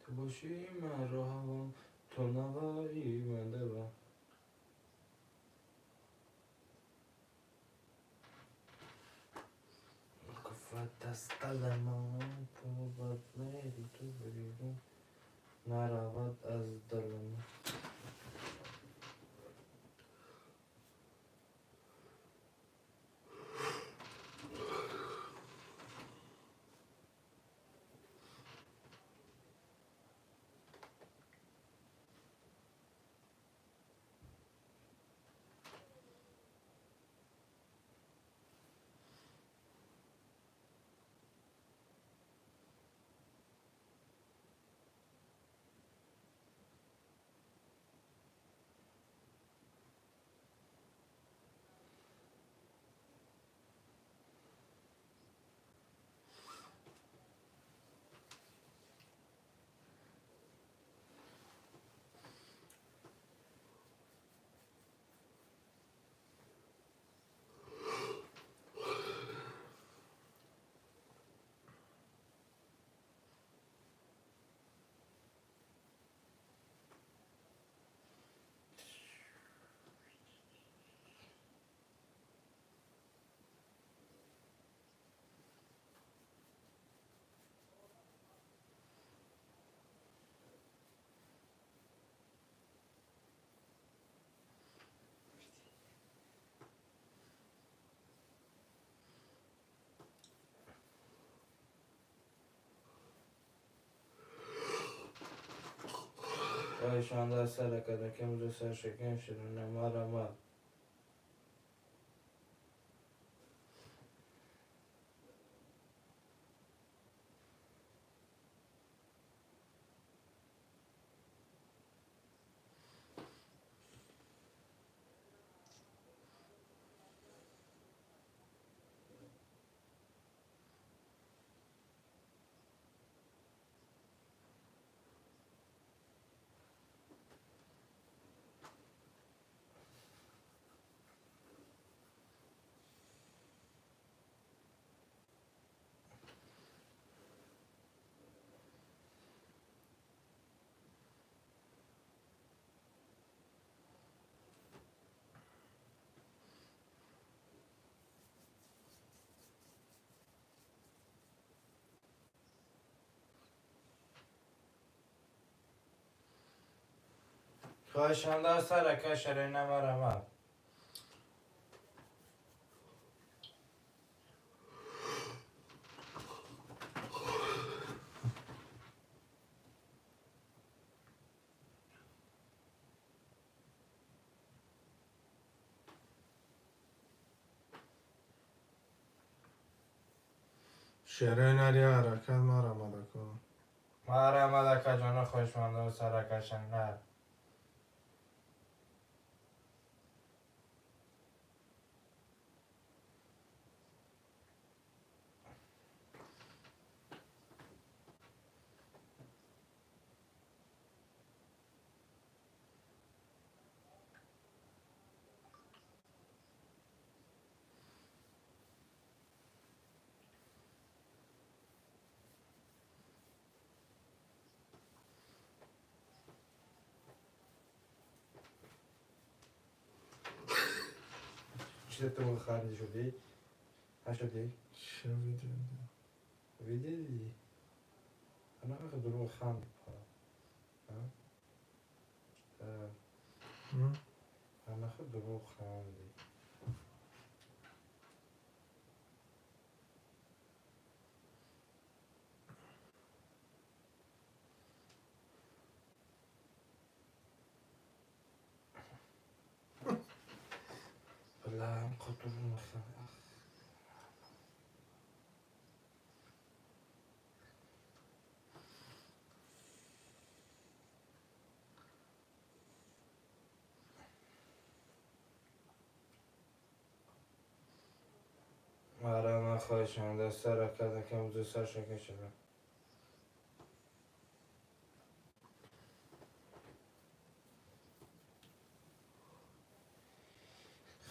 تو باشی من رو هوام تو نبایی من دوام کفت دست من تو بد نیری تو بریدی نرود از دل من خواهشانده است سرکت که موزه سرشو کشتر نمرمد خواهشانده است سرکت شرینه نمرمد شیرین علی حرکت مرمد اکا مرمد اکا جنو خواهشمنده است سرکت شرینه چیز تو خرید شدی؟ نشدی؟ چه ویدیو؟ ویدیو دیدی؟ انا خیلی دروغ خند انا خیلی دروغ خندی بلهم خود دروغ خند آره من خواهشم دست رکت که موزه سر شکر شده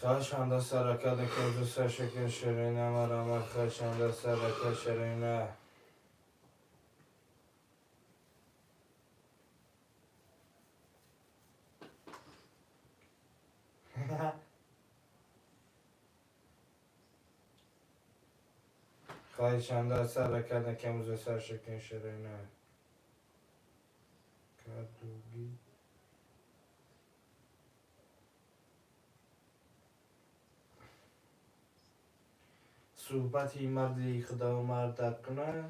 خواهشم دست رکت که موزه سر شکر شرینه مرا خواهشم دست رکت شرینه خواهشم دست رکت که موزه سر شکر شرینه کدوگی صحبتی مردی خدا و مردت کنه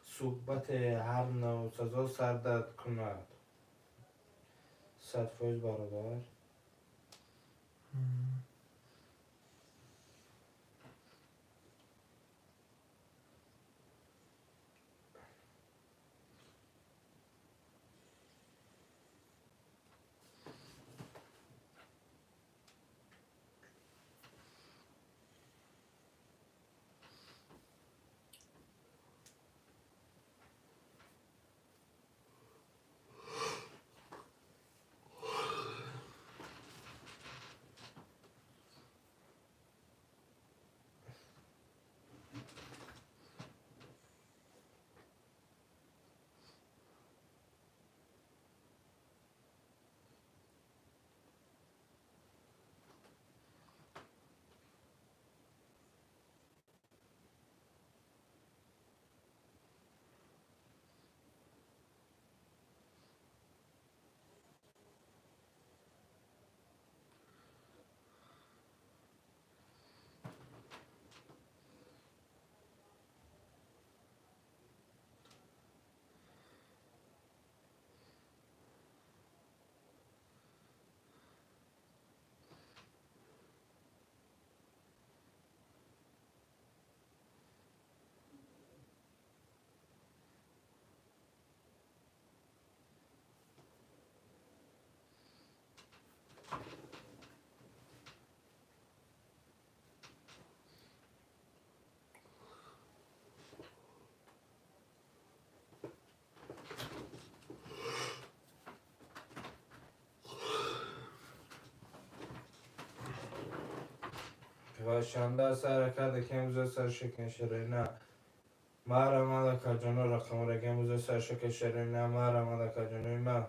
صحبت هر نوع سزا سردت کند 100% برادر خواهشم دست رکت که موزه سر شکر شرینه مرا ملکا جانو رقم رگه موزه سر شکر شرینه مرا ملکا جانوی من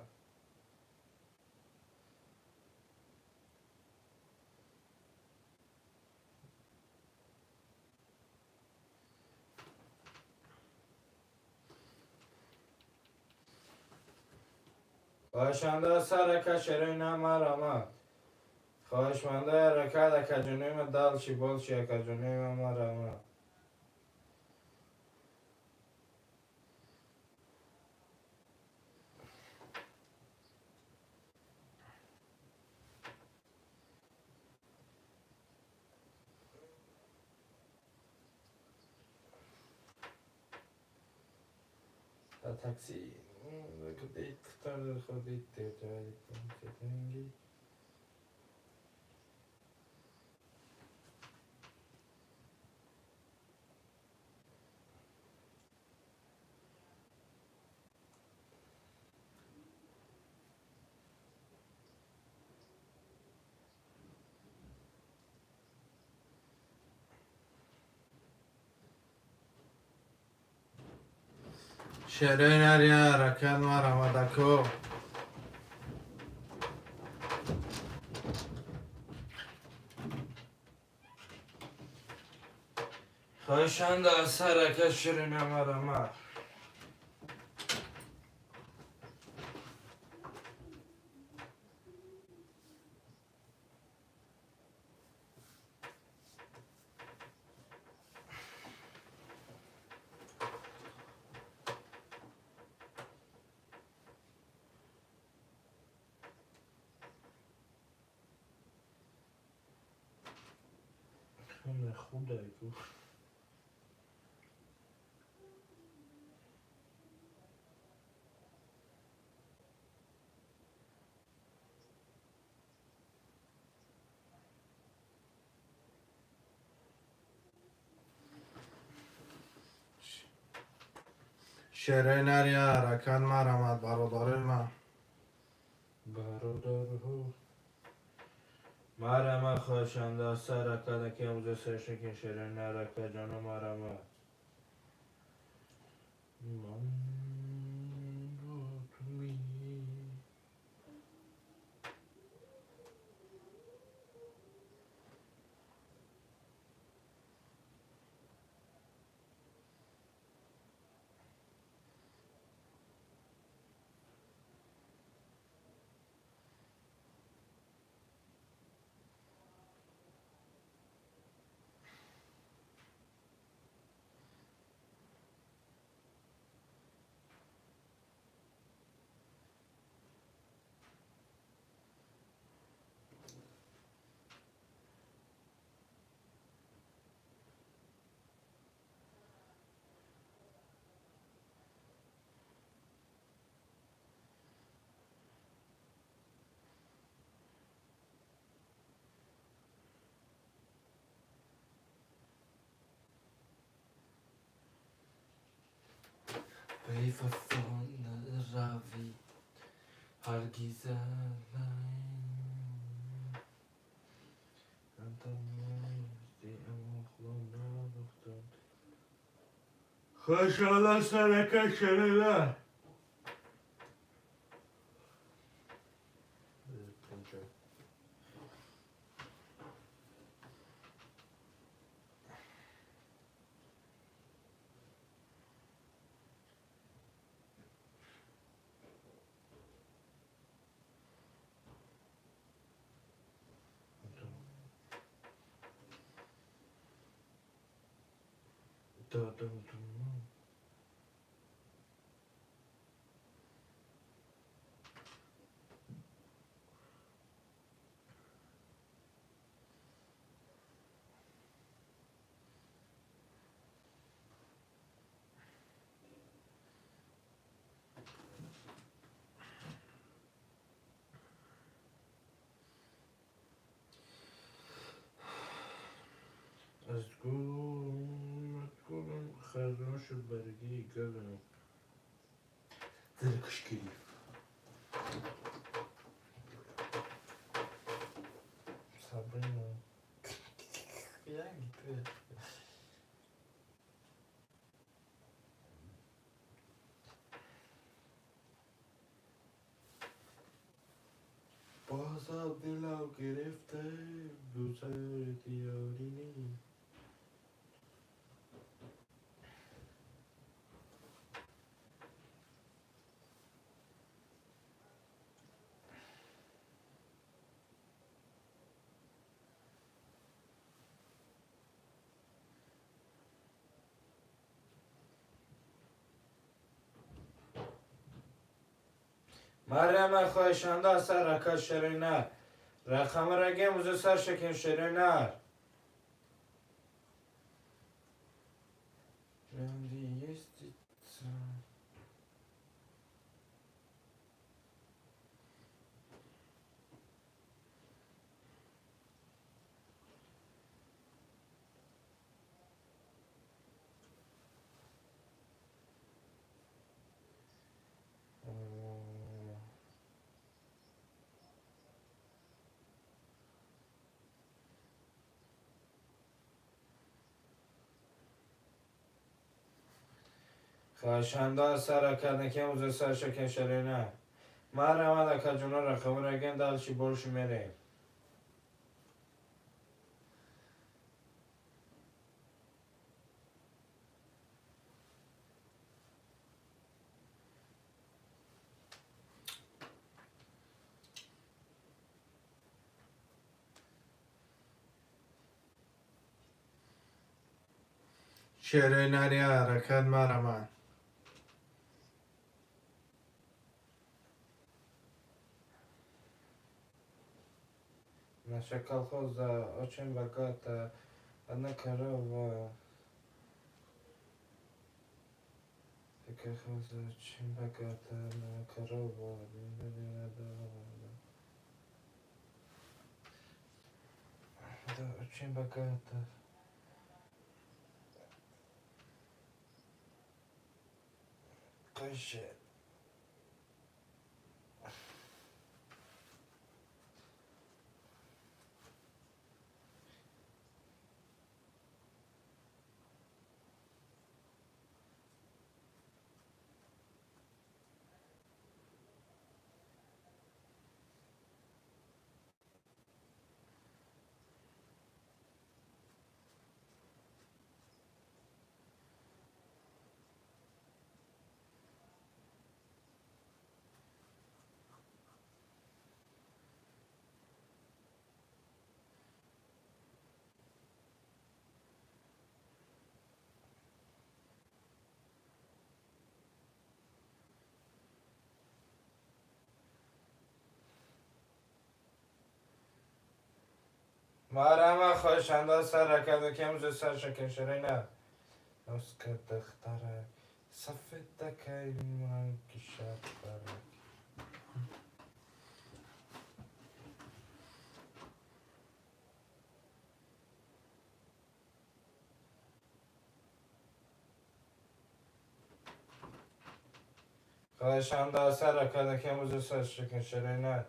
خواهشمنده سر شرینه مرا من خواهشمنده رکت که جانوی من دل چی بال چی که جانوی من مرا من تاکسی کدی اختار خودی تجاری کنی شیرین ریا رکن مرا مدکو خواهشان در سرکه شیرین مرمر خیلی خوبه گوش شیرینر یا رکن مرمد برادر من برادرها مرمر خواهشان در سرکه که امروز سرشکن شیرین نرکه جانو مرمر من با توی به وفا نروی هرگز خواهشان سرکه شنیده دادم از گلم خزان شد برگی گلم درکش گیری Sabrina. Yani بازا دلو گرفته دوست دیاری نی مریم خواهشانده از سر رکت شرینر رقم رگه موزه سر شکن شرینر خواهشانده از سر رکت نکه موزه سر شکن شرینر مریم لکه جونا رقم رگه دلشی برشی میریم شیرینی حرکت مرمان Наша колхоза очень богата. Одна корова. Колхоза очень богата. Одна корова. Да, очень богата. Каже. مرحبا خوشنده سر رکد کم جو سر شکن شرینه نسکه دختره سفید دکه من کشت برک خوشنده سر رکد کم جو سر شکن شرینه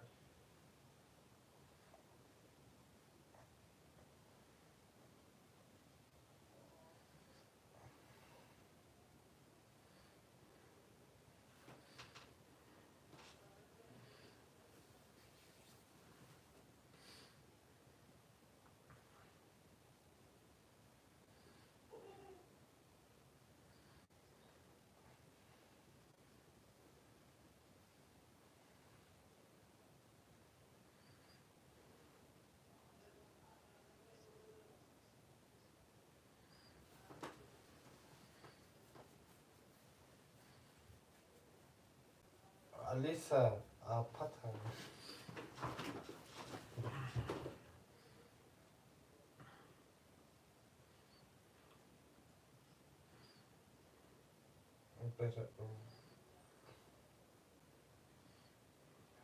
Alisa, apata.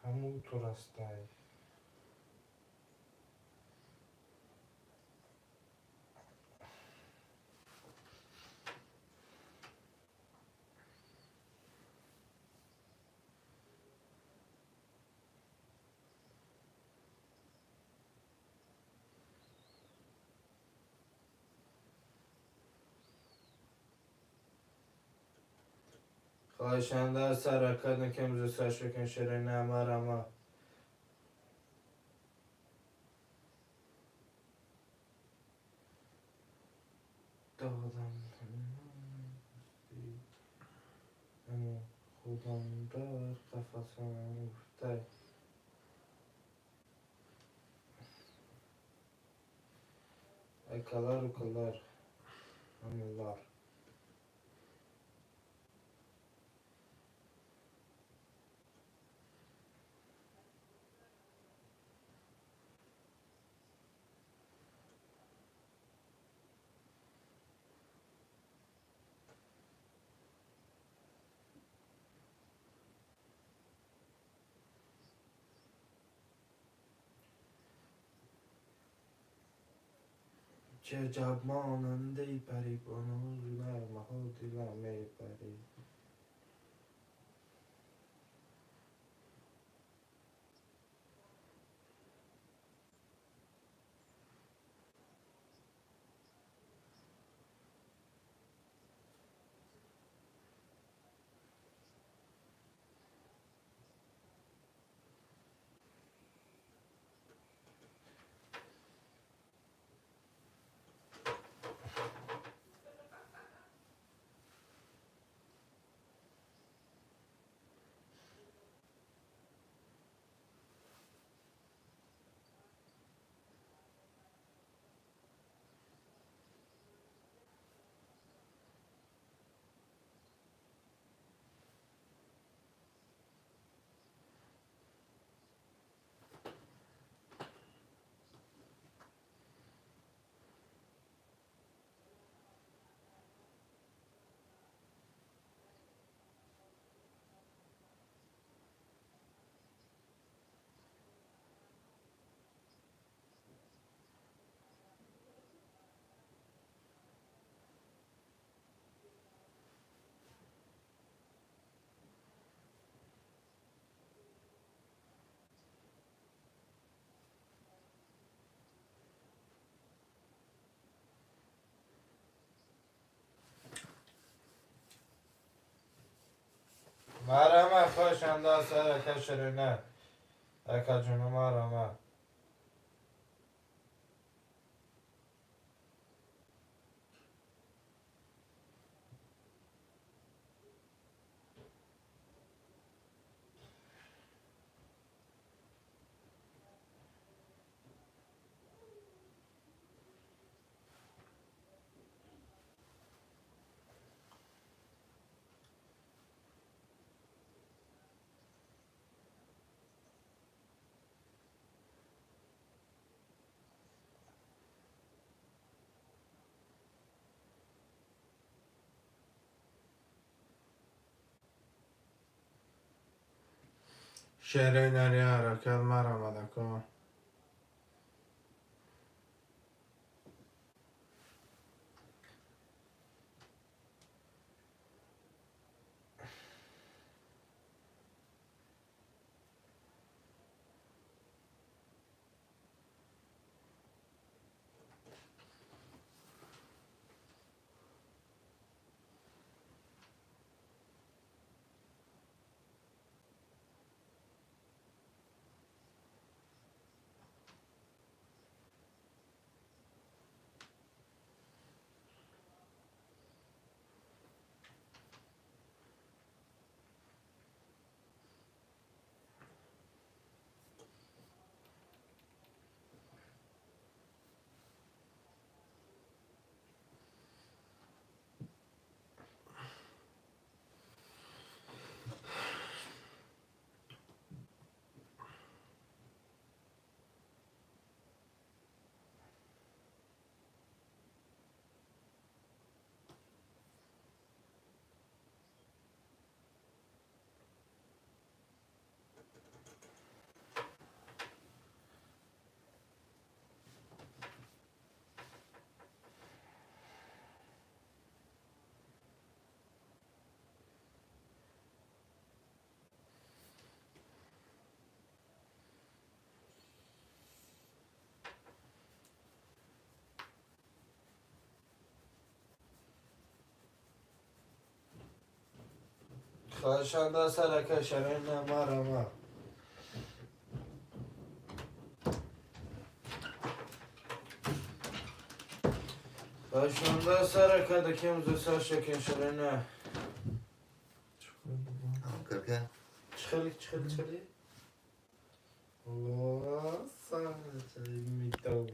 همون تو راستای خواهشنده سر رکد نکم جو سر شکن شرینه مرما دادم اما خودم در قفصم افته ای کلر و کلر همینلار چه جب ماننده پری بانو محال دیلم می پری Kaşanda sara kaşarına. Akacunu marama. شیرینه ریاره کل مرا مدکو Kaşanda sara kaşarına marama. Kaşanda sara kadakim zusa şekeşerine. Kırka. Çıkılı. Allah sana mitavı.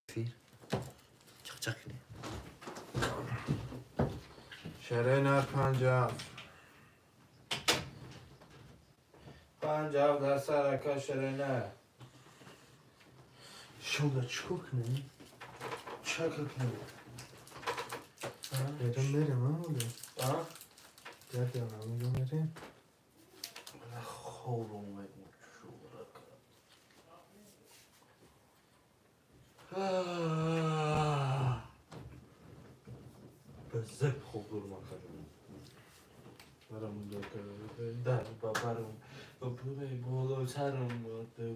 Fir. Çıkacak yine. شیرینه پنجاه Pancav da sara kaşarına. شوله چکو کنی؟ Çakık mı? بریم ها اولی Ha? گردیم همونو بریم خوب اومد شورک. بزرگ خوب durma kadın. Paramı da kadın. Der babarım. Burayı boğulu سرم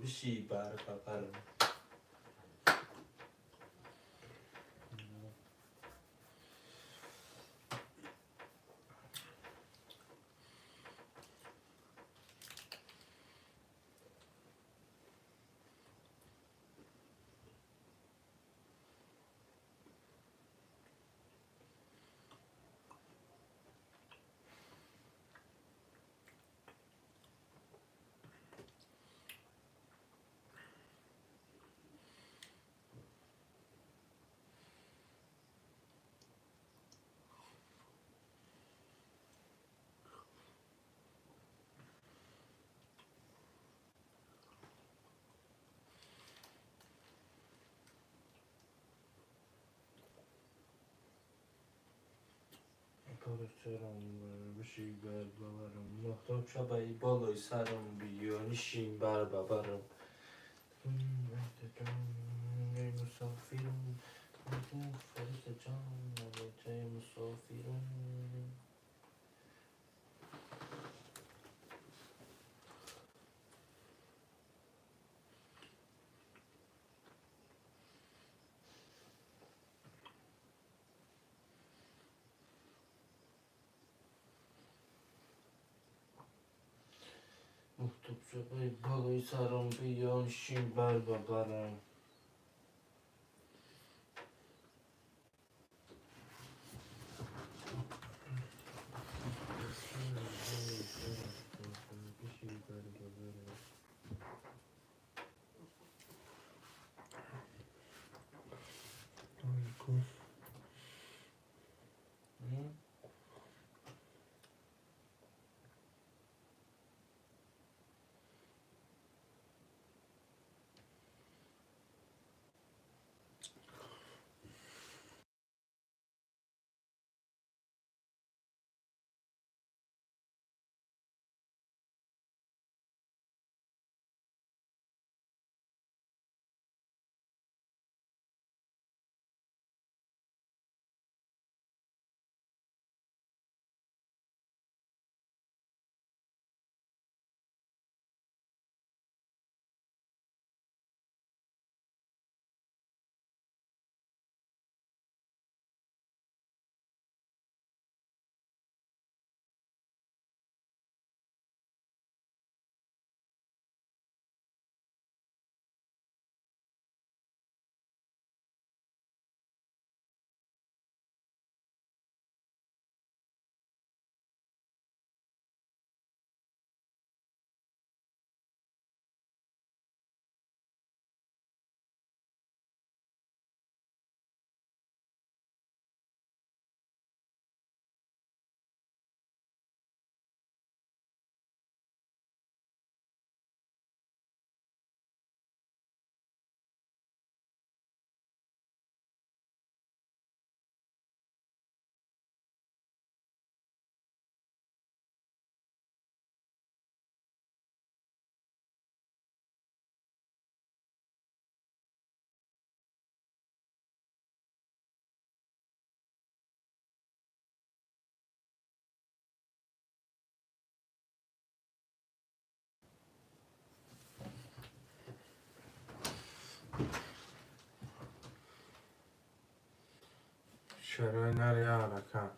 بشی بر ببرم. سرم بشی بر ببرم. محتاب شبایی بالای سرم بیا نشین بر ببرم. ای مسافرم فرست جان جای مسافرم. محتاب شبایی بالای سرم بیا نشین بر ببرم. شروع نری آرکان